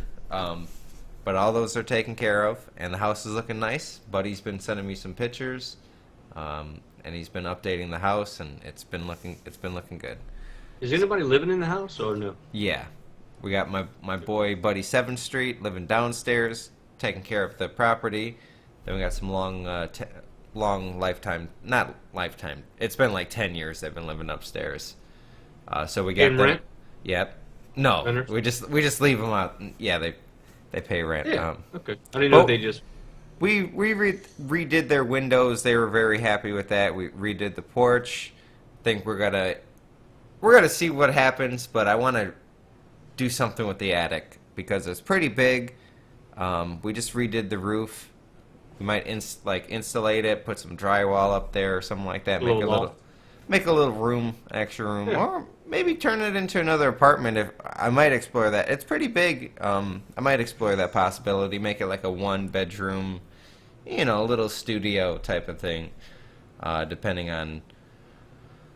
But all those are taken care of, and the house is looking nice. Buddy's been sending me some pictures, and he's been updating the house, and it's been looking good. Is anybody living in the house or no? Yeah, we got my boy Buddy 7th Street living downstairs, taking care of the property. Then we got some long lifetime, not lifetime. It's been like 10 years they've been living upstairs. So we got Paying them. rent? Yep. No, Renters? we just leave them out. Yeah, they pay rent. Yeah. Okay. I didn't know well, if they just. We redid their windows. They were very happy with that. We redid the porch. Think we're gonna see what happens, but I want to do something with the attic because it's pretty big. We just redid the roof. We might insulate it, put some drywall up there or something like that. Make a little room, extra room, or maybe turn it into another apartment. If I might explore that, it's pretty big. I might explore that possibility. Make it like a 1-bedroom, a little studio type of thing. Depending on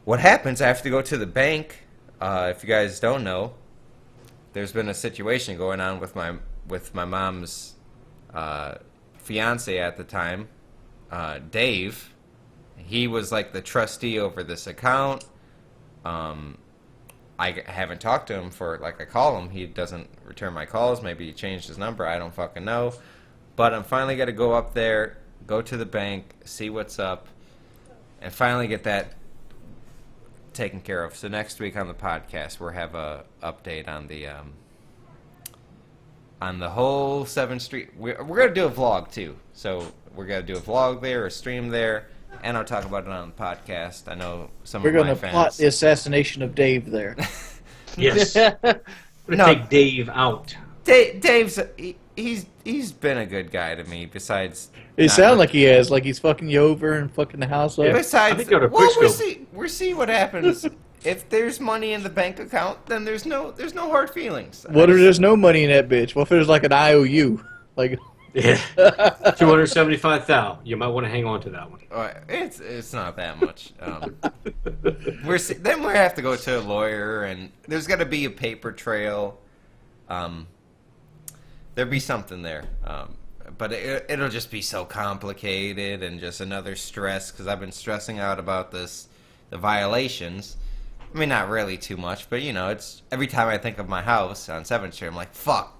what happens, I have to go to the bank. If you guys don't know, there's been a situation going on with my mom's fiance at the time, Dave. He was like the trustee over this account. I haven't talked to him for, I call him. He doesn't return my calls. Maybe he changed his number. I don't fucking know. But I'm finally going to go up there, go to the bank, see what's up, and finally get that taken care of. So next week on the podcast, we'll have a update on the whole 7th Street. We're going to do a vlog, too. So we're going to do a vlog there, a stream there. And I'll talk about it on the podcast. I know some of my fans. We're going to plot the assassination of Dave there. Yes. We're gonna take Dave out. Dave's he's been a good guy to me. Besides, It sounds like he has, like he's fucking you over and fucking the house up. Yeah. besides, I think they're we'll see what happens. If there's money in the bank account, then there's no hard feelings. What if there's no money in that bitch? What if there's like an IOU? Like, Yeah. 275,000. You might want to hang on to that one. It's not that much. Then we have to go to a lawyer, and there's got to be a paper trail. There'll be something there, but it'll just be so complicated and just another stress because I've been stressing out about the violations. I mean, not really too much, but it's every time I think of my house on 7th Street, I'm like, fuck.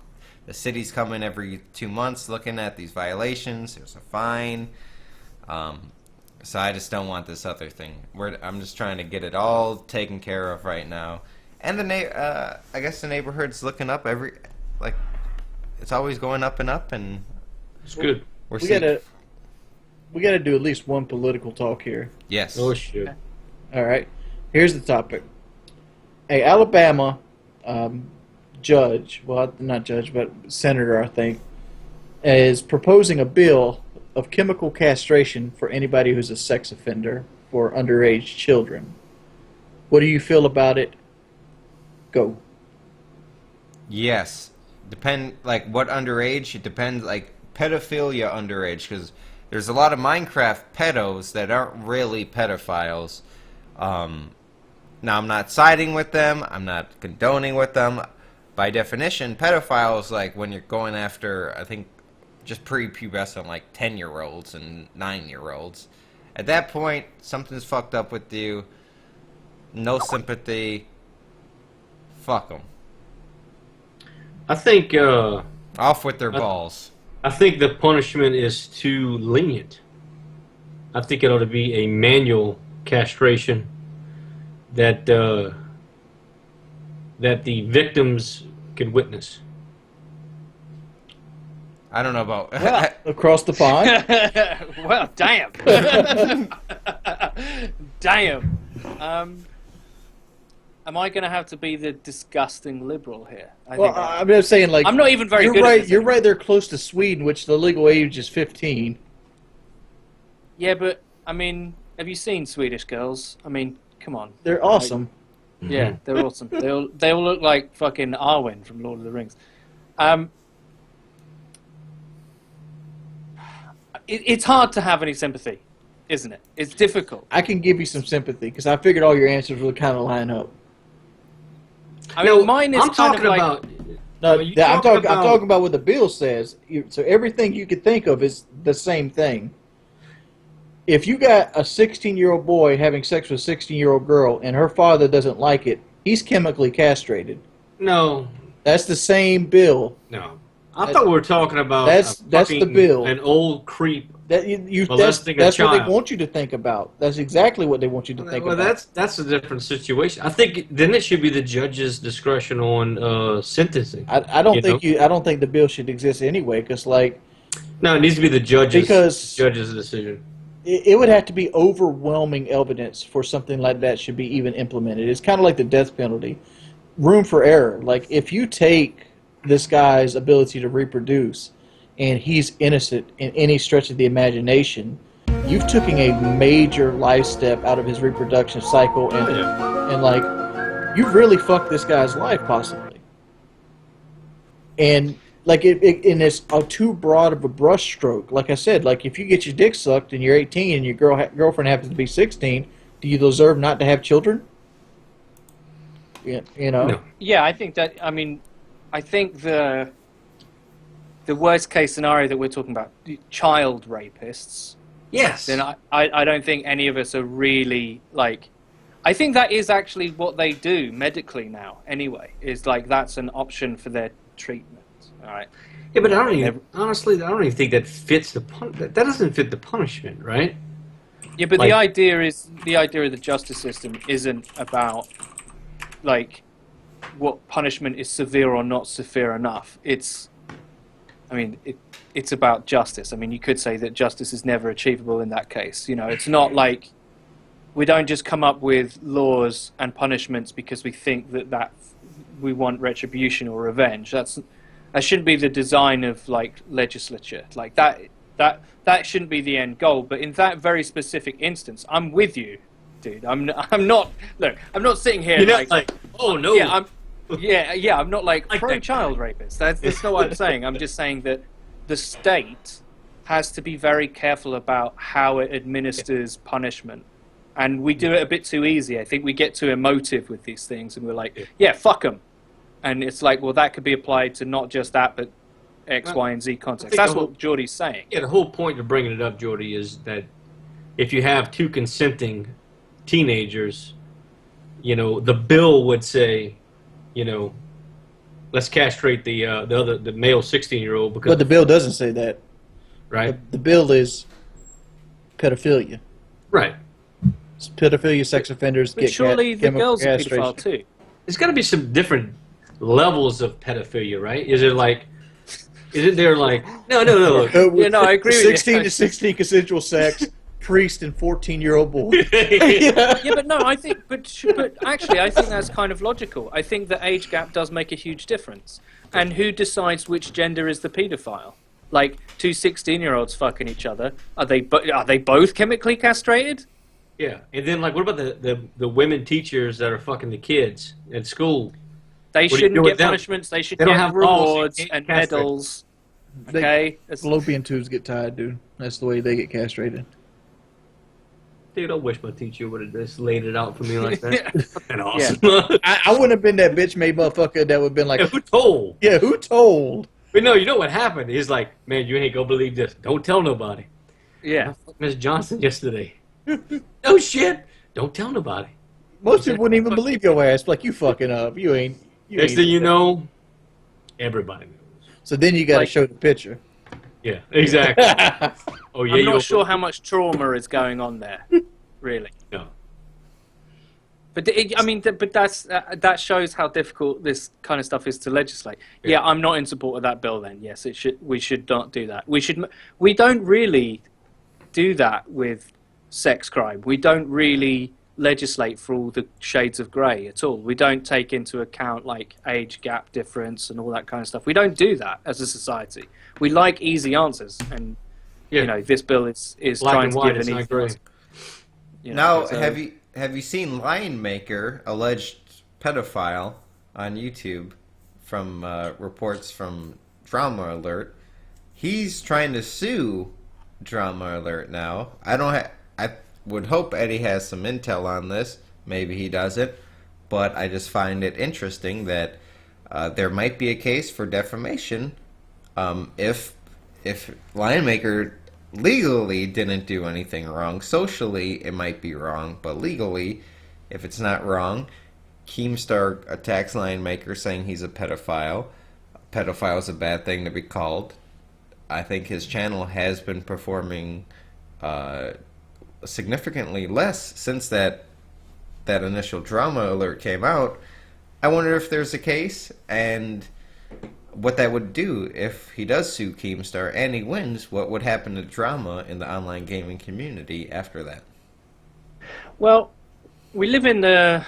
the city's coming every 2 months looking at these violations. There's a fine. So I just don't want this other thing. I'm just trying to get it all taken care of right now. And I guess the neighborhood's looking up it's always going up and up, and it's good. We gotta do at least one political talk here. Yes. Oh shit. All right. Here's the topic. A Alabama judge, well, not judge, but senator, I think, is proposing a bill of chemical castration for anybody who's a sex offender for underage children. What do you feel about it? Go. Yes. What underage? It depends, pedophilia underage, because there's a lot of Minecraft pedos that aren't really pedophiles. Now, I'm not siding with them. I'm not condoning with them. By definition, pedophiles, when you're going after, I think, just prepubescent, 10-year-olds and 9-year-olds. At that point, something's fucked up with you. No sympathy. Fuck them. I think... Off with their balls. I think the punishment is too lenient. I think it ought to be a manual castration that the victims could witness. I don't know about... Well, across the pond? Well, damn. Damn. Am I going to have to be the disgusting liberal here? I'm just saying, I'm not even very you're good right, at this. You're right there close to Sweden, which the legal age is 15. Yeah, but, have you seen Swedish girls? Come on. They're awesome. Yeah, they're awesome. They all look like fucking Arwen from Lord of the Rings. It's hard to have any sympathy, isn't it? It's difficult. I can give you some sympathy, because I figured all your answers would kind of line up. Mine is I'm talking about... No, I'm talking about what the bill says. So everything you could think of is the same thing. If you got a 16-year-old boy having sex with a 16-year-old girl and her father doesn't like it, he's chemically castrated. No. That's the same bill. No. I thought we were talking about that's the bill. An old creep that's molesting a child. What they want you to think about. That's exactly what they want you to think about. Well, that's a different situation. I think then it should be the judge's discretion on sentencing. I don't think the bill should exist anyway, because no, it needs to be the judge's decision. It would have to be overwhelming evidence for something like that should be even implemented. It's kind of like the death penalty. Room for error. If you take this guy's ability to reproduce and he's innocent in any stretch of the imagination, you've taken a major life step out of his reproduction cycle, and you've really fucked this guy's life possibly. And and it's too broad of a brushstroke. Like I said, if you get your dick sucked and you're 18 and your girlfriend happens to be 16, do you deserve not to have children? Yeah, No. Yeah, I think that. I think the worst case scenario that we're talking about, child rapists. Yes. Then I don't think any of us are really I think that is actually what they do medically now. Anyway, is that's an option for their treatment. All right. Yeah, but I don't even think that fits that doesn't fit the punishment, right? Yeah, but the idea of the justice system isn't about what punishment is severe or not severe enough. It's about justice. You could say that justice is never achievable in that case. It's not like we don't just come up with laws and punishments because we think that we want retribution or revenge. That shouldn't be the design of legislature. That shouldn't be the end goal. But in that very specific instance, I'm with you, dude. I'm not. Look, I'm not sitting here. You're not oh no. Yeah, I'm not pro-child rapist. That's not what I'm saying. I'm just saying that the state has to be very careful about how it administers punishment. And we do it a bit too easy. I think we get too emotive with these things, and we're yeah, fuck them. And it's well, that could be applied to not just that, but X, Y, and Z context. That's what Geordie's saying. Yeah, the whole point of bringing it up, Geordie, is that if you have two consenting teenagers, the bill would say, let's castrate the male 16-year-old because. But the bill doesn't say that. Right. The bill is pedophilia. Right. Pedophilia, sex offenders But surely the girl's a castration. pedophile too. There's got to be some different levels of pedophilia, right? Is it there like no? Yeah, no, I agree with you. 16 to 16 consensual sex, priest and 14-year-old boy. Yeah, but no, I think, but actually, I think that's kind of logical. I think the age gap does make a huge difference. And who decides which gender is the paedophile? Like two 16-year-olds fucking each other, are they both chemically castrated? Yeah, and then like, what about the women teachers that are fucking the kids at school? They What do you shouldn't do get with them? punishments. They should They don't get have balls, rewards they can't and castrate. medals. Okay, Fallopian tubes get tied, dude. That's the way they get castrated. Dude, I wish my teacher would have just laid it out for me like that. Fucking awesome. I wouldn't have been that bitch made motherfucker that would have been like, Yeah, who told? yeah, who told? But no, you know what happened? He's like, man, you ain't gonna believe this. Don't tell nobody. yeah. I fucked Miss Johnson yesterday. No shit. Don't tell nobody. Most people wouldn't even believe your ass. Like, you fucking up. You ain't. Next thing you know, everybody knows. So then you got to Like- show the picture. Yeah, exactly. Oh yeah, I'm you're not sure how much trauma is going on there, really. No. But that shows how difficult this kind of stuff is to legislate. Yeah, I'm not in support of that bill. Then yes, we should not do that. We don't really do that with sex crime. We don't really legislate for all the shades of grey at all. We don't take into account like age gap difference and all that kind of stuff. We don't do that as a society. We like easy answers, and you know this bill is Black trying and to white, give it's an not easy grey. answer. You know, Now, so- have you seen Lion Maker, alleged pedophile, on YouTube from reports from Drama Alert? He's trying to sue Drama Alert now. I would hope Eddie has some intel on this. Maybe he doesn't, but I just find it interesting that there might be a case for defamation if Lion Maker legally didn't do anything wrong. Socially, it might be wrong, but legally, if it's not wrong, Keemstar attacks Lion Maker saying he's a pedophile. A pedophile is a bad thing to be called. I think his channel has been performing significantly less since that initial Drama Alert came out. I wonder if there's a case and what that would do if he does sue Keemstar and he wins. What would happen to drama in the online gaming community after that? Well, we live in the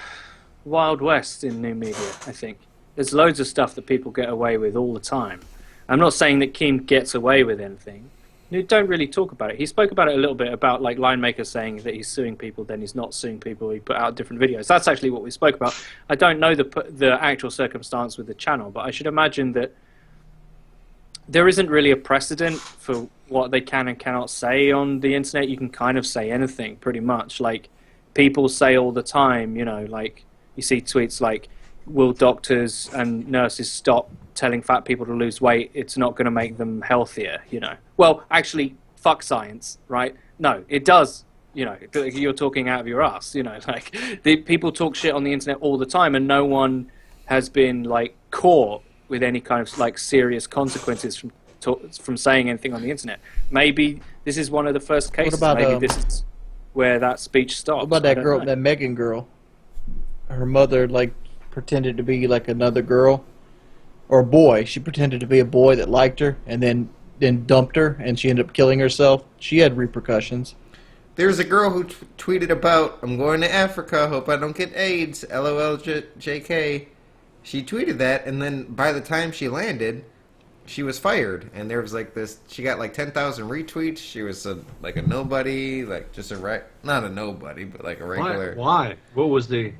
Wild West in new media, I think. There's loads of stuff that people get away with all the time. I'm not saying that Keem gets away with anything. You don't really talk about it. He spoke about it a little bit about like Line Maker saying that he's suing people, then he's not suing people. He put out different videos. That's actually what we spoke about. I don't know the actual circumstance with the channel, but I should imagine that there isn't really a precedent for what they can and cannot say on the internet. You can kind of say anything, pretty much. Like, people say all the time, you know, like, you see tweets like, will doctors and nurses stop telling fat people to lose weight? It's not going to make them healthier, you know. Well, actually, fuck science, right? No, it does. You know, you're talking out of your ass, you know. Like, people talk shit on the internet all the time, and no one has been, like, caught with any kind of, like, serious consequences from saying anything on the internet. Maybe this is one of the first cases. What about, maybe this is where that speech stops. What about I that don't girl, know. that Megan girl? Her mother, like, pretended to be, like, another girl. Or a boy. She pretended to be a boy that liked her, and then dumped her, and she ended up killing herself. She had repercussions. There's a girl who tweeted about, I'm going to Africa, hope I don't get AIDS, LOL JK. She tweeted that, and then by the time she landed, she was fired. And there was like this, she got like 10,000 retweets. She was like a nobody, like just not a nobody, but like a regular. Why? What was the...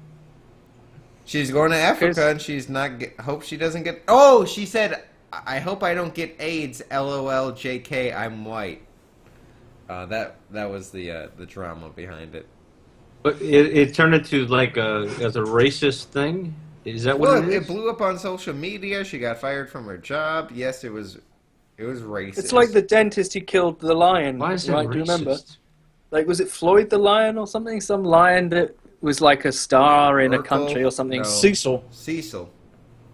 She's going to Africa, and she's not, hope she doesn't get, oh, she said, I hope I don't get AIDS, LOL JK, I'm white. That was the drama behind it. But it turned into like as a racist thing? Is that what Well, it is? it blew up on social media. She got fired from her job. Yes, it was racist. It's like the dentist who killed the lion. Why is it right? racist? Do you remember? Like, was it Floyd the lion or something? Some lion that was like a star in a Urkel? country or something. No. Cecil. Cecil.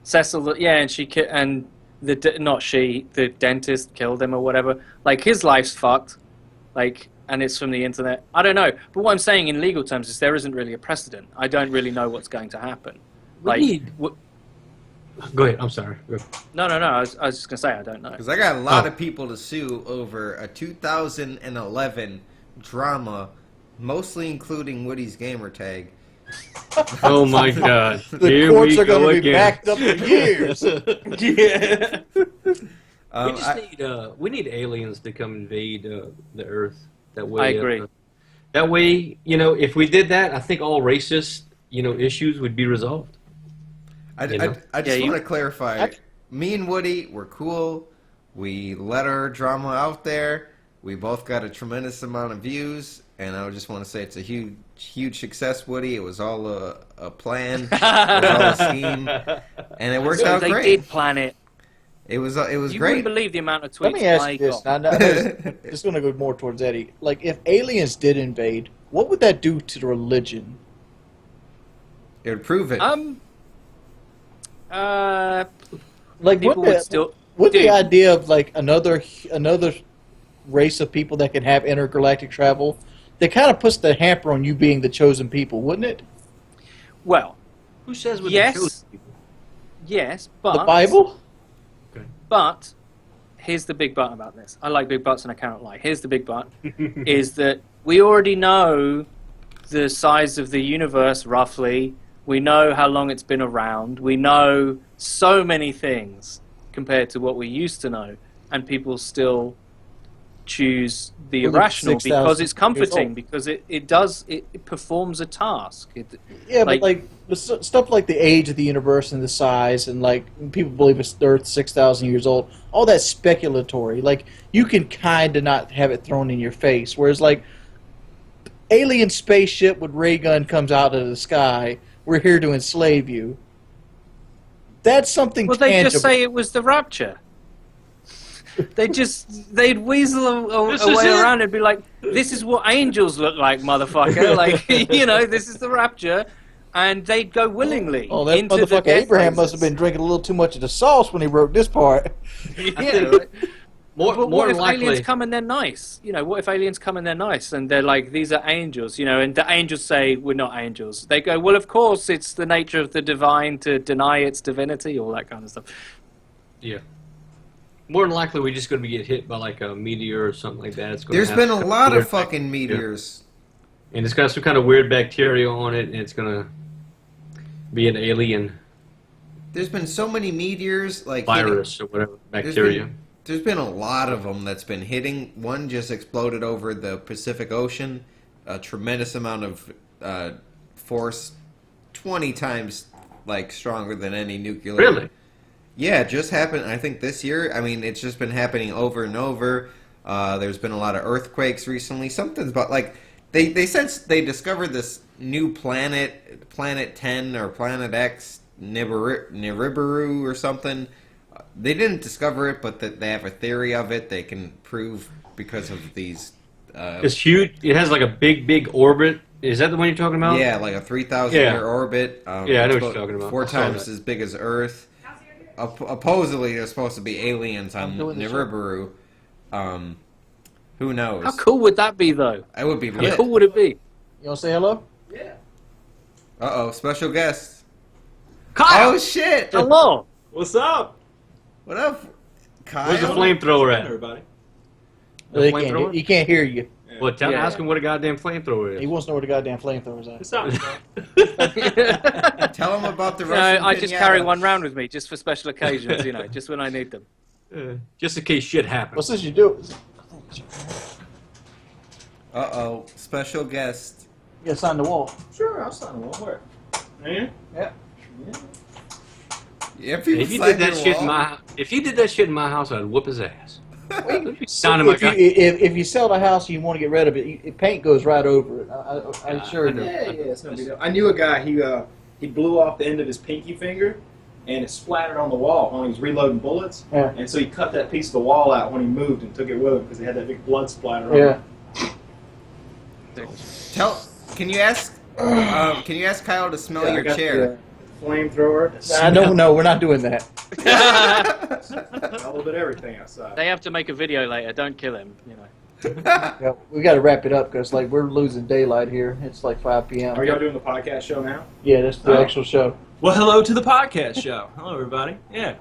Cecil, yeah, and the dentist killed him or whatever. Like, his life's fucked. Like, and it's from the internet. I don't know. But what I'm saying in legal terms is there isn't really a precedent. I don't really know what's going to happen. Go ahead. I'm sorry. No. I was just going to say I don't know. Because I got a lot of people to sue over a 2011 drama, mostly including Woody's gamertag. Oh my God! The courts are going to be backed up for years. Yeah. We need aliens to come invade the Earth. That way, I agree. That way, if we did that, I think all racist, issues would be resolved. I just want to clarify. Me and Woody, we're cool. We let our drama out there. We both got a tremendous amount of views. And I just want to say it's a huge success, Woody. It was all a plan. It was all a scheme. And it worked out great. They did plan it. It was You great. wouldn't believe the amount of tweets Let me ask I you this. got. Now, just going to go more towards Eddie. Like, if aliens did invade, what would that do to the religion? It would prove it. Like, People would still... would the Dude. idea of, like, another race of people that can have intergalactic travel, that kind of puts the hamper on you being the chosen people, wouldn't it? Well, Who says we're Yes. the chosen people? yes, but... The Bible? But here's the big but about this. I like big buts and I cannot lie. Here's the big but, is that we already know the size of the universe, roughly. We know how long it's been around. We know so many things compared to what we used to know. And people still choose the irrational because it's comforting, because it performs a task. But the stuff like the age of the universe and the size, and like people believe it's the Earth 6,000 years old, all that's speculatory. Like, you can kind of not have it thrown in your face, whereas like alien spaceship with ray gun comes out of the sky, we're here to enslave you. That's something Well, tangible. they just say it was the rapture. They'd weasel a way around and be like, this is what angels look like, motherfucker. Like, this is the rapture. And they'd go willingly. Oh, that into the motherfucker death Abraham must phases. have been drinking a little too much of the sauce when he wrote this part. Yeah. More What if likely, aliens come and they're nice? What if aliens come and they're nice and they're like, these are angels, and the angels say, we're not angels. They go, well, of course, it's the nature of the divine to deny its divinity, all that kind of stuff. yeah. More than likely, we're just going to get hit by like a meteor or something like that. There's been a lot of fucking meteors. And it's got some kind of weird bacteria on it, and it's going to be an alien There's been so many meteors, like virus or whatever, bacteria. There's been a lot of them that's been hitting. One just exploded over the Pacific Ocean. A tremendous amount of force, 20 times like stronger than any nuclear. Really? Yeah, it just happened, I think, this year. I mean, it's just been happening over and over. There's been a lot of earthquakes recently. Something's about, like, they said they discovered this new planet, Planet 10 or Planet X, Nibiru or something. They didn't discover it, but that they have a theory of it. They can prove because of these... it's huge. It has like a big orbit. Is that the one you're talking about? Yeah, like a 3,000-year orbit. Yeah, I know what you're talking about. 4 times as big as Earth. Supposedly, there's supposed to be aliens on Nibiru. Who knows? How cool would that be, though? I would be How lit. cool would it be? You want to say hello? Yeah. Uh-oh, special guest. Kyle! Oh, shit! Hello! What's up? What up, Kyle? Where's the flamethrower at? Everybody. The He can't hear you. Well, Yeah. ask him what a goddamn flamethrower He is. wants to know where the goddamn flamethrower's at. What's up? Tell him about the No, Russian I just pinata. carry one round with me, just for special occasions, just when I need them. Just in case shit happens. What's this you do? Uh-oh, special guest. You gotta sign the wall. Sure, I'll sign one. Where? Right Yeah. Yeah, If you did that shit in my house, I'd whoop his ass. Signing my guy. If you sell the house and you want to get rid of it, paint goes right over it. I sure do. Yeah, it's no big deal. I knew a guy. He blew off the end of his pinky finger, and it splattered on the wall when he was reloading bullets. Yeah. And so he cut that piece of the wall out when he moved and took it with him because he had that big blood splatter on Yeah. it. Can you ask Kyle to smell Yeah, I your got chair? the flamethrower. I don't know. We're not doing that. A little bit of everything outside. They have to make a video later. Don't kill him. Yeah, we got to wrap it up because like we're losing daylight here. It's like 5 p.m. Are y'all doing the podcast show now? Yeah, that's the actual show. Well, hello to the podcast show. Hello, everybody. Yeah.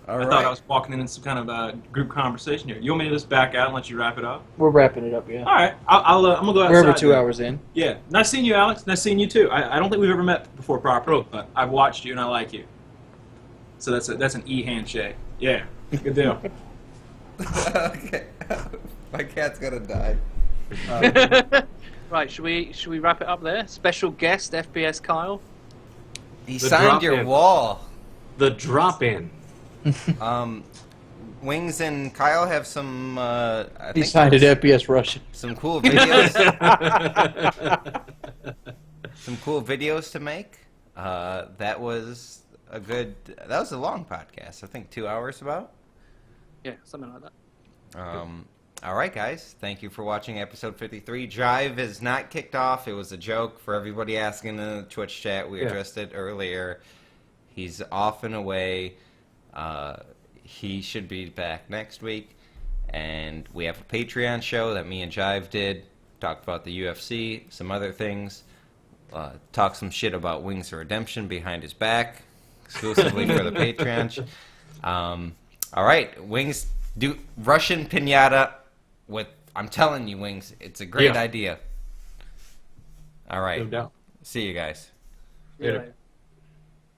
All I right. thought I was walking into some kind of group conversation here. You want me to just back out and let you wrap it up? We're wrapping it up. Yeah, All right. I'm going to go outside. we're over 2 then. hours in. Yeah. Nice seeing you, Alex. Nice seeing you, too. I don't think we've ever met before properly, but I've watched you and I like you. So that's an E handshake. Yeah. Good deal. Okay. My cat's gonna die. Right, should we wrap it up there? Special guest FPS Kyle. He The signed drop your in. wall. The drop-in. Wings and Kyle have some. I He think signed it FPS Russian. some cool videos. Some cool videos to make. That was a long podcast. I think 2 hours about. Yeah, something like that. All right, guys. Thank you for watching episode 53. Jive is not kicked off. It was a joke for everybody asking in the Twitch chat. We addressed it earlier. He's off and away. He should be back next week. And we have a Patreon show that me and Jive did. Talked about the UFC, some other things. Talk some shit about Wings of Redemption behind his back, exclusively for the Patreon. All right, Wings, do Russian pinata with. I'm telling you, Wings, it's a great idea. All right, No doubt. see you guys. See you Later. later.